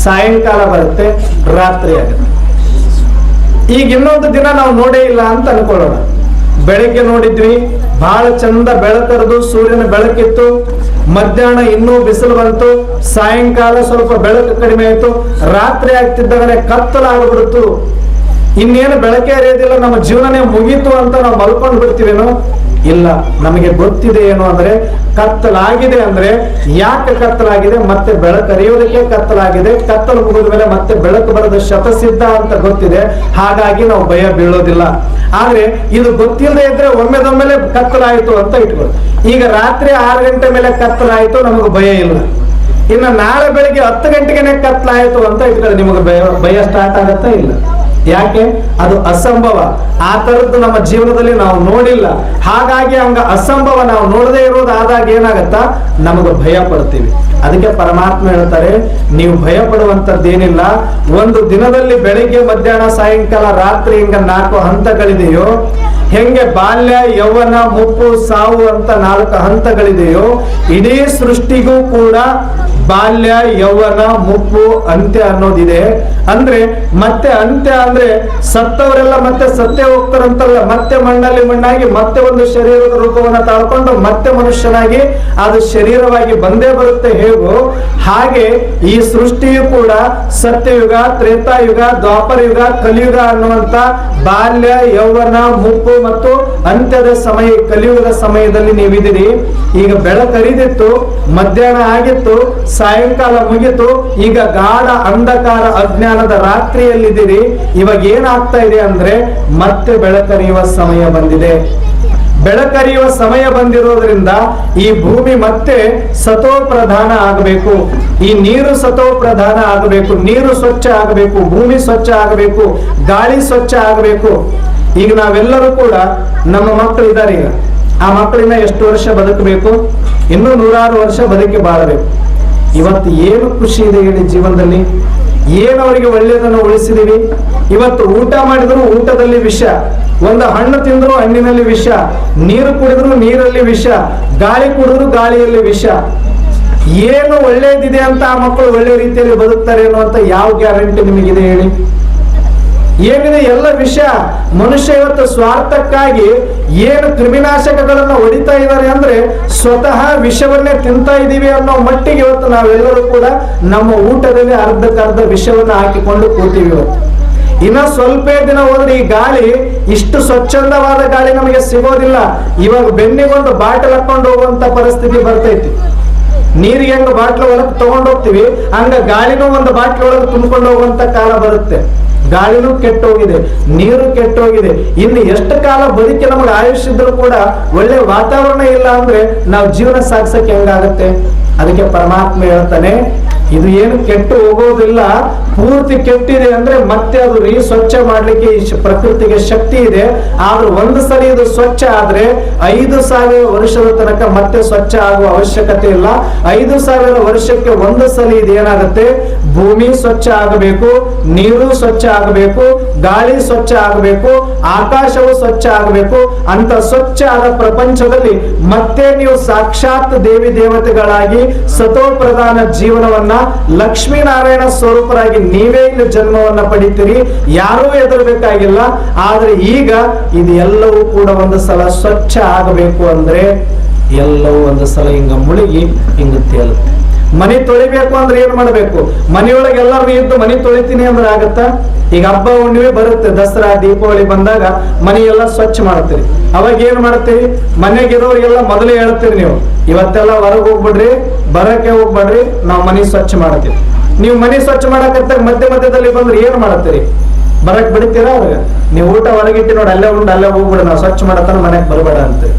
ಸಾಯಂಕಾಲ ಬರುತ್ತೆ, ರಾತ್ರಿ ಆಗುತ್ತೆ. ಈಗ ಇನ್ನೊಂದು ದಿನ ನಾವು ನೋಡೇ ಇಲ್ಲ ಅಂತ ಅನ್ಕೊಳ್ಳೋಣ. ಬೆಳಗ್ಗೆ ನೋಡಿದ್ವಿ, ಬಹಳ ಚಂದ ಬೆಳಕರದು, ಸೂರ್ಯನ ಬೆಳಕಿತ್ತು. ಮಧ್ಯಾಹ್ನ ಇನ್ನೂ ಬಿಸಿಲು ಬಂತು, ಸಾಯಂಕಾಲ ಸ್ವಲ್ಪ ಬೆಳಕು ಕಡಿಮೆ ಆಯ್ತು, ರಾತ್ರಿ ಆಗ್ತಿದ್ದಾಗನೆ ಕತ್ತಲಾಗ್ಬಿಡ್ತು. ಇನ್ನೇನು ಬೆಳಕೆ ಹರಿಯೋದಿಲ್ಲ, ನಮ್ಮ ಜೀವನನೇ ಮುಗೀತು ಅಂತ ನಾವು ಮಲ್ಕೊಂಡು ಬಿಡ್ತೀವೇನೋ? ಇಲ್ಲ, ನಮಗೆ ಗೊತ್ತಿದೆ ಏನು ಅಂದ್ರೆ ಕತ್ತಲಾಗಿದೆ ಅಂದ್ರೆ ಯಾಕೆ ಕತ್ತಲಾಗಿದೆ, ಮತ್ತೆ ಬೆಳಕು ಹರಿಯೋದಕ್ಕೆ ಕತ್ತಲಾಗಿದೆ. ಕತ್ತಲು ಮುಗಿದ ಮೇಲೆ ಮತ್ತೆ ಬೆಳಕು ಬರೋದು ಶತಸಿದ್ಧ ಅಂತ ಗೊತ್ತಿದೆ. ಹಾಗಾಗಿ ನಾವು ಭಯ ಬೀಳೋದಿಲ್ಲ. ಆದ್ರೆ ಇದು ಗೊತ್ತಿಲ್ಲದೆ ಇದ್ರೆ ಒಮ್ಮೆದೊಮ್ಮೆಲೆ ಕತ್ತಲಾಯಿತು ಅಂತ ಇಟ್ಕೊಳ್ಳಿ. ಈಗ ರಾತ್ರಿ 6 ಗಂಟೆ ಮೇಲೆ ಕತ್ತಲಾಯಿತು, ನಮಗೆ ಭಯ ಇಲ್ಲ. ಇನ್ನು ನಾಳೆ ಬೆಳಿಗ್ಗೆ 10 ಗಂಟೆಗೆ ಕತ್ತಲಾಯಿತು ಅಂತ ಇಟ್ಕೊಳ್ಳಿ, ನಿಮಗೆ ಭಯ ಸ್ಟಾರ್ಟ್ ಆಗತ್ತಾ? ಇಲ್ಲ. ಯಾಕೆ? ಅದು ಅಸಂಭವ. ಆ ತರದ್ದು ನಮ್ಮ ಜೀವನದಲ್ಲಿ ನಾವು ನೋಡಿಲ್ಲ. ಹಾಗಾಗಿ ಹಂಗ ಅಸಂಭವ ನಾವು ನೋಡದೇ ಇರೋದು ಆದಾಗ ಏನಾಗತ್ತಾ? ನಮಗೆ ಭಯ ಪಡ್ತೀವಿ. ಅದಕ್ಕೆ ಪರಮಾತ್ಮ ಹೇಳ್ತಾರೆ, ನೀವು ಭಯ ಪಡುವಂತದ್ದೇನಿಲ್ಲ. ಒಂದು ದಿನದಲ್ಲಿ ಬೆಳಿಗ್ಗೆ ಮಧ್ಯಾಹ್ನ ಸಾಯಂಕಾಲ ರಾತ್ರಿ ಹಿಂಗ 4 ಹಂತಗಳಿದೆಯೋ, ಹೆಂಗೆ ಬಾಲ್ಯ ಯೌವನ ಮುಪ್ಪು ಸಾವು ಅಂತ 4 ಹಂತಗಳಿದೆಯೋ, ಇಡೀ ಸೃಷ್ಟಿಗೂ ಕೂಡ ಬಾಲ್ಯ, ಯೌವನ, ಮುಪ್ಪು, ಅಂತ್ಯ ಅನ್ನೋದಿದೆ. ಅಂದ್ರೆ ಮತ್ತೆ ಅಂತ್ಯ ಅಂದ್ರೆ ಸತ್ತವರೆಲ್ಲ ಮತ್ತೆ ಸತ್ತೇ ಹೋಗ್ತಾರಂತಲ್ಲ, ಮತ್ತೆ ಮಣ್ಣಲ್ಲಿ ಮಣ್ಣಾಗಿ ಮತ್ತೆ ಒಂದು ಶರೀರದ ರೂಪವನ್ನ ತಾಳ್ಕೊಂಡು ಮತ್ತೆ ಮನುಷ್ಯನಾಗಿ ಅದು ಶರೀರವಾಗಿ ಬಂದೇ ಬರುತ್ತೆ. ಹೇಗೋ ಹಾಗೆ ಈ ಸೃಷ್ಟಿಯು ಕೂಡ ಸತ್ಯಯುಗ, ತ್ರೇತಾಯುಗ, ದ್ವಾಪರ ಯುಗ, ಕಲಿಯುಗ ಅನ್ನುವಂತ ಬಾಲ್ಯ, ಯೌವನ, ಮುಪ್ಪು ಮತ್ತು ಅಂತ್ಯದ ಸಮಯ, ಕಲಿಯುಗದ ಸಮಯದಲ್ಲಿ ನೀವಿದ್ದೀರಿ. ಈಗ ಬೆಳಕರಿದಿತ್ತು, ಮಧ್ಯಾಹ್ನ ಆಗಿತ್ತು, ಸಾಯಂಕಾಲ ಮುಗಿತು, ಈಗ ಗಾಢ ಅಂಧಕಾರ ಅಜ್ಞಾನದ ರಾತ್ರಿಯಲ್ಲಿದ್ದೀರಿ. ಇವಾಗ ಏನಾಗ್ತಾ ಇದೆ ಅಂದ್ರೆ ಮತ್ತೆ ಬೆಳಕರಿಯುವ ಸಮಯ ಬಂದಿದೆ. ಬೆಳಕರಿಯುವ ಸಮಯ ಬಂದಿರೋದ್ರಿಂದ ಈ ಭೂಮಿ ಮತ್ತೆ ಸತೋ ಪ್ರಧಾನ ಆಗಬೇಕು, ಈ ನೀರು ಸತೋ ಪ್ರಧಾನ ಆಗಬೇಕು, ನೀರು ಸ್ವಚ್ಛ ಆಗಬೇಕು, ಭೂಮಿ ಸ್ವಚ್ಛ ಆಗಬೇಕು, ಗಾಳಿ ಸ್ವಚ್ಛ ಆಗಬೇಕು. ಈಗ ನಾವೆಲ್ಲರೂ ಕೂಡ ನಮ್ಮ ಮಕ್ಕಳು ಇದ್ದಾರೆ, ಈಗ ಆ ಮಕ್ಕಳಿಂದ ಎಷ್ಟು ವರ್ಷ ಬದುಕಬೇಕು? ಇನ್ನೂ 100 ವರ್ಷ ಬದುಕಿ ಬಾಳಬೇಕು. ಇವತ್ತು ಏನು ಖುಷಿ ಇದೆ ಹೇಳಿ ಜೀವನದಲ್ಲಿ? ಏನು ಅವರಿಗೆ ಒಳ್ಳೆಯದನ್ನು ಉಳಿಸಿದೀವಿ? ಇವತ್ತು ಊಟ ಮಾಡಿದ್ರು ಊಟದಲ್ಲಿ ವಿಷ, ಒಂದು ಹಣ್ಣು ತಿಂದ್ರು ಹಣ್ಣಿನಲ್ಲಿ ವಿಷ, ನೀರು ಕುಡಿದ್ರು ನೀರಲ್ಲಿ ವಿಷ, ಗಾಳಿ ಕುಡಿದ್ರು ಗಾಳಿಯಲ್ಲಿ ವಿಷ. ಏನು ಒಳ್ಳೆಯದಿದೆ ಅಂತ ಆ ಮಕ್ಕಳು ಒಳ್ಳೆ ರೀತಿಯಲ್ಲಿ ಬದುಕ್ತಾರೆ ಅನ್ನುವಂತ ಯಾವ ಗ್ಯಾರಂಟಿ ನಿಮಗಿದೆ ಹೇಳಿ? ಏನಿದೆ ಎಲ್ಲ ವಿಷ. ಮನುಷ್ಯ ಇವತ್ತು ಸ್ವಾರ್ಥಕ್ಕಾಗಿ ಏನು ಕ್ರಿಮಿನಾಶಕಗಳನ್ನ ಹೊಡಿತಾ ಇದ್ದಾರೆ ಅಂದ್ರೆ ಸ್ವತಃ ವಿಷವನ್ನೇ ತಿಂತಾ ಇದೀವಿ ಅನ್ನೋ ಮಟ್ಟಿಗೆ ಇವತ್ತು ನಾವೆಲ್ಲರೂ ಕೂಡ ನಮ್ಮ ಊಟದಲ್ಲಿ ಅರ್ಧಕ್ಕರ್ಧ ವಿಷವನ್ನ ಹಾಕಿಕೊಂಡು ಕೂತೀವಿ. ಇವತ್ತು ಇನ್ನ ಸ್ವಲ್ಪ ದಿನ ಹೋದ್ರೆ ಈ ಗಾಳಿ ಇಷ್ಟು ಸ್ವಚ್ಛಂದವಾದ ಗಾಳಿ ನಮಗೆ ಸಿಗೋದಿಲ್ಲ. ಇವಾಗ ಬೆನ್ನಿಗೊಂದು ಬಾಟಲ್ ಹಾಕೊಂಡು ಹೋಗುವಂತ ಪರಿಸ್ಥಿತಿ ಬರ್ತೈತಿ. ನೀರಿಗೆ ಹೆಂಗ ಬಾಟ್ಲ ಒಳಗೆ ತಗೊಂಡು ಹೋಗ್ತೀವಿ, ಹಂಗ ಗಾಳಿನೂ ಒಂದು ಬಾಟ್ಲ ಒಳಗೆ ತುಂಬಿಕೊಂಡು ಹೋಗುವಂತ ಕಾಲ ಬರುತ್ತೆ. ಗಾಳಿನೂ ಕೆಟ್ಟೋಗಿದೆ, ನೀರು ಕೆಟ್ಟೋಗಿದೆ. ಇನ್ನು ಎಷ್ಟು ಕಾಲ ಬದುಕಿ ನಮಗೆ ಆಯುಷ್ಯ ಇದ್ರೂ ಕೂಡ ಒಳ್ಳೆ ವಾತಾವರಣ ಇಲ್ಲ ಅಂದ್ರೆ ನಾವು ಜೀವನ ಸಾಗಿಸಕ್ಕೆ ಹೆಂಗಾಗತ್ತೆ? ಅದಕ್ಕೆ ಪರಮಾತ್ಮ ಹೇಳ್ತಾನೆ, ಇದು ಏನು ಕೆಟ್ಟು ಹೋಗೋದಿಲ್ಲ, ಪೂರ್ತಿ ಕೆಟ್ಟಿದೆ ಅಂದ್ರೆ ಮತ್ತೆ ಅದು ಸ್ವಚ್ಛ ಮಾಡ್ಲಿಕ್ಕೆ ಈ ಪ್ರಕೃತಿಗೆ ಶಕ್ತಿ ಇದೆ. ಆದ್ರೂ ಒಂದು ಸಲ ಇದು ಸ್ವಚ್ಛ ಆದ್ರೆ 5,000 ವರ್ಷದ ತನಕ ಮತ್ತೆ ಸ್ವಚ್ಛ ಆಗುವ ಅವಶ್ಯಕತೆ ಇಲ್ಲ. 5,000 ವರ್ಷಕ್ಕೆ ಒಂದು ಸಲ ಇದು ಏನಾಗುತ್ತೆ? ಭೂಮಿ ಸ್ವಚ್ಛ ಆಗಬೇಕು, ನೀರು ಸ್ವಚ್ಛ ಆಗಬೇಕು, ಗಾಳಿ ಸ್ವಚ್ಛ ಆಗಬೇಕು, ಆಕಾಶವು ಸ್ವಚ್ಛ ಆಗಬೇಕು. ಅಂತ ಸ್ವಚ್ಛ ಆದ ಪ್ರಪಂಚದಲ್ಲಿ ಮತ್ತೆ ನೀವು ಸಾಕ್ಷಾತ್ ದೇವಿ ದೇವತೆಗಳಾಗಿ ಸತೋ ಪ್ರಧಾನ ಜೀವನವನ್ನ ಲಕ್ಷ್ಮೀನಾರಾಯಣ ಸ್ವರೂಪರಾಗಿ ನೀವೇ ಇಲ್ಲಿ ಜನ್ಮವನ್ನ ಪಡಿತೀರಿ. ಯಾರೂ ಹೆದರ್ಬೇಕಾಗಿಲ್ಲ. ಆದ್ರೆ ಈಗ ಇದು ಎಲ್ಲವೂ ಕೂಡ ಒಂದು ಸಲ ಸ್ವಚ್ಛ ಆಗಬೇಕು ಅಂದ್ರೆ ಎಲ್ಲವೂ ಒಂದು ಸಲ ಹಿಂಗ ಮುಳುಗಿ ಹಿಂಗ ತೇಲುತ್ತೆ. ಮನೆ ತೊಳಿಬೇಕು ಅಂದ್ರೆ ಏನ್ ಮಾಡ್ಬೇಕು? ಮನೆಯೊಳಗೆ ಎಲ್ಲರೂ ಇದ್ದು ಮನೆ ತೊಳಿತೀನಿ ಅಂದ್ರೆ ಆಗತ್ತ? ಈಗ ಹಬ್ಬ ಹುಣ್ಣಿಮೆ ಬರುತ್ತೆ, ದಸರಾ ದೀಪಾವಳಿ ಬಂದಾಗ ಮನೆಯೆಲ್ಲ ಸ್ವಚ್ಛ ಮಾಡ್ತೀರಿ. ಅವಾಗ ಏನ್ ಮಾಡ್ತೀರಿ? ಮನೆಗಿರೋರಿಗೆಲ್ಲ ಮೊದಲೇ ಹೇಳ್ತೀರಿ, ನೀವು ಇವತ್ತೆಲ್ಲ ಹೊರಗೆ ಹೋಗ್ಬಿಡ್ರಿ, ಬರಕ್ಕೆ ಹೋಗ್ಬೇಡ್ರಿ, ನಾವು ಮನೆ ಸ್ವಚ್ಛ ಮಾಡ್ತೀವಿ. ನೀವು ಮನೆ ಸ್ವಚ್ಛ ಮಾಡಕತ್ತ ಮಧ್ಯದಲ್ಲಿ ಬಂದ್ರೆ ಏನ್ ಮಾಡ್ತೀರಿ? ಬರಕ್ ಬಿಡ್ತೀರಾ? ಅವ್ರಿಗೆ ನೀವು ಊಟ ಹೊರಗಿಟ್ಟಿ ನೋಡಿ, ಅಲ್ಲೇ ಉಂಡು ಅಲ್ಲೇ ಹೋಗ್ಬಿಡ, ನಾವು ಸ್ವಚ್ಛ ಮಾಡತ್ತಾನ ಮನೆಗೆ ಬರಬೇಡ ಅಂತೀರಿ.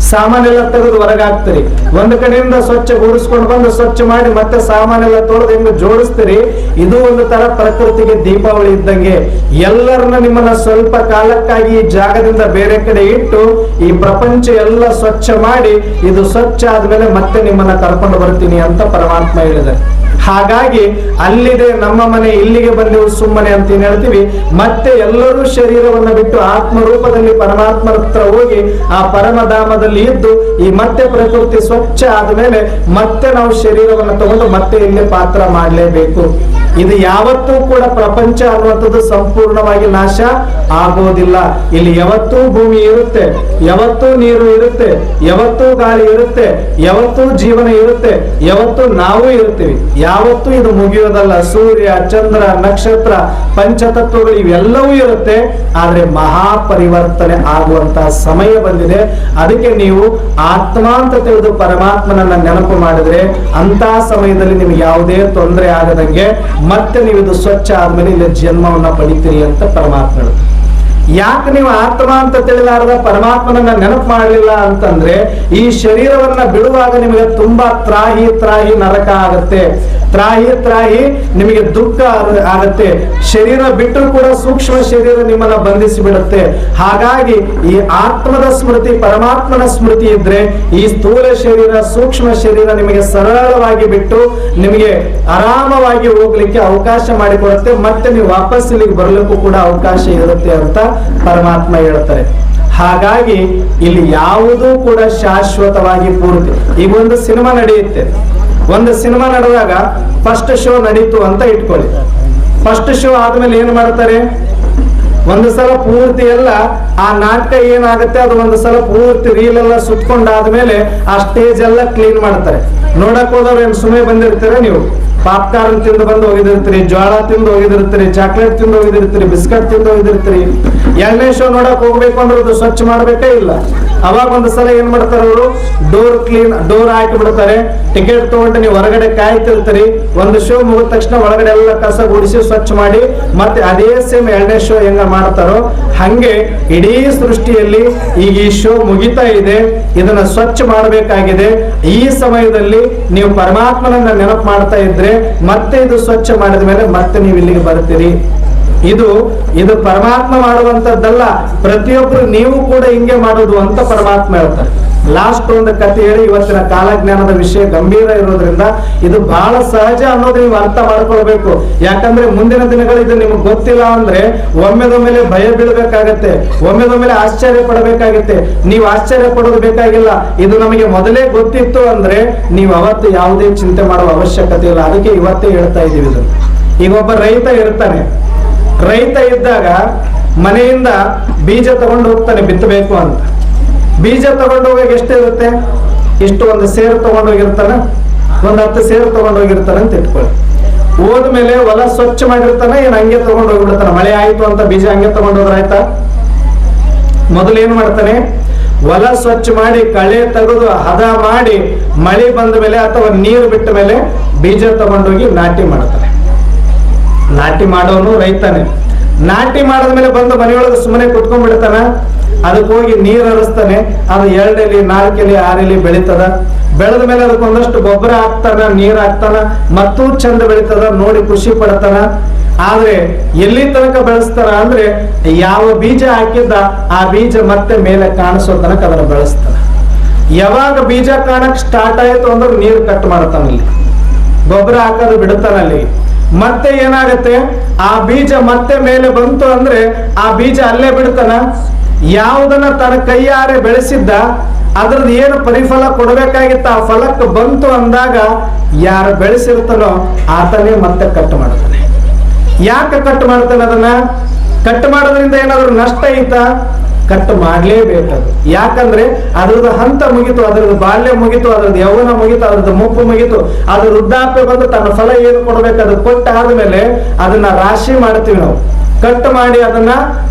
ಸಾಮಾನೆಲ್ಲ ತೆಗೆದು ಹೊರಗೆ ಹಾಕ್ತೀರಿ. ಒಂದು ಕಡೆಯಿಂದ ಸ್ವಚ್ಛ ಗೂಡಿಸ್ಕೊಂಡು ಬಂದು ಸ್ವಚ್ಛ ಮಾಡಿ ಮತ್ತೆ ಸಾಮಾನೆಲ್ಲ ತೊಳೆದು ಹೆಂಗ ಜೋಡಿಸ್ತೀರಿ. ಇದು ಒಂದು ತರ ಪ್ರಕೃತಿಗೆ ದೀಪಾವಳಿ ಇದ್ದಂಗೆ. ಎಲ್ಲರನ್ನ ನಿಮ್ಮನ್ನ ಸ್ವಲ್ಪ ಕಾಲಕ್ಕಾಗಿ ಈ ಜಾಗದಿಂದ ಬೇರೆ ಕಡೆ ಇಟ್ಟು ಈ ಪ್ರಪಂಚ ಎಲ್ಲ ಸ್ವಚ್ಛ ಮಾಡಿ ಇದು ಸ್ವಚ್ಛ ಆದ್ಮೇಲೆ ಮತ್ತೆ ನಿಮ್ಮನ್ನ ಕರ್ಕೊಂಡು ಬರ್ತೀನಿ ಅಂತ ಪರಮಾತ್ಮ ಹೇಳಿದೆ. ಹಾಗಾಗಿ ಅಲ್ಲಿದೆ ನಮ್ಮ ಮನೆ, ಇಲ್ಲಿಗೆ ಬಂದೆವು ಸುಮ್ಮನೆ ಅಂತ ಏನ್ ಹೇಳ್ತೀವಿ. ಮತ್ತೆ ಎಲ್ಲರೂ ಶರೀರವನ್ನು ಬಿಟ್ಟು ಆತ್ಮ ರೂಪದಲ್ಲಿ ಪರಮಾತ್ಮನ ಹತ್ರ ಹೋಗಿ ಆ ಪರಮಧಾಮದಲ್ಲಿ ಇದ್ದು ಈ ಮತ್ತೆ ಪ್ರಕೃತಿ ಸ್ವಚ್ಛ ಆದ್ಮೇಲೆ ಮತ್ತೆ ನಾವು ಶರೀರವನ್ನು ತಗೊಂಡು ಮತ್ತೆ ಇಲ್ಲಿ ಪಾತ್ರ ಮಾಡಲೇಬೇಕು. ಇದು ಯಾವತ್ತೂ ಕೂಡ ಪ್ರಪಂಚ ಅನ್ನುವಂಥದ್ದು ಸಂಪೂರ್ಣವಾಗಿ ನಾಶ ಆಗೋದಿಲ್ಲ. ಇಲ್ಲಿ ಯಾವತ್ತೂ ಭೂಮಿ ಇರುತ್ತೆ, ಯಾವತ್ತೂ ನೀರು ಇರುತ್ತೆ, ಯಾವತ್ತೂ ಗಾಳಿ ಇರುತ್ತೆ, ಯಾವತ್ತೂ ಜೀವನ ಇರುತ್ತೆ, ಯಾವತ್ತೂ ನಾವು ಇರ್ತೀವಿ. ಯಾವತ್ತೂ ಇದು ಮುಗಿಯೋದಲ್ಲ. ಸೂರ್ಯ, ಚಂದ್ರ, ನಕ್ಷತ್ರ, ಪಂಚತತ್ವಗಳು ಇವೆಲ್ಲವೂ ಇರುತ್ತೆ. ಆದ್ರೆ ಮಹಾಪರಿವರ್ತನೆ ಆಗುವಂತಹ ಸಮಯ ಬಂದಿದೆ. ಅದಕ್ಕೆ ನೀವು ಆತ್ಮ ಅಂತ ತಿಳಿದು ಪರಮಾತ್ಮನನ್ನ ನೆನಪು ಮಾಡಿದ್ರೆ ಅಂತ ಸಮಯದಲ್ಲಿ ನಿಮ್ಗೆ ಯಾವುದೇ ತೊಂದರೆ ಆಗದಂಗೆ ಮತ್ತೆ ನೀವು ಇದು ಸ್ವಚ್ಛ ಆದ್ಮೇಲೆ ಇಲ್ಲಿ ಜನ್ಮವನ್ನ ಪಡಿತೀರಿ ಅಂತ ಪರಮಾತ್ಮ ಹೇಳುತ್ತೆ. ಯಾಕೆ ನೀವು ಆತ್ಮ ಅಂತ ತಿಳಿಲಾರದ ಪರಮಾತ್ಮನನ್ನ ನೆನಪು ಮಾಡಲಿಲ್ಲ ಅಂತಂದ್ರೆ ಈ ಶರೀರವನ್ನ ಬಿಡುವಾಗ ನಿಮಗೆ ತುಂಬಾ ತ್ರಾಹಿ ನರಕ ಆಗತ್ತೆ. ತ್ರಾಹಿ ನಿಮಗೆ ದುಃಖ ಆಗತ್ತೆ. ಶರೀರ ಬಿಟ್ಟರು ಕೂಡ ಸೂಕ್ಷ್ಮ ಶರೀರ ನಿಮ್ಮನ್ನ ಬಂಧಿಸಿ ಬಿಡುತ್ತೆ. ಹಾಗಾಗಿ ಈ ಆತ್ಮದ ಸ್ಮೃತಿ, ಪರಮಾತ್ಮನ ಸ್ಮೃತಿ ಇದ್ರೆ ಈ ಸ್ಥೂಲ ಶರೀರ, ಸೂಕ್ಷ್ಮ ಶರೀರ ನಿಮಗೆ ಸರಳವಾಗಿ ಬಿಟ್ಟು ನಿಮಗೆ ಆರಾಮವಾಗಿ ಹೋಗ್ಲಿಕ್ಕೆ ಅವಕಾಶ ಮಾಡಿಕೊಡುತ್ತೆ. ಮತ್ತೆ ನೀವು ವಾಪಸ್ ಇಲ್ಲಿಗೆ ಬರ್ಲಿಕ್ಕೂ ಕೂಡ ಅವಕಾಶ ಇರುತ್ತೆ ಅಂತ ಪರಮಾತ್ಮ ಹೇಳ್ತಾರೆ. ಹಾಗಾಗಿ ಇಲ್ಲಿ ಯಾವುದೂ ಕೂಡ ಶಾಶ್ವತವಾಗಿ ಪೂರ್ತಿ. ಈಗ ಒಂದು ಸಿನಿಮಾ ನಡೆಯುತ್ತೆ, ಒಂದು ಸಿನಿಮಾ ನಡೆದಾಗ ಫಸ್ಟ್ ಶೋ ನಡೀತು ಅಂತ ಇಟ್ಕೊಳ್ಳಿ. ಫಸ್ಟ್ ಶೋ ಆದ್ಮೇಲೆ ಏನ್ ಮಾಡ್ತಾರೆ, ಒಂದು ಸಲ ಪೂರ್ತಿ ಎಲ್ಲ ಆ ನಾಟಕ ಏನಾಗುತ್ತೆ ಅದು ಒಂದು ಸಲ ಪೂರ್ತಿ ರೀಲ್ ಎಲ್ಲ ಸುತ್ಕೊಂಡಾದ್ಮೇಲೆ ಆ ಸ್ಟೇಜ್ ಎಲ್ಲ ಕ್ಲೀನ್ ಮಾಡ್ತಾರೆ. ನೋಡಕ್ ಹೋದವ್ರು ಏನ್ ಸುಮ್ಮನೆ ಬಂದಿರ್ತೀರ ನೀವು? ಪಾಪ್ಕಾರ್ನ್ ತಿಂದು ಬಂದು ಹೋಗಿದಿರ್ತೀರಿ, ಜೋಳ ತಿಂದು ಹೋಗಿದಿರ್ತೀರಿ, ಚಾಕ್ಲೇಟ್ ತಿಂದು ಹೋಗಿದಿರ್ತೀರಿ, ಬಿಸ್ಕಟ್ ತಿಂದು ಹೋಗಿದಿರ್ತೀರಿ. ಎರಡನೇ ಶೋ ನೋಡಕ್ ಹೋಗ್ಬೇಕು ಅಂದ್ರೆ ಅದು ಸ್ವಚ್ಛ ಮಾಡ್ಬೇಕೇ ಇಲ್ಲ. ಅವಾಗ ಒಂದು ಸಲ ಏನ್ ಮಾಡ್ತಾರೆ ಅವರು, ಡೋರ್ ಹಾಕಿ ಬಿಡ್ತಾರೆ. ಟಿಕೆಟ್ ತಗೊಂಡು ನೀವು ಹೊರಗಡೆ ಕಾಯ್ತಿರ್ತೀರಿ. ಒಂದು ಶೋ ಮುಗಿದ ತಕ್ಷಣ ಒಳಗಡೆ ಎಲ್ಲ ಕಸ ಗುಡಿಸಿ ಸ್ವಚ್ಛ ಮಾಡಿ ಮತ್ತೆ ಅದೇ ಸೇಮ್ ಎರಡನೇ ಶೋ ಹೆಂಗ ಮಾಡ್ತಾರೋ ಹಂಗೆ ಇಡೀ ಸೃಷ್ಟಿಯಲ್ಲಿ ಈಗ ಈ ಶೋ ಮುಗಿತಾ ಇದೆ, ಇದನ್ನ ಸ್ವಚ್ಛ ಮಾಡಬೇಕಾಗಿದೆ. ಈ ಸಮಯದಲ್ಲಿ ನೀವು ಪರಮಾತ್ಮನನ್ನ ನೆನಪು ಮಾಡ್ತಾ ಇದ್ರೆ ಮತ್ತೆ ಇದು ಸ್ವಚ್ಛ ಮಾಡಿದ ಮೇಲೆ ಮತ್ತೆ ನೀವು ಇಲ್ಲಿಗೆ ಬರ್ತೀರಿ. ಇದು ಪರಮಾತ್ಮ ಮಾಡುವಂತದ್ದಲ್ಲ, ಪ್ರತಿಯೊಬ್ರು ನೀವು ಕೂಡ ಹಿಂಗೆ ಮಾಡೋದು ಅಂತ ಪರಮಾತ್ಮ ಹೇಳ್ತಾರೆ. ಲಾಸ್ಟ್ ಒಂದು ಕಥೆ ಹೇಳಿ, ಇವತ್ತಿನ ಕಾಲಜ್ಞಾನದ ವಿಷಯ ಗಂಭೀರ ಇರೋದ್ರಿಂದ ಇದು ಬಹಳ ಸಹಜ ಅನ್ನೋದು ನೀವು ಅರ್ಥ ಮಾಡ್ಕೊಳ್ಬೇಕು. ಯಾಕಂದ್ರೆ ಮುಂದಿನ ದಿನಗಳು ಇದು ನಿಮ್ಗೆ ಗೊತ್ತಿಲ್ಲ ಅಂದ್ರೆ ಒಮ್ಮೆದೊಮ್ಮೆಲೆ ಭಯ ಬೀಳ್ಬೇಕಾಗತ್ತೆ, ಒಮ್ಮೆದೊಮ್ಮೆಲೆ ಆಶ್ಚರ್ಯ ಪಡಬೇಕಾಗತ್ತೆ. ನೀವು ಆಶ್ಚರ್ಯ ಪಡೋದು ಬೇಕಾಗಿಲ್ಲ. ಇದು ನಮಗೆ ಮೊದಲೇ ಗೊತ್ತಿತ್ತು ಅಂದ್ರೆ ನೀವು ಅವತ್ತು ಯಾವುದೇ ಚಿಂತೆ ಮಾಡುವ ಅವಶ್ಯಕತೆ ಇಲ್ಲ. ಅದಕ್ಕೆ ಇವತ್ತೇ ಹೇಳ್ತಾ ಇದೀವಿ ಇದು. ಈಗ ಒಬ್ಬ ರೈತ ಇರ್ತಾನೆ. ರೈತ ಇದ್ದಾಗ ಮನೆಯಿಂದ ಬೀಜ ತಗೊಂಡು ಹೋಗ್ತಾನೆ ಬಿತ್ತಬೇಕು ಅಂತ. ಬೀಜ ತಗೊಂಡು ಹೋಗಾಗ ಎಷ್ಟಿರುತ್ತೆ, ಇಷ್ಟು ಒಂದು ಸೇರು ತಗೊಂಡು ಹೋಗಿರ್ತಾನ, ಒಂದು 10 ಸೇರು ತಗೊಂಡು ಹೋಗಿರ್ತಾನೆ ಅಂತ ಇಟ್ಕೊಳ್ಳಿ. ಹೋದ್ಮೇಲೆ ಹೊಲ ಸ್ವಚ್ಛ ಮಾಡಿರ್ತಾನೆ, ಏನ್ ಹಂಗೆ ತಗೊಂಡು ಹೋಗ್ಬಿಡ್ತಾನೆ. ಮಳೆ ಆಯ್ತು ಅಂತ ಬೀಜ ಹಂಗೆ ತಗೊಂಡು ಹೋದ್ರ ಆಯ್ತಾ? ಮೊದಲು ಏನ್ ಮಾಡ್ತಾನೆ, ಹೊಲ ಸ್ವಚ್ಛ ಮಾಡಿ ಕಳೆ ತೆಗೆದು ಹದ ಮಾಡಿ ಮಳೆ ಬಂದ ಮೇಲೆ ಅಥವಾ ನೀರು ಬಿಟ್ಟ ಮೇಲೆ ಬೀಜ ತಗೊಂಡೋಗಿ ನಾಟಿ ಮಾಡ್ತಾನೆ. ನಾಟಿ ಮಾಡೋನು ರೈತನೇ. ನಾಟಿ ಮಾಡಿದ್ಮೇಲೆ ಬಂದು ಮನೆಯೊಳಗೆ ಸುಮ್ಮನೆ ಕುತ್ಕೊಂಡ್ಬಿಡ್ತಾನ. ಅದಕ್ಕೆ ಹೋಗಿ ನೀರು ಹರಿಸ್ತಾನೆ. ಅದು 2 ಎಲೆ 4 ಎಲೆ 6 ಎಲೆ ಬೆಳೀತದ. ಬೆಳೆದ ಮೇಲೆ ಅದಕ್ಕೊಂದಷ್ಟು ಗೊಬ್ಬರ ಹಾಕ್ತಾನ, ನೀರ್ ಹಾಕ್ತಾನ, ಮತ್ತೂ ಚಂದ ಬೆಳೀತದ. ನೋಡಿ ಖುಷಿ ಪಡ್ತಾನ. ಆದ್ರೆ ಎಲ್ಲಿ ತನಕ ಬೆಳೆಸ್ತಾರ ಅಂದ್ರೆ ಯಾವ ಬೀಜ ಹಾಕಿದ್ದ ಆ ಬೀಜ ಮತ್ತೆ ಮೇಲೆ ಕಾಣಿಸೋ ತನಕ ಅದನ್ನ ಬೆಳೆಸ್ತಾನ. ಯಾವಾಗ ಬೀಜ ಕಾಣಕ್ ಸ್ಟಾರ್ಟ್ ಆಯ್ತು ಅಂದ್ರೆ ನೀರು ಕಟ್ ಮಾಡ್ತಾನಲ್ಲಿ, ಗೊಬ್ಬರ ಹಾಕೋದು ಬಿಡುತ್ತಾನಲ್ಲಿ. ಮತ್ತೆ ಏನಾಗತ್ತೆ, ಆ ಬೀಜ ಮತ್ತೆ ಮೇಲೆ ಬಂತು ಅಂದ್ರೆ ಆ ಬೀಜ ಅಲ್ಲೇ ಬಿಡ್ತಾನ. ಯಾವುದನ್ನ ತನ್ನ ಕೈಯಾರೆ ಬೆಳೆಸಿದ್ದ ಅದ್ರದ್ದು ಏನು ಪರಿಫಲ ಕೊಡಬೇಕಾಗಿತ್ತ ಆ ಫಲಕ್ಕೆ ಬಂತು ಅಂದಾಗ ಯಾರು ಬೆಳೆಸಿರ್ತಾನೋ ಆತನೇ ಮತ್ತೆ ಕಟ್ ಮಾಡ್ತಾನೆ. ಯಾಕೆ ಕಟ್ ಮಾಡ್ತಾನೆ? ಅದನ್ನ ಕಟ್ ಮಾಡೋದ್ರಿಂದ ಏನಾದ್ರು ನಷ್ಟ ಐತಾ? ಕಟ್ ಮಾಡ್ಲೇಬೇಕದು. ಯಾಕಂದ್ರೆ ಅದ್ರದ್ದು ಹಂತ ಮುಗಿತು, ಅದ್ರದ್ದು ಬಾಲ್ಯ ಮುಗಿತು, ಅದ್ರದ್ದು ಯೌವನ ಮುಗಿತು, ಅದ್ರದ್ದು ಮುಪ್ಪು ಮುಗಿತು. ಅದ್ರ ವೃದ್ಧಾಪ್ಯ ಬಂದು ತನ್ನ ಫಲ ಏನು ಕೊಡ್ಬೇಕು ಅದು ಕೊಟ್ಟಾದ್ಮೇಲೆ ಅದನ್ನ ರಾಶಿ ಮಾಡ್ತೀವಿ ನಾವು. ಕಟ್ ಮಾಡಿ ಅದನ್ನ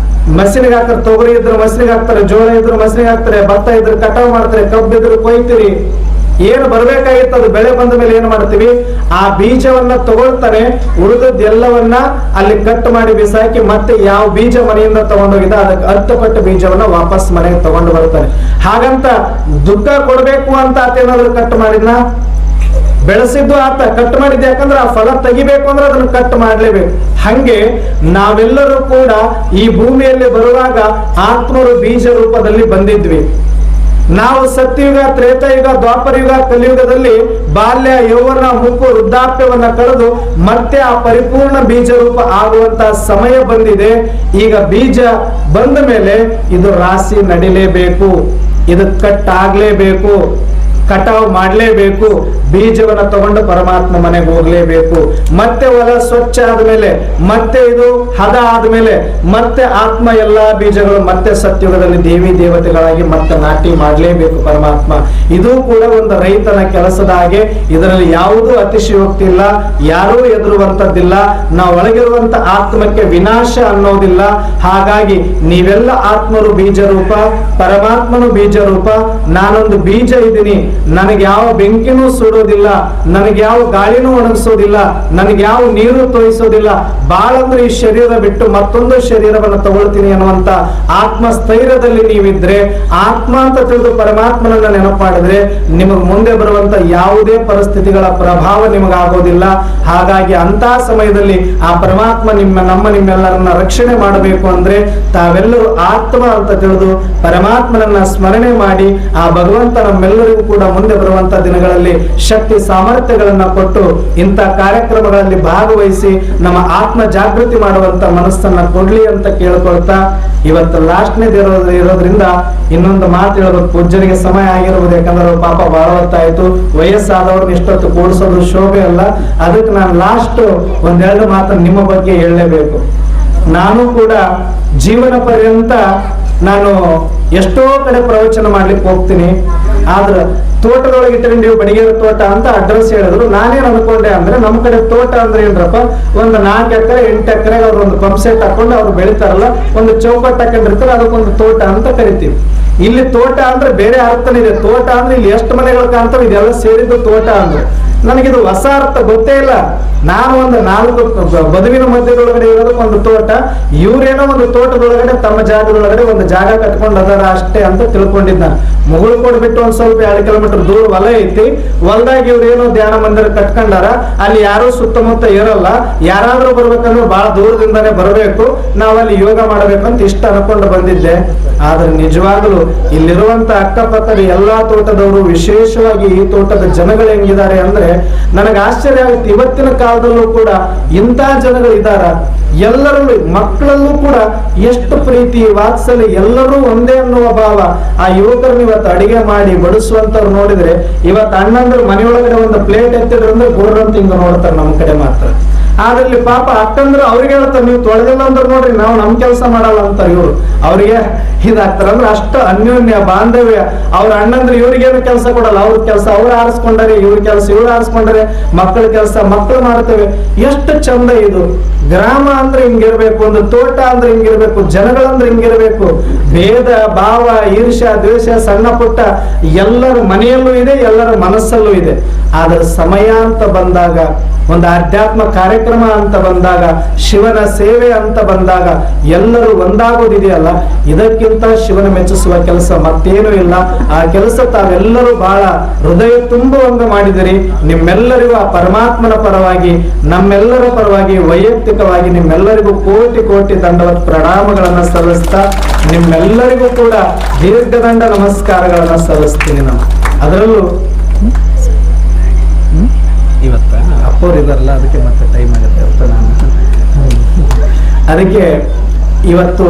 ಮಸಿನಿಗೆ ಹಾಕ್ತಾರೆ. ತೊಗರಿ ಇದ್ರು ಮಸಿನಿಗೆ ಹಾಕ್ತಾರೆ, ಜೋಳ ಇದ್ರು ಮಸಿನಿಗೆ ಹಾಕ್ತಾರೆ, ಭತ್ತ ಇದ್ರು ಕಟಾವ್ ಮಾಡ್ತಾರೆ, ಕಬ್ಬಿದ್ರು ಕೊಯ್ತೀರಿ. ಏನು ಬರ್ಬೇಕಾಗಿತ್ತು ಅದು ಬೆಳೆ ಬಂದ ಮೇಲೆ ಏನ್ ಮಾಡ್ತೀವಿ, ಆ ಬೀಜವನ್ನ ತಗೊಳ್ತಾನೆ. ಉಳಿದದ್ದೆಲ್ಲವನ್ನ ಅಲ್ಲಿ ಕಟ್ ಮಾಡಿ ಬಿಸಾಕಿ ಮತ್ತೆ ಯಾವ ಬೀಜ ಮನೆಯಿಂದ ತಗೊಂಡೋಗಿದ್ದ ಅದಕ್ಕೆ 10 ಪಟ್ಟು ಬೀಜವನ್ನ ವಾಪಸ್ ಮನೆಗೆ ತಗೊಂಡು ಬರ್ತಾನೆ. ಹಾಗಂತ ದುಃಖ ಕೊಡ್ಬೇಕು ಅಂತ ಆತೇನಾದ್ರು ಕಟ್ ಮಾಡಿದ್ನ? ಬೆಳೆಸಿದ್ದು ಆತ ಕಟ್ ಮಾಡಿದ್ದೆ. ಯಾಕಂದ್ರೆ ಆ ಫಲ ತೆಗಿಬೇಕು ಅಂದ್ರೆ ಅದನ್ನ ಕಟ್ ಮಾಡ್ಲೇಬೇಕು. ಹಂಗೆ ನಾವೆಲ್ಲರೂ ಕೂಡ ಈ ಭೂಮಿಯಲ್ಲಿ ಬರುವಾಗ ಆತ್ಮರು ಬೀಜ ರೂಪದಲ್ಲಿ ಬಂದಿದ್ವಿ. ನಾವು ಸತ್ಯಯುಗ, ತ್ರೇತಾಯುಗ, ದ್ವಾಪರಯುಗ, ಕಲಿಯುಗದಲ್ಲಿ ಬಾಲ್ಯ, ಯೌವನ, ಮುಪ್ಪು, ವೃದ್ಧಾಪ್ಯವನ್ನ ಕಳೆದು ಮತ್ತೆ ಆ ಪರಿಪೂರ್ಣ ಬೀಜ ರೂಪ ಆಗುವಂತ ಸಮಯ ಬಂದಿದೆ. ಈಗ ಬೀಜ ಬಂದ ಮೇಲೆ ಇದು ರಾಶಿ ನಡಿಲೇಬೇಕು, ಇದು ಕಟ್ ಆಗ್ಲೇಬೇಕು, ಕಟಾವ್ ಮಾಡ್ಲೇಬೇಕು. ಬೀಜವನ್ನ ತಗೊಂಡು ಪರಮಾತ್ಮ ಮನೆಗೆ ಹೋಗ್ಲೇಬೇಕು. ಮತ್ತೆ ಹೊಲ ಸ್ವಚ್ಛ ಆದ್ಮೇಲೆ, ಮತ್ತೆ ಇದು ಹದ ಆದ್ಮೇಲೆ ಮತ್ತೆ ಆತ್ಮ ಎಲ್ಲಾ ಬೀಜಗಳು ಮತ್ತೆ ಸತ್ಯುಗದಲ್ಲಿ ದೇವಿ ದೇವತೆಗಳಾಗಿ ಮತ್ತೆ ನಾಟಿ ಮಾಡ್ಲೇಬೇಕು ಪರಮಾತ್ಮ. ಇದು ಕೂಡ ಒಂದು ರೈತನ ಕೆಲಸದ ಹಾಗೆ. ಇದರಲ್ಲಿ ಯಾವುದೂ ಅತಿಶಯೋಕ್ತಿ ಇಲ್ಲ, ಯಾರೂ ಎದುರುವಂತದ್ದಿಲ್ಲ. ನಾವು ಒಳಗಿರುವಂತ ಆತ್ಮಕ್ಕೆ ವಿನಾಶ ಅನ್ನೋದಿಲ್ಲ. ಹಾಗಾಗಿ ನೀವೆಲ್ಲ ಆತ್ಮರು ಬೀಜ ರೂಪ, ಪರಮಾತ್ಮನು ಬೀಜ ರೂಪ. ನಾನೊಂದು ಬೀಜ ಇದ್ದೀನಿ. ನನಗೆ ಯಾವ ಬೆಂಕಿನೂ ಸುಡೋದಿಲ್ಲ, ನನಗೆ ಯಾವ ಗಾಳಿನೂ ಒಣಗಿಸೋದಿಲ್ಲ, ನನಗೆ ಯಾವ ನೀರು ತೋಯಿಸೋದಿಲ್ಲ. ಬಾಳಂದ್ರೆ ಈ ಶರೀರ ಬಿಟ್ಟು ಮತ್ತೊಂದು ಶರೀರವನ್ನು ತಗೊಳ್ತೀನಿ ಅನ್ನುವಂತ ಆತ್ಮಸ್ಥೈರ್ಯದಲ್ಲಿ ನೀವಿದ್ರೆ, ಆತ್ಮ ಅಂತ ತಿಳಿದು ಪರಮಾತ್ಮನನ್ನ ನೆನಪಾಡಿದ್ರೆ ನಿಮಗೆ ಮುಂದೆ ಬರುವಂತ ಯಾವುದೇ ಪರಿಸ್ಥಿತಿಗಳ ಪ್ರಭಾವ ನಿಮಗಾಗೋದಿಲ್ಲ. ಹಾಗಾಗಿ ಅಂತ ಸಮಯದಲ್ಲಿ ಆ ಪರಮಾತ್ಮ ನಿಮ್ಮೆಲ್ಲರನ್ನ ರಕ್ಷಣೆ ಮಾಡಬೇಕು ಅಂದ್ರೆ ತಾವೆಲ್ಲರೂ ಆತ್ಮ ಅಂತ ತಿಳಿದು ಪರಮಾತ್ಮನನ್ನ ಸ್ಮರಣೆ ಮಾಡಿ ಆ ಭಗವಂತ ನಮ್ಮೆಲ್ಲರಿಗೂ ಕೂಡ ಮುಂದೆ ಬರುವಂತ ದಿನಗಳಲ್ಲಿ ಶಕ್ತಿ ಸಾಮರ್ಥ್ಯಗಳನ್ನ ಕೊಟ್ಟು ಇಂಥ ಕಾರ್ಯಕ್ರಮಗಳಲ್ಲಿ ಭಾಗವಹಿಸಿ ನಮ್ಮ ಆತ್ಮ ಜಾಗೃತಿ ಮಾಡುವಂತ ಮನಸ್ಸನ್ನ ಕೊಡ್ಲಿ ಅಂತ ಕೇಳ್ಕೊಳ್ತಾ, ಇವತ್ತು ಲಾಸ್ಟ್ನೇ ಇರೋದ್ರಿಂದ ಇನ್ನೊಂದು ಮಾತು ಹೇಳೋದು, ಪೂಜ್ಯರಿಗೆ ಸಮಯ ಆಗಿರ್ಬೋದು, ಯಾಕಂದ್ರೆ ಅವ್ರ ಪಾಪ ಬಹಳ ಹೊತ್ತಾಯ್ತು, ವಯಸ್ಸಾದವ್ರನ್ನ ಇಷ್ಟೊತ್ತು ಕೂಡಿಸೋದು ಶೋಭೆ ಅಲ್ಲ. ಅದಕ್ಕೆ ನಾನು ಲಾಸ್ಟ್ ಒಂದೆರಡು ಮಾತನ್ನು ನಿಮ್ಮ ಬಗ್ಗೆ ಹೇಳಲೇಬೇಕು. ನಾನು ಕೂಡ ಜೀವನ ಪರ್ಯಂತ ನಾನು ಎಷ್ಟೋ ಕಡೆ ಪ್ರವಚನ ಮಾಡ್ಲಿಕ್ಕೆ ಹೋಗ್ತೀನಿ. ಆದ್ರೆ ತೋಟದೊಳಗೆ ಇಟ್ಟರೆ ನೀವು ಬಡಿಗೇರ ತೋಟ ಅಂತ ಅಡ್ರೆಸ್ ಹೇಳಿದ್ರು. ನಾನೇನ್ ಅನ್ಕೊಂಡೆ ಅಂದ್ರೆ, ನಮ್ಮ ಕಡೆ ತೋಟ ಅಂದ್ರೆ ಏನ್ರಪ್ಪ, ಒಂದು 4 ಎಕರೆ 8 ಎಕರೆಗೆ ಅವ್ರು ಒಂದು ಪಂಪ್ ಸೆಟ್ ಹಾಕೊಂಡು ಅವ್ರು ಬೆಳಿತಾರಲ್ಲ, ಒಂದು ಚೌಕಟ್ಟು ಹಾಕೊಂಡಿರ್ತಾರೆ, ಅದಕ್ಕೊಂದು ತೋಟ ಅಂತ ಕರಿತೀವಿ. ಇಲ್ಲಿ ತೋಟ ಅಂದ್ರೆ ಬೇರೆ ಅರ್ಥನೇ ಇದೆ. ತೋಟ ಅಂದ್ರೆ ಇಲ್ಲಿ ಎಷ್ಟು ಮನೆಗಳು ಕಾಣ್ತವೆ, ಇದೆಲ್ಲ ಸೇರಿದ್ದು ತೋಟ ಅಂದ್ರೆ. ನನಗಿದು ಹೊಸ ಅರ್ಥ ಗೊತ್ತೇ ಇಲ್ಲ. ನಾನು ಒಂದು 4 ಬದುವಿನ ಮಧ್ಯದೊಳಗಡೆ ಇರೋದಕ್ಕೆ ಒಂದು ತೋಟ, ಇವ್ರೇನೋ ಒಂದು ತೋಟದೊಳಗಡೆ ತಮ್ಮ ಜಾಗದೊಳಗಡೆ ಒಂದು ಜಾಗ ಕಟ್ಕೊಂಡು ಅದರ ಅಷ್ಟೇ ಅಂತ ತಿಳ್ಕೊಂಡಿದ್ದ. ಮುಗುಳು ಕೊಡ್ಬಿಟ್ಟು ಒಂದ್ ಸ್ವಲ್ಪ 2 ಕಿಲೋಮೀಟರ್ ದೂರ ಹೊಲ ಐತಿ, ಹೊಲದಾಗ ಇವ್ರೇನೋ ಧ್ಯಾನ ಮಂದಿರ ಕಟ್ಕೊಂಡಾರ, ಅಲ್ಲಿ ಯಾರು ಸುತ್ತಮುತ್ತ ಇರಲ್ಲ, ಯಾರಾದ್ರೂ ಬರ್ಬೇಕಂದ್ರೆ ಬಹಳ ದೂರದಿಂದಾನೇ ಬರಬೇಕು, ನಾವಲ್ಲಿ ಯೋಗ ಮಾಡಬೇಕಂತ ಇಷ್ಟ ಅನ್ಕೊಂಡು ಬಂದಿದ್ದೆ. ಆದ್ರೆ ನಿಜವಾಗ್ಲೂ ಇಲ್ಲಿರುವಂತ ಅಕ್ಕಪಕ್ಕದ ಎಲ್ಲಾ ತೋಟದವರು, ವಿಶೇಷವಾಗಿ ಈ ತೋಟದ ಜನಗಳು ಹೆಂಗಿದ್ದಾರೆ ಅಂದ್ರೆ ನನಗೆ ಆಶ್ಚರ್ಯ ಆಗುತ್ತೆ. ಇವತ್ತಿನ ಕಾಲದಲ್ಲೂ ಕೂಡ ಇಂಥ ಜನಗಳು ಇದ್ದಾರ. ಎಲ್ಲರಲ್ಲೂ, ಮಕ್ಕಳಲ್ಲೂ ಕೂಡ ಎಷ್ಟು ಪ್ರೀತಿ ವಾತ್ಸಲ್ಯ, ಎಲ್ಲರೂ ಒಂದೇ ಅನ್ನುವ ಭಾವ. ಆ ಯುವಕರನ್ನ ಇವತ್ತು ಅಡಿಗೆ ಮಾಡಿ ಬಡಿಸುವಂತವ್ರು ನೋಡಿದ್ರೆ, ಇವತ್ತು ಅಣ್ಣಂದ್ರು ಮನೆಯೊಳಗಡೆ ಒಂದು ಪ್ಲೇಟ್ ಎತ್ತಿದ್ರು ಅಂದ್ರೆ ಗೋರ್ರಂತ ಹಿಂಗ ನೋಡ್ತಾರೆ ನಮ್ಮ ಕಡೆ ಮಾತ್ರ. ಆದ್ರಲ್ಲಿ ಪಾಪ ಅಕ್ಕಂದ್ರೆ ಅವ್ರಿಗೆ ಹೇಳ್ತಾರೆ, ನೀವು ತೊಳೆದಿಲ್ಲ ಅಂದ್ರೆ ನೋಡ್ರಿ ನಾವು ನಮ್ ಕೆಲಸ ಮಾಡಲ್ಲ ಅಂತಾರೆ ಇವ್ರು. ಅವ್ರಿಗೆ ಇದಾಗ್ತಾರ ಅಂದ್ರೆ ಅಷ್ಟು ಅನ್ಯೋನ್ಯ ಬಾಂಧವ್ಯ. ಅವ್ರ ಅಣ್ಣಂದ್ರೆ ಇವ್ರಿಗೇನು ಕೆಲಸ ಕೊಡಲ್ಲ, ಅವ್ರ ಕೆಲಸ ಅವ್ರು ಆರಿಸ್ಕೊಂಡರೆ, ಇವ್ರ ಕೆಲಸ ಇವ್ರು ಆರಿಸ್ಕೊಂಡ್ರೆ, ಮಕ್ಕಳ ಕೆಲಸ ಮಕ್ಕಳು ಮಾಡ್ತೇವೆ. ಎಷ್ಟು ಚಂದ ಇದು. ಗ್ರಾಮ ಅಂದ್ರೆ ಹಿಂಗಿರ್ಬೇಕು, ಒಂದು ತೋಟ ಅಂದ್ರೆ ಹಿಂಗಿರ್ಬೇಕು, ಜನಗಳಂದ್ರೆ ಹಿಂಗಿರ್ಬೇಕು. ಭೇದ ಭಾವ, ಈರ್ಷ್ಯ ದ್ವೇಷ, ಸಣ್ಣ ಪುಟ್ಟ ಎಲ್ಲರ ಮನೆಯಲ್ಲೂ ಇದೆ, ಎಲ್ಲರ ಮನಸ್ಸಲ್ಲೂ ಇದೆ. ಆದ್ರೆ ಸಮಯ ಅಂತ ಬಂದಾಗ, ಒಂದು ಆಧ್ಯಾತ್ಮ ಕಾರ್ಯಕ್ರಮ ಅಂತ ಬಂದಾಗ, ಶಿವನ ಸೇವೆ ಅಂತ ಬಂದಾಗ ಎಲ್ಲರೂ ಒಂದಾಗೋದಿದೆಯಲ್ಲ, ಇದಕ್ಕಿಂತ ಶಿವನ ಮೆಚ್ಚಿಸುವ ಕೆಲಸ ಮತ್ತೇನೂ ಇಲ್ಲ. ಆ ಕೆಲಸ ತಾವೆಲ್ಲರೂ ಬಹಳ ಹೃದಯ ತುಂಬುವಂಗ ಮಾಡಿದಿರಿ. ನಿಮ್ಮೆಲ್ಲರಿಗೂ ಆ ಪರಮಾತ್ಮನ ಪರವಾಗಿ, ನಮ್ಮೆಲ್ಲರ ಪರವಾಗಿ, ವೈಯಕ್ತಿಕವಾಗಿ ನಿಮ್ಮೆಲ್ಲರಿಗೂ ಕೋಟಿ ಕೋಟಿ ದಂಡವತ್ ಪ್ರಣಾಮಗಳನ್ನ ಸಲ್ಲಿಸ್ತಾ, ನಿಮ್ಮೆಲ್ಲರಿಗೂ ಕೂಡ ದೀರ್ಘದಂಡ ನಮಸ್ಕಾರಗಳನ್ನ ಸಲ್ಲಿಸ್ತೀನಿ. ನಾನು ಅದರಲ್ಲೂ ಇವತ್ತ ಅಪ್ಪೋರು ಇದಾರಲ್ಲ, ಅದಕ್ಕೆ ಮತ್ತೆ ಟೈಮ್ ಆಗುತ್ತೆ ಅಂತ ನಾನು ಅದಕ್ಕೆ ಇವತ್ತು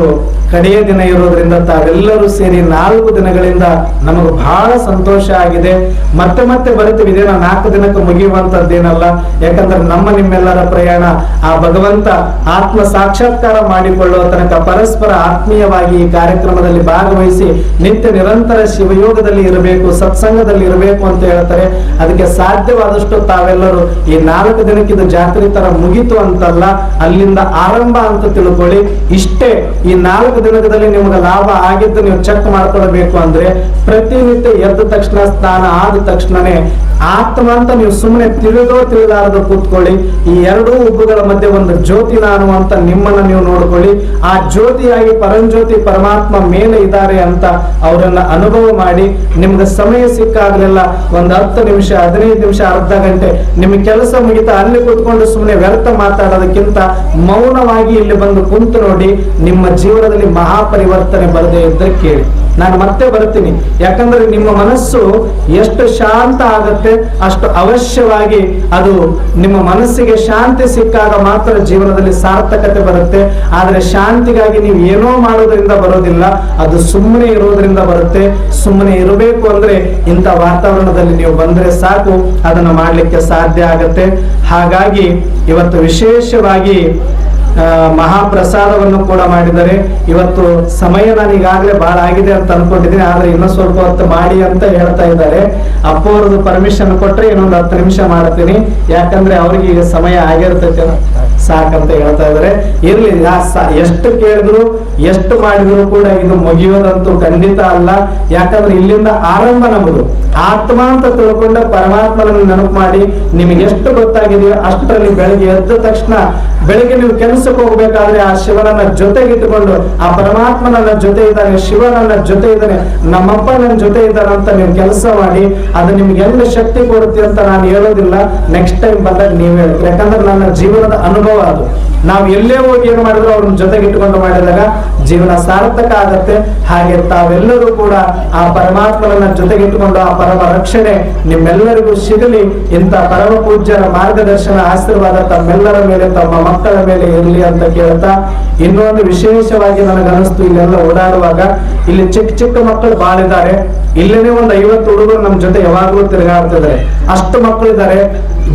ಕಡೆಯ ದಿನ ಇರೋದ್ರಿಂದ ತಾವೆಲ್ಲರೂ ಸೇರಿ 4 ದಿನಗಳಿಂದ ನಮಗೆ ಬಹಳ ಸಂತೋಷ ಆಗಿದೆ. ಮತ್ತೆ ಮತ್ತೆ ಬರ್ತೀವಿ, ಇದೇನ 4 ದಿನಕ್ಕೆ ಮುಗಿಯುವಂತದ್ದೇನಲ್ಲ. ಯಾಕಂದ್ರೆ ನಮ್ಮ ನಿಮ್ಮೆಲ್ಲರ ಪ್ರಯಾಣ ಆ ಭಗವಂತ ಆತ್ಮ ಸಾಕ್ಷಾತ್ಕಾರ ಮಾಡಿಕೊಳ್ಳುವ ತನಕ ಪರಸ್ಪರ ಆತ್ಮೀಯವಾಗಿ ಈ ಕಾರ್ಯಕ್ರಮದಲ್ಲಿ ಭಾಗವಹಿಸಿ ನಿತ್ಯ ನಿರಂತರ ಶಿವಯೋಗದಲ್ಲಿ ಇರಬೇಕು, ಸತ್ಸಂಗದಲ್ಲಿ ಇರಬೇಕು ಅಂತ ಹೇಳ್ತಾರೆ. ಅದಕ್ಕೆ ಸಾಧ್ಯವಾದಷ್ಟು ತಾವೆಲ್ಲರೂ ಈ 4 ದಿನಕ್ಕೆ ಇದು ಜಾತ್ರೆ ತರ ಮುಗಿತು ಅಂತಲ್ಲ, ಅಲ್ಲಿಂದ ಆರಂಭ ಅಂತ ತಿಳ್ಕೊಳ್ಳಿ. ಇಷ್ಟೇ, ಈ 4 ದಿನದಲ್ಲಿ ನಿಮ್ಗೆ ಲಾಭ ಆಗಿದ್ದು ನೀವು ಚೆಕ್ ಮಾಡ್ಕೊಳ್ಬೇಕು ಅಂದ್ರೆ, ಪ್ರತಿನಿತ್ಯ ಎದ್ದ ತಕ್ಷಣ, ಸ್ನಾನ ಆದ ತಕ್ಷಣನೇ ಆತ್ಮ ಅಂತ ನೀವು ಸುಮ್ಮನೆ ತಿಳಿದಾರದು ಕೂತ್ಕೊಳ್ಳಿ. ಈ 2 ಉಬ್ಬುಗಳ ಮಧ್ಯೆ ಒಂದು ಜ್ಯೋತಿ ನಾನು ಅಂತ ನಿಮ್ಮನ್ನ ನೀವು ನೋಡ್ಕೊಳ್ಳಿ. ಆ ಜ್ಯೋತಿಯಾಗಿ ಪರಂಜ್ಯೋತಿ ಪರಮಾತ್ಮ ಮೇಲೆ ಇದ್ದಾರೆ ಅಂತ ಅವರನ್ನ ಅನುಭವ ಮಾಡಿ, ನಿಮ್ಗೆ ಸಮಯ ಸಿಕ್ಕಾಗಲೆಲ್ಲ ಒಂದು 10 ನಿಮಿಷ 15 ನಿಮಿಷ ಅರ್ಧ ಗಂಟೆ ನಿಮ್ಗೆ ಕೆಲಸ ಮುಗಿತಾ ಅಲ್ಲಿ ಕೂತ್ಕೊಂಡು ಸುಮ್ಮನೆ ವ್ಯರ್ಥ ಮಾತಾಡೋದಕ್ಕಿಂತ ಮೌನವಾಗಿ ಇಲ್ಲಿ ಬಂದು ಕುಂತು ನೋಡಿ, ನಿಮ್ಮ ಜೀವನದಲ್ಲಿ ಮಹಾಪರಿವರ್ತನೆ ಬರದೇ ಇದ್ದರೆ ಕೇಳಿ. ನಾನು ಮತ್ತೆ ಬರ್ತೀನಿ. ಯಾಕಂದ್ರೆ ನಿಮ್ಮ ಮನಸ್ಸು ಎಷ್ಟು ಶಾಂತ ಆಗತ್ತೆ ಅಷ್ಟು ಅವಶ್ಯವಾಗಿ ಅದು ನಿಮ್ಮ ಮನಸ್ಸಿಗೆ ಶಾಂತಿ ಸಿಕ್ಕಾಗ ಮಾತ್ರ ಜೀವನದಲ್ಲಿ ಸಾರ್ಥಕತೆ ಬರುತ್ತೆ. ಆದ್ರೆ ಶಾಂತಿಗಾಗಿ ನೀವು ಏನೋ ಮಾಡೋದ್ರಿಂದ ಬರೋದಿಲ್ಲ, ಅದು ಸುಮ್ಮನೆ ಇರೋದ್ರಿಂದ ಬರುತ್ತೆ. ಸುಮ್ಮನೆ ಇರಬೇಕು ಅಂದ್ರೆ ಇಂಥ ವಾತಾವರಣದಲ್ಲಿ ನೀವು ಬಂದ್ರೆ ಸಾಕು, ಅದನ್ನು ಮಾಡ್ಲಿಕ್ಕೆ ಸಾಧ್ಯ ಆಗತ್ತೆ. ಹಾಗಾಗಿ ಇವತ್ತು ವಿಶೇಷವಾಗಿ ಮಹಾಪ್ರಸಾದವನ್ನು ಕೂಡ ಮಾಡಿದರೆ. ಇವತ್ತು ಸಮಯ ನಾನು ಈಗಾಗಲೇ ಬಹಳ ಆಗಿದೆ ಅಂತ ಅನ್ಕೊಂಡಿದ್ದೀನಿ, ಆದ್ರೆ ಇನ್ನೂ ಸ್ವಲ್ಪ ಹೊತ್ತು ಮಾಡಿ ಅಂತ ಹೇಳ್ತಾ ಇದ್ದಾರೆ. ಅಪ್ಪವ್ರದ್ದು ಪರ್ಮಿಷನ್ ಕೊಟ್ರೆ ಇನ್ನೊಂದು 10 ನಿಮಿಷ ಮಾಡ್ತೀನಿ, ಯಾಕಂದ್ರೆ ಅವ್ರಿಗೆ ಈಗ ಸಮಯ ಆಗಿರ್ತೈತೆ ಸಾಕಂತ ಹೇಳ್ತಾ ಇದ್ದಾರೆ. ಇರ್ಲಿ, ಎಷ್ಟು ಕೇಳಿದ್ರು ಎಷ್ಟು ಮಾಡಿದ್ರು ಕೂಡ ಇದು ಮುಗಿಯೋದಂತೂ ಖಂಡಿತ ಅಲ್ಲ. ಯಾಕಂದ್ರೆ ಇಲ್ಲಿಂದ ಆರಂಭ ನಮ್ಮದು. ಆತ್ಮ ಅಂತ ತಿಳ್ಕೊಂಡ ಪರಮಾತ್ಮನನ್ನು ನೆನಪು ಮಾಡಿ ನಿಮಗೆ ಎಷ್ಟು ಗೊತ್ತಾಗಿದೆಯೋ ಅಷ್ಟರಲ್ಲಿ ಬೆಳಗ್ಗೆ ಎದ್ದ ತಕ್ಷಣ, ಬೆಳಿಗ್ಗೆ ನೀವು ಕೆಲಸಕ್ಕೆ ಹೋಗ್ಬೇಕಾದ್ರೆ ಆ ಶಿವನನ್ನ ಜೊತೆಗಿಟ್ಟುಕೊಂಡು, ಆ ಪರಮಾತ್ಮ ನನ್ನ ಜೊತೆ ಇದ್ದಾನೆ, ಶಿವ ನನ್ನ ಜೊತೆ ಇದ್ದಾನೆ, ನಮ್ಮಪ್ಪ ನನ್ನ ಜೊತೆ ಇದ್ದಾನೆ ಅಂತ ನೀವು ಕೆಲಸ ಮಾಡಿ. ಅದು ನಿಮ್ಗೆ ಎಲ್ಲ ಶಕ್ತಿ ಕೊಡುತ್ತೆ ಅಂತ ನಾನು ಹೇಳೋದಿಲ್ಲ, ನೆಕ್ಸ್ಟ್ ಟೈಮ್ ಬಂದಾಗ ನೀವು ಹೇಳ್ತೀರಿ. ಯಾಕಂದ್ರೆ ನನ್ನ ಜೀವನದ ಅನುಭವ ಅನುಭವ ಅದು. ನಾವು ಎಲ್ಲೇ ಹೋಗಿ ಏನು ಮಾಡಿದ್ರು ಅವ್ರನ್ನ ಜೊತೆಗಿಟ್ಟುಕೊಂಡು ಮಾಡಿದಾಗ ಜೀವನ ಸಾರ್ಥಕ ಆಗತ್ತೆ. ಹಾಗೆ ತಾವೆಲ್ಲರೂ ಕೂಡ ಆ ಪರಮಾತ್ಮನನ್ನ ಜೊತೆಗಿಟ್ಟುಕೊಂಡು ಆ ಪರಮ ರಕ್ಷಣೆ ನಿಮ್ಮೆಲ್ಲರಿಗೂ ಸಿಗಲಿ. ಇಂಥ ಪರಮ ಪೂಜ್ಯರ ಮಾರ್ಗದರ್ಶನ ಆಶೀರ್ವಾದ ತಮ್ಮೆಲ್ಲರ ಮೇಲೆ ತಮ್ಮ ಮಕ್ಕಳ ಮೇಲೆ ಇರಲಿ ಅಂತ ಕೇಳ್ತಾ, ಇನ್ನೊಂದು ವಿಶೇಷವಾಗಿ ನನಗನ್ನಿಸ್ತು, ಇಲ್ಲೆಲ್ಲ ಓಡಾಡುವಾಗ ಇಲ್ಲಿ ಚಿಕ್ಕ ಚಿಕ್ಕ ಮಕ್ಕಳು ಬಾಳಿದ್ದಾರೆ. ಇಲ್ಲೇನೆ ಒಂದು 50 ಹುಡುಗರು ನಮ್ಮ ಜೊತೆ ಯಾವಾಗಲೂ ತಿರುಗಾಡ್ತಿದ್ದಾರೆ. ಅಷ್ಟು ಮಕ್ಕಳಿದ್ದಾರೆ.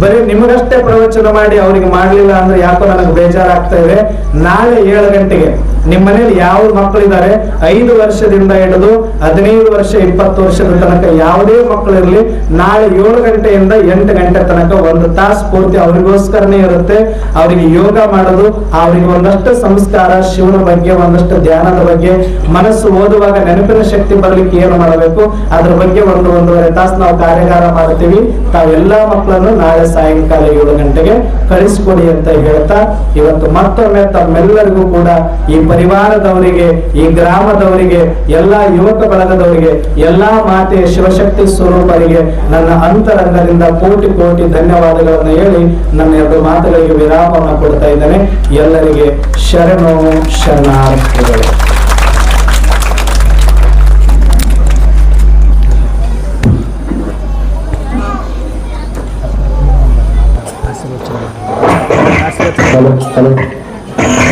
ಬರೀ ನಿಮಗಷ್ಟೇ ಪ್ರವಚನ ಮಾಡಿ ಅವ್ರಿಗೆ ಮಾಡ್ಲಿಲ್ಲ ಅಂದ್ರೆ ಯಾಕೋ ನನಗೆ ಬೇಜಾರಾಗ್ತಾ ಇದೆ. ನಾಳೆ 7 ಗಂಟೆಗೆ ನಿಮ್ಮ ಮನೇಲಿ ಯಾವ ಮಕ್ಕಳಿದ್ದಾರೆ 5 ವರ್ಷದಿಂದ ಹಿಡಿದು 15 ವರ್ಷ 20 ವರ್ಷದ ತನಕ ಯಾವುದೇ ಮಕ್ಕಳಿರ್ಲಿ, ನಾಳೆ 7 ಗಂಟೆಯಿಂದ 8 ಗಂಟೆ ತನಕ 1 ತಾಸು ಪೂರ್ತಿ ಅವರಿಗೋಸ್ಕರನೇ ಇರುತ್ತೆ. ಅವರಿಗೆ ಯೋಗ ಮಾಡೋದು, ಅವರಿಗೆ ಒಂದಷ್ಟು ಸಂಸ್ಕಾರ, ಶಿವನ ಬಗ್ಗೆ ಒಂದಷ್ಟು ಧ್ಯಾನದ ಬಗ್ಗೆ, ಮನಸ್ಸು ಓದುವಾಗ ನೆನಪಿನ ಶಕ್ತಿ ಬರ್ಲಿಕ್ಕೆ ಏನು ಮಾಡಬೇಕು ಅದ್ರ ಬಗ್ಗೆ 1-1.5 ತಾಸು ನಾವು ಕಾರ್ಯಾಗಾರ ಮಾಡ್ತೀವಿ. ತಾವೆಲ್ಲಾ ಮಕ್ಕಳನ್ನು ನಾಳೆ ಸಾಯಂಕಾಲ 7 ಗಂಟೆಗೆ ಕಳಿಸ್ಕೊಡಿ ಅಂತ ಹೇಳ್ತಾ, ಇವತ್ತು ಮತ್ತೊಮ್ಮೆ ತಮ್ಮೆಲ್ಲರಿಗೂ ಕೂಡ ಈ ಪರಿವಾರದವರಿಗೆ, ಈ ಗ್ರಾಮದವರಿಗೆ, ಎಲ್ಲಾ ಯುವಕ ಬಳಗದವರಿಗೆ, ಎಲ್ಲಾ ಮಾತೆಯ ಶಿವಶಕ್ತಿ ಸ್ವರೂಪರಿಗೆ ನನ್ನ ಅಂತರಂಗದಿಂದ ಕೋಟಿ ಕೋಟಿ ಧನ್ಯವಾದಗಳನ್ನು ಹೇಳಿ ನನ್ನ 2 ಮಾತುಗಳಿಗೆ ವಿರಾಮವನ್ನು ಕೊಡ್ತಾ ಇದ್ದೇನೆ. ಎಲ್ಲರಿಗೆ ಶರಣೋ ಶರಣಾರ್ಥಿಗಳು.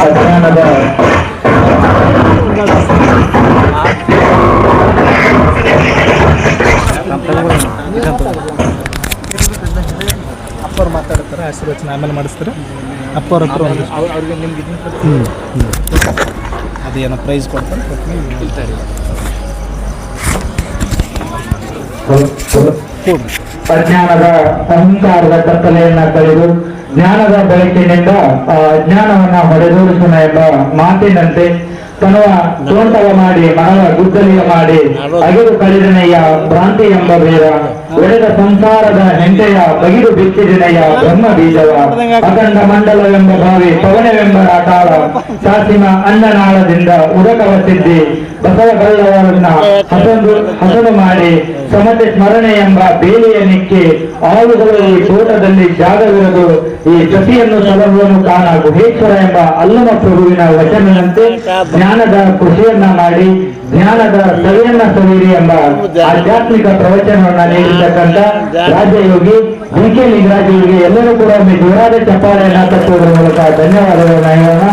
ಅಜ್ಞಾನದ ಅಪ್ಪವ್ರು ಮಾತಾಡ್ತಾರೆ, ಆಶೀರ್ವಚನ ಆಮೇಲೆ ಮಾಡಿಸ್ತಾರೆ. ಅಪ್ಪವ್ರ ಹತ್ರ ಅವ್ರಿಗೆ ನಿಮ್ಗೆ ಅದೇನೋ ಪ್ರೈಸ್ ಕೊಡ್ತಾರೆ. ಅಜ್ಞಾನದ ಅಹಂಕಾರದ ಕತ್ತಲೆಯನ್ನ ಕಳೆದು ಜ್ಞಾನದ ಬೆಳಕಿನಿಂದ ಅಜ್ಞಾನವನ್ನ ಹೊಡೆದೋಡಿಸೋಣ ಎಂಬ ಮಾತಿನಂತೆ ತನವ ತೋಂಟವ ಮಾಡಿ ಮನವ ಗುದ್ದಲಿಯ ಮಾಡಿ ಅಗಿದು ಕಳೆದನೆಯ ಭ್ರಾಂತಿ ಎಂಬ ಬೇರ ಒಡೆದ ಸಂಸಾರದ ಹೆಂಟೆಯ ಬಗಿದು ಬಿತ್ತಿದನೆಯ ಬ್ರಹ್ಮ ಬೀಜವ ಅಖಂಡ ಮಂಡಲವೆಂಬ ಭಾವಿ ಪವನವೆಂಬ ರಾಟಾಳ ಸಾಸಿಮ ಅನ್ನನಾಳದಿಂದ ಉದಕವ ಸಿದ್ಧಿ ಬಸವಗಳ್ಳವರನ್ನ ಹಸನು ಮಾಡಿ ಸಮತೆ ಸ್ಮರಣೆ ಎಂಬ ಬೇಲಿಯ ನಿಕ್ಕಿ ಆಳುಗಳು ಈ ತೋಟದಲ್ಲಿ ಜಾಗವಿರದು ಈ ಜತಿಯನ್ನು ಸಲಹುವನ್ನು ಕಾಣ ಗುಹೇಶ್ವರ ಎಂಬ ಅಲ್ಲಮ ಪ್ರಭುವಿನ ವಚನದಂತೆ ಜ್ಞಾನದ ಕೃಷಿಯನ್ನ ಮಾಡಿ ಜ್ಞಾನದ ಸವಿಯನ್ನ ಸವಿರಿ ಎಂಬ ಆಧ್ಯಾತ್ಮಿಕ ಪ್ರವಚನವನ್ನ ನೀಡಿರ್ತಕ್ಕಂಥ ರಾಜಯೋಗಿ ಡಿ.ಕೆ. ಲಿಂಗರಾಜರಿಗೆ ಎಲ್ಲರೂ ಕೂಡ ಒಮ್ಮೆ ಜೋರಾದ ಚಪ್ಪಾಳೆಯನ್ನ ತಟ್ಟುವುದರ ಮೂಲಕ ಧನ್ಯವಾದಗಳನ್ನ ಹೇಳೋಣ.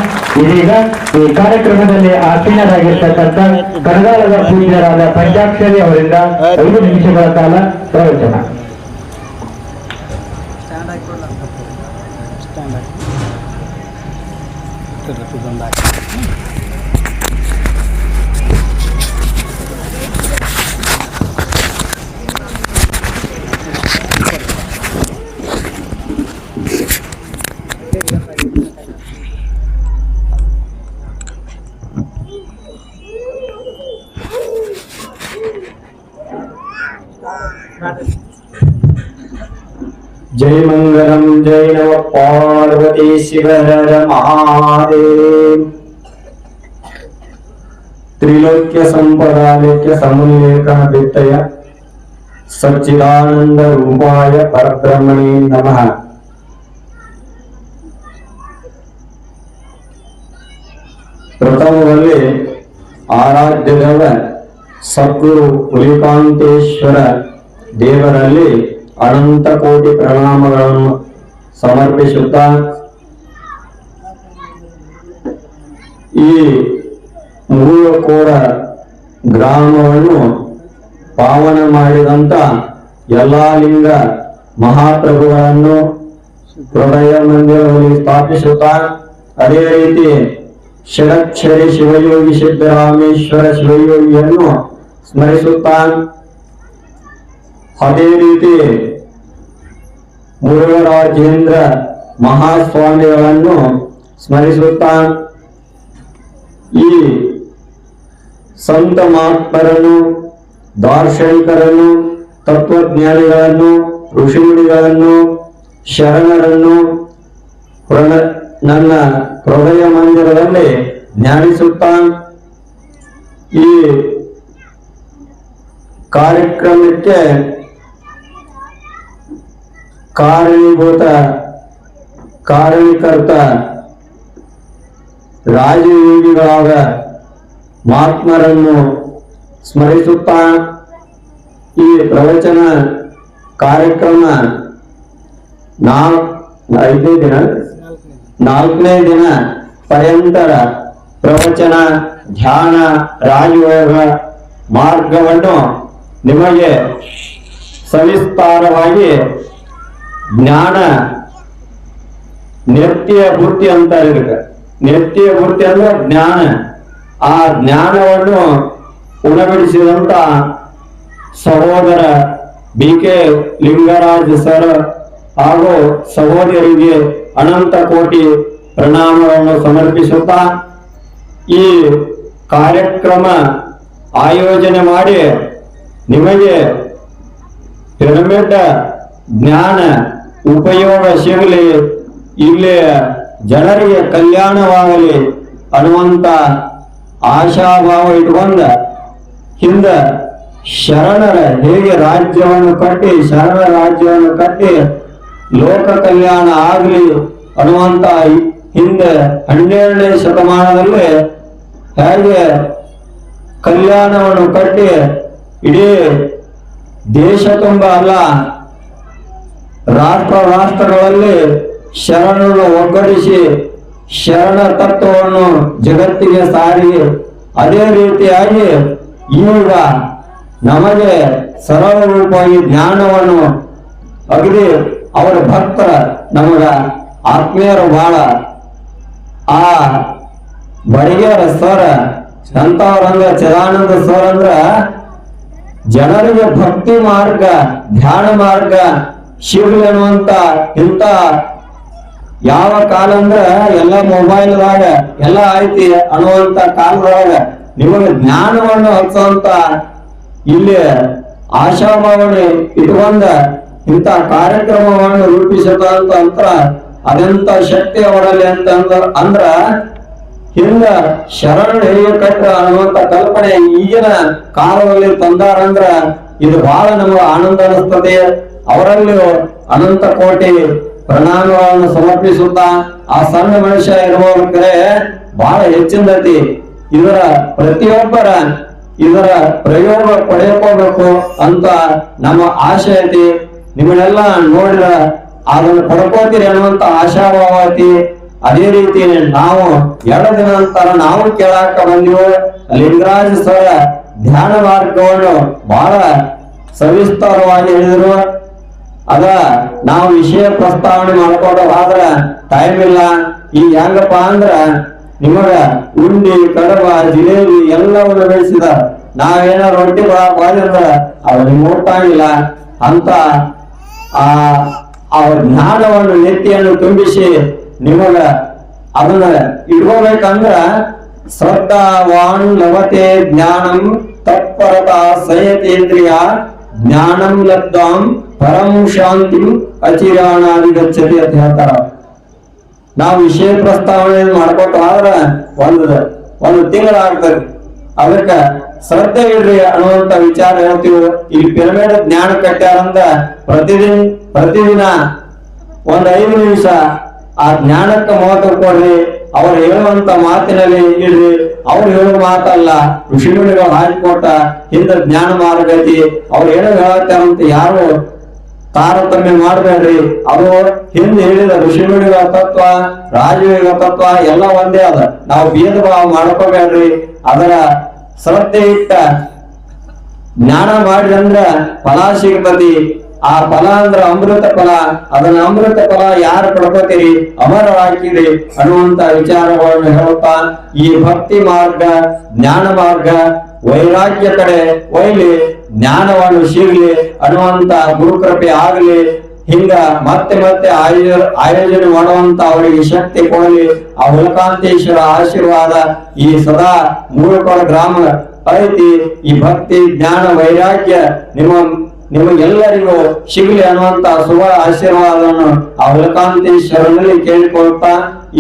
ಇದೀಗ ಈ ಕಾರ್ಯಕ್ರಮದಲ್ಲಿ ಆಸೀನರಾಗಿರ್ತಕ್ಕಂಥ ಕಣಗಾಲದ ಪೂಜ್ಯರಾದ ಪಂಚಾಕ್ಷರಿ ಅವರಿಂದ 5 ನಿಮಿಷಗಳ ಕಾಲ ಪ್ರವಚನ. जय मंगलम जय नम पार्वती शिव हर महादेव। त्रिलोक्य संपदालेख्य समुल्लेखन वित्तय सच्चिदानंद रूपाय परब्रह्मणे नमः। प्रथमದಲ್ಲಿ ಆರಾಧ್ಯದವ ಸದ್ಗುರು ಹುಲಿಕಾಂತೇಶ್ವರ ದೇವರಲ್ಲಿ ಅನಂತ ಕೋಟಿ ಪ್ರಣಾಮಗಳನ್ನು ಸಮರ್ಪಿಸುತ್ತಾ ಈ ಮೂರಕೋಡ ಗ್ರಾಮವನ್ನು ಪಾವನ ಮಾಡಿದಂತ ಎಲ್ಲಾ ಲಿಂಗ ಮಹಾಪ್ರಭುಗಳನ್ನು ಹೃದಯ ಮಂದಿರದಲ್ಲಿ ಸ್ಥಾಪಿಸುತ್ತಾ ಅದೇ ರೀತಿ ಷಡಕ್ಷರಿ ಶಿವಯೋಗಿ ಸಿದ್ದರಾಮೇಶ್ವರ ಶಿವಯೋಗಿಯನ್ನು ಸ್ಮರಿಸುತ್ತಾ ಅದೇ ರೀತಿ ಮುರುಘರಾಜೇಂದ್ರ ಮಹಾಸ್ವಾಮಿಗಳನ್ನು ಸ್ಮರಿಸುತ್ತಾ ಈ ಸಂತ ಮಹಾತ್ಮರನ್ನು ದಾರ್ಶನಿಕರನ್ನು ತತ್ವಜ್ಞಾನಿಗಳನ್ನು ಋಷಿಮುನಿಗಳನ್ನು ಶರಣರನ್ನು ನನ್ನ ಹೃದಯ ಮಂದಿರದಲ್ಲಿ ಧ್ಯಾನಿಸುತ್ತಾ ಈ ಕಾರ್ಯಕ್ರಮಕ್ಕೆ ಕಾರಣೀಭೂತ ಕಾರಣೀಕರ್ತ ರಾಜಯೋಗಿಗಳಾದ ಮಹಾತ್ಮರನ್ನು ಸ್ಮರಿಸುತ್ತಾ ಈ ಪ್ರವಚನ ಕಾರ್ಯಕ್ರಮ ನಾಲ್ಕನೇ ದಿನ ಪರ್ಯಂತರ ಪ್ರವಚನ, ಧ್ಯಾನ, ರಾಜಯೋಗ ಮಾರ್ಗವನ್ನು ನಿಮಗೆ ಸವಿಸ್ತಾರವಾಗಿ ಜ್ಞಾನ ನಿತ್ಯ ಬುದ್ಧಿ ಅಂತ ಇರುತ್ತೆ. ನಿತ್ಯ ಬುದ್ಧಿ ಅಂದ್ರೆ ಜ್ಞಾನ. ಆ ಜ್ಞಾನವನ್ನು ಉಣಬಡಿಸಿದಂತ ಸಹೋದರ BK ಲಿಂಗರಾಜ್ ಸರ್ ಹಾಗೂ ಸಹೋದರಿಗೆ ಅನಂತ ಕೋಟಿ ಪ್ರಣಾಮಗಳನ್ನು ಸಮರ್ಪಿಸುತ್ತಾ ಈ ಕಾರ್ಯಕ್ರಮ ಆಯೋಜನೆ ಮಾಡಿ ನಿಮಗೆ ಪಿರಮಿಡ್ ಜ್ಞಾನ ಉಪಯೋಗ ಸಿಗಲಿ, ಇಲ್ಲಿ ಜನರಿಗೆ ಕಲ್ಯಾಣವಾಗಲಿ ಅನ್ನುವಂತ ಆಶಾಭಾವ ಇಟ್ಕೊಂಡ ಹಿಂದ ಶರಣರ ಹೇಗೆ ರಾಜ್ಯವನ್ನು ಕಟ್ಟಿ ಶರಣ ರಾಜ್ಯವನ್ನು ಕಟ್ಟಿ ಲೋಕ ಕಲ್ಯಾಣ ಆಗಲಿ ಅನ್ನುವಂತ ಹಿಂದೆ 12ನೇ ಶತಮಾನದಲ್ಲಿ ಹೇಗೆ ಕಲ್ಯಾಣವನ್ನು ಕಟ್ಟಿ ಇಡೀ ದೇಶ ತುಂಬ ಅಲ್ಲ ರಾಷ್ಟ್ರಗಳಲ್ಲಿ ಶರಣನ್ನು ಒಗ್ಗೂಡಿಸಿ ಶರಣ ತತ್ವವನ್ನು ಜಗತ್ತಿಗೆ ಸಾರಿ, ಅದೇ ರೀತಿಯಾಗಿ ಈಗ ನಮಗೆ ಸರಳ ರೂಪವಾಗಿ ಜ್ಞಾನವನ್ನು ಅಗದಿ ಅವರ ಭಕ್ತರ ನಮಗ ಆತ್ಮೀಯರು ಬಹಳ ಆ ಬಡಿಗೇರ ಸರ್ ಅಂತವರಂದ್ರ ಚಿದಾನಂದ ಸರ್ ಅಂದ್ರ ಜನರಿಗೆ ಭಕ್ತಿ ಮಾರ್ಗ ಧ್ಯಾನ ಮಾರ್ಗ ಶಿವಲಿ ಅನ್ನುವಂತ ಇಂತ ಯಾವ ಕಾಲ ಅಂದ್ರ ಎಲ್ಲ ಮೊಬೈಲ್ದಾಗ ಎಲ್ಲ ಐತಿ ಅನ್ನುವಂತ ಕಾಲದೊಳಗ ನಿಮಗೆ ಜ್ಞಾನವನ್ನು ಹಚ್ಚುವಂತ ಇಲ್ಲಿ ಆಶಾಭಾವನೆ ಇಟ್ಕೊಂಡ ಇಂಥ ಕಾರ್ಯಕ್ರಮವನ್ನು ರೂಪಿಸದಂತ ಅಂತರ ಅದೆಂತ ಶಕ್ತಿ ಅವರಲ್ಲಿ ಅಂದ್ರ ಹಿಂದ ಶರಣ ಹೇಗೆ ಕಟ್ಟ ಅನ್ನುವಂತ ಕಲ್ಪನೆ ಈಗಿನ ಕಾಲದಲ್ಲಿ ತಂದಾರಂದ್ರ ಇದು ಬಹಳ ನಮಗೆ ಆನಂದ ಅನಿಸ್ತದೆ. ಅವರಲ್ಲಿ ಅನಂತ ಕೋಟಿ ಪ್ರಣಾಮಗಳನ್ನು ಸಮರ್ಪಿಸುತ್ತಾ ಆ ಸಣ್ಣ ಮನುಷ್ಯ ಇರುವವರೆ ಬಹಳ ಹೆಚ್ಚಿನದತಿ. ಇದರ ಪ್ರತಿಯೊಬ್ಬರ ಇದರ ಪ್ರಯೋಗ ಪಡೆಯಕೋಬೇಕು ಅಂತ ನಮ್ಮ ಆಶೆ ಐತಿ. ನಿಮ್ಮನ್ನೆಲ್ಲ ನೋಡಿದ ಅದನ್ನು ಪಡ್ಕೋತೀರಿ ಅನ್ನುವಂತ ಆಶಾಭಾವ ಐತಿ. ಅದೇ ರೀತಿ ನಾವು 2 ದಿನ ನಂತರ ನಾವು ಕೇಳಾಕ ಬಂದಿವು ಲಿಂಗರಾಜ್ ಸರ್ ಧ್ಯಾನ ಮಾರ್ಗವನ್ನು ಬಹಳ ಸವಿಸ್ತಾರವಾಗಿ ಹೇಳಿದ್ರು. ಅದ ನಾವು ವಿಷಯ ಪ್ರಸ್ತಾವನೆ ಮಾಡ್ಕೊಂಡಾದ್ರ ಟೈಮ್ ಇಲ್ಲ. ಈಗ ಹೆಂಗಪ್ಪ ಅಂದ್ರ ನಿಮಗ ಉಂಡಿ ಕಡಬ ಜಿಲೇಬಿ ಎಲ್ಲವನ್ನು ಬೆಳೆಸಿದ ನಾವೇನಾರ ರೊಟ್ಟಿ ಬಾಳಿದ್ರ ಅವ್ರು ನಿಮ್ಗೆ ಊಟಾಗಿಲ್ಲ ಅಂತ ಅವ್ರ ಜ್ಞಾನವನ್ನು ನೆತ್ತಿಯನ್ನು ತುಂಬಿಸಿ ನಿಮಗ ಅದನ್ನ ಇಟ್ಕೋಬೇಕಂದ್ರ ಶ್ರದ್ಧಾವಾನ್ ಲಭತೆ ಜ್ಞಾನಂ ತತ್ಪರತಾ ಸಂಯತೇಂದ್ರಿಯ ಜ್ಞಾನಂ ಲಬ್ಧಾಂ ಪರಂ ಶಾಂತಿ ಅಚಿರಾಣಾದಿ ಗಚ್ಚತಿ ಅಂತ ಹೇಳ್ತಾರ. ನಾವು ವಿಷಯ ಪ್ರಸ್ತಾವನೆ ಮಾಡ್ಕೊತ ಆದ್ರ ಒಂದು ತಿಂಗಳಾಗ್ತದೆ. ಅದಕ್ಕ ಶ್ರದ್ಧೆ ಇಡ್ರಿ ಅನ್ನುವಂತ ವಿಚಾರ ಹೇಳ್ತೀವಿ. ಇಲ್ಲಿ ಪಿರಮಿಡ್ ಜ್ಞಾನ ಕಟ್ಟ್ಯಾರಂದ ಪ್ರತಿದಿನ 5 ನಿಮಿಷ ಆ ಜ್ಞಾನಕ್ಕೆ ಮಹತ್ವ ಕೊಡ್ರಿ. ಅವ್ರು ಹೇಳುವಂತ ಮಾತಿನಲ್ಲಿ ಇಡ್ರಿ. ಅವ್ರು ಹೇಳುವ ಮಾತಲ್ಲ, ಋಷಿಮುನಿಗಳು ಹಾಕಿಕೊಟ್ಟ ಹಿಂದ ಜ್ಞಾನ ಮಾರ್ಗ ಐತಿ. ಅವ್ರು ಏನೋ ಹೇಳತ್ತಾರಂತ ಯಾರು ತಾರತಮ್ಯ ಮಾಡಬೇಡ್ರಿ. ಅದು ಹಿಂದೆ ಹೇಳಿದ ಋಷಿಮುನಿಗಳ ತತ್ವ ರಾಜಯೋಗ ತತ್ವ ಎಲ್ಲ ಒಂದೇ ಅದ. ನಾವು ಭೇದ ಭಾವ ಮಾಡ್ಕೋಬೇಡ್ರಿ. ಅದರ ಶ್ರದ್ಧೆ ಇಟ್ಟ ಜ್ಞಾನ ಮಾಡಿದಂದ್ರ ಫಲ ಸಿಗ್ತತಿ. ಆ ಫಲ ಅಂದ್ರ ಅಮೃತ ಫಲ. ಅದನ್ನ ಅಮೃತ ಫಲ ಯಾರು ಪಡ್ಕೋತೀರಿ ಅಮರರಾಗಿರಿ ಅನ್ನುವಂತ ವಿಚಾರಗಳನ್ನು ಹೇಳುತ್ತಾ ಈ ಭಕ್ತಿ ಮಾರ್ಗ ಜ್ಞಾನ ಮಾರ್ಗ ವೈರಾಗ್ಯ ಕಡೆ ಒಯ್ಲಿ, ಜ್ಞಾನವನ್ನು ಸಿಗ್ಲಿ ಅನ್ನುವಂತ ಗುರುಕೃಪೆ ಆಗ್ಲಿ. ಹಿಂಗ ಮತ್ತೆ ಆಯೋಜನೆ ಮಾಡುವಂತ ಅವರಿಗೆ ಶಕ್ತಿ ಕೊಡಲಿ. ಆ ಉಲಕಾಂತೇಶ್ವರ ಆಶೀರ್ವಾದ ಈ ಸದಾ ಮೂಳಕೊಳ ಗ್ರಾಮ ಐತಿ. ಈ ಭಕ್ತಿ ಜ್ಞಾನ ವೈರಾಗ್ಯ ನಿಮಗೆಲ್ಲರಿಗೂ ಸಿಗಲಿ ಅನ್ನುವಂತ ಶುಭ ಆಶೀರ್ವಾದವನ್ನು ಆ ಉಲಕಾಂತೇಶ್ವರನಲ್ಲಿ ಕೇಳಿಕೊಳ್ತಾ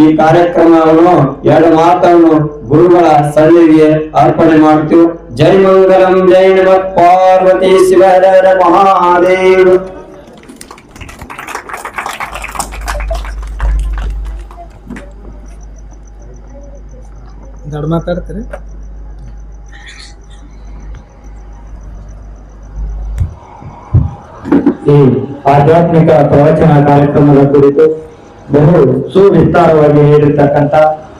ಈ ಕಾರ್ಯಕ್ರಮವನ್ನು 2 ಮಾತನ್ನು ಗುರುಗಳ ಸನ್ನಿಧಿಗೆ ಅರ್ಪಣೆ ಮಾಡ್ತೀವಿ. ಜೈ ಮಂಗಲಂ ಜೈ ನಮಃ ಪಾರ್ವತಿ ಶಿವ ಹರ ಮಹಾದೇವ. ದೊಡ್ಡ ಮಾತಾಡ್ತೀರಿ. ಈ ಆಧ್ಯಾತ್ಮಿಕ ಪ್ರವಚನ ಕಾರ್ಯಕ್ರಮದ ಕುರಿತು ಬಹು ಸುವಿಸ್ತಾರವಾಗಿ ಹೇಳಿರ್ತಕ್ಕಂಥ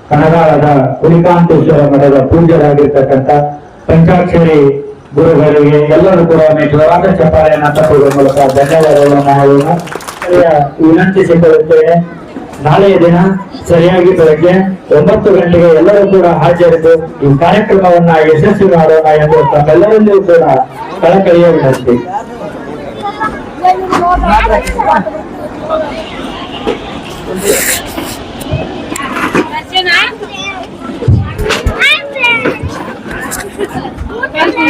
ಕಣಗಾಳದ ಹುಲಿಕಾಂತೇಶ್ವರ ಮಠದ ಪೂಜ್ಯರಾಗಿರ್ತಕ್ಕಂಥ ಪಂಚಾಕ್ಷರಿ ಗುರುಗಳಿಗೆ ಎಲ್ಲರೂ ಕೂಡ ಜೋರಾದ ಚಪ್ಪಾಳೆಯನ್ನ ತಪ್ಪುವ ಮೂಲಕ ಧನ್ಯವಾದಗಳನ್ನು ಮಾಡೋಣ. ವಿನಂತಿಸಿಕೊಳ್ಳುತ್ತೇನೆ. ನಾಳೆಯ ದಿನ ಸರಿಯಾಗಿ ಬೆಳಗ್ಗೆ 9 ಗಂಟೆಗೆ ಎಲ್ಲರೂ ಕೂಡ ಹಾಜರಿದ್ದು ಈ ಕಾರ್ಯಕ್ರಮವನ್ನ ಯಶಸ್ವಿ ಮಾಡೋಣ ಎಂದು ತಮ್ಮೆಲ್ಲರಲ್ಲಿಯೂ ಕೂಡ ಕಳಕಳಿಯ ವಿನಂತಿ. Arjuna.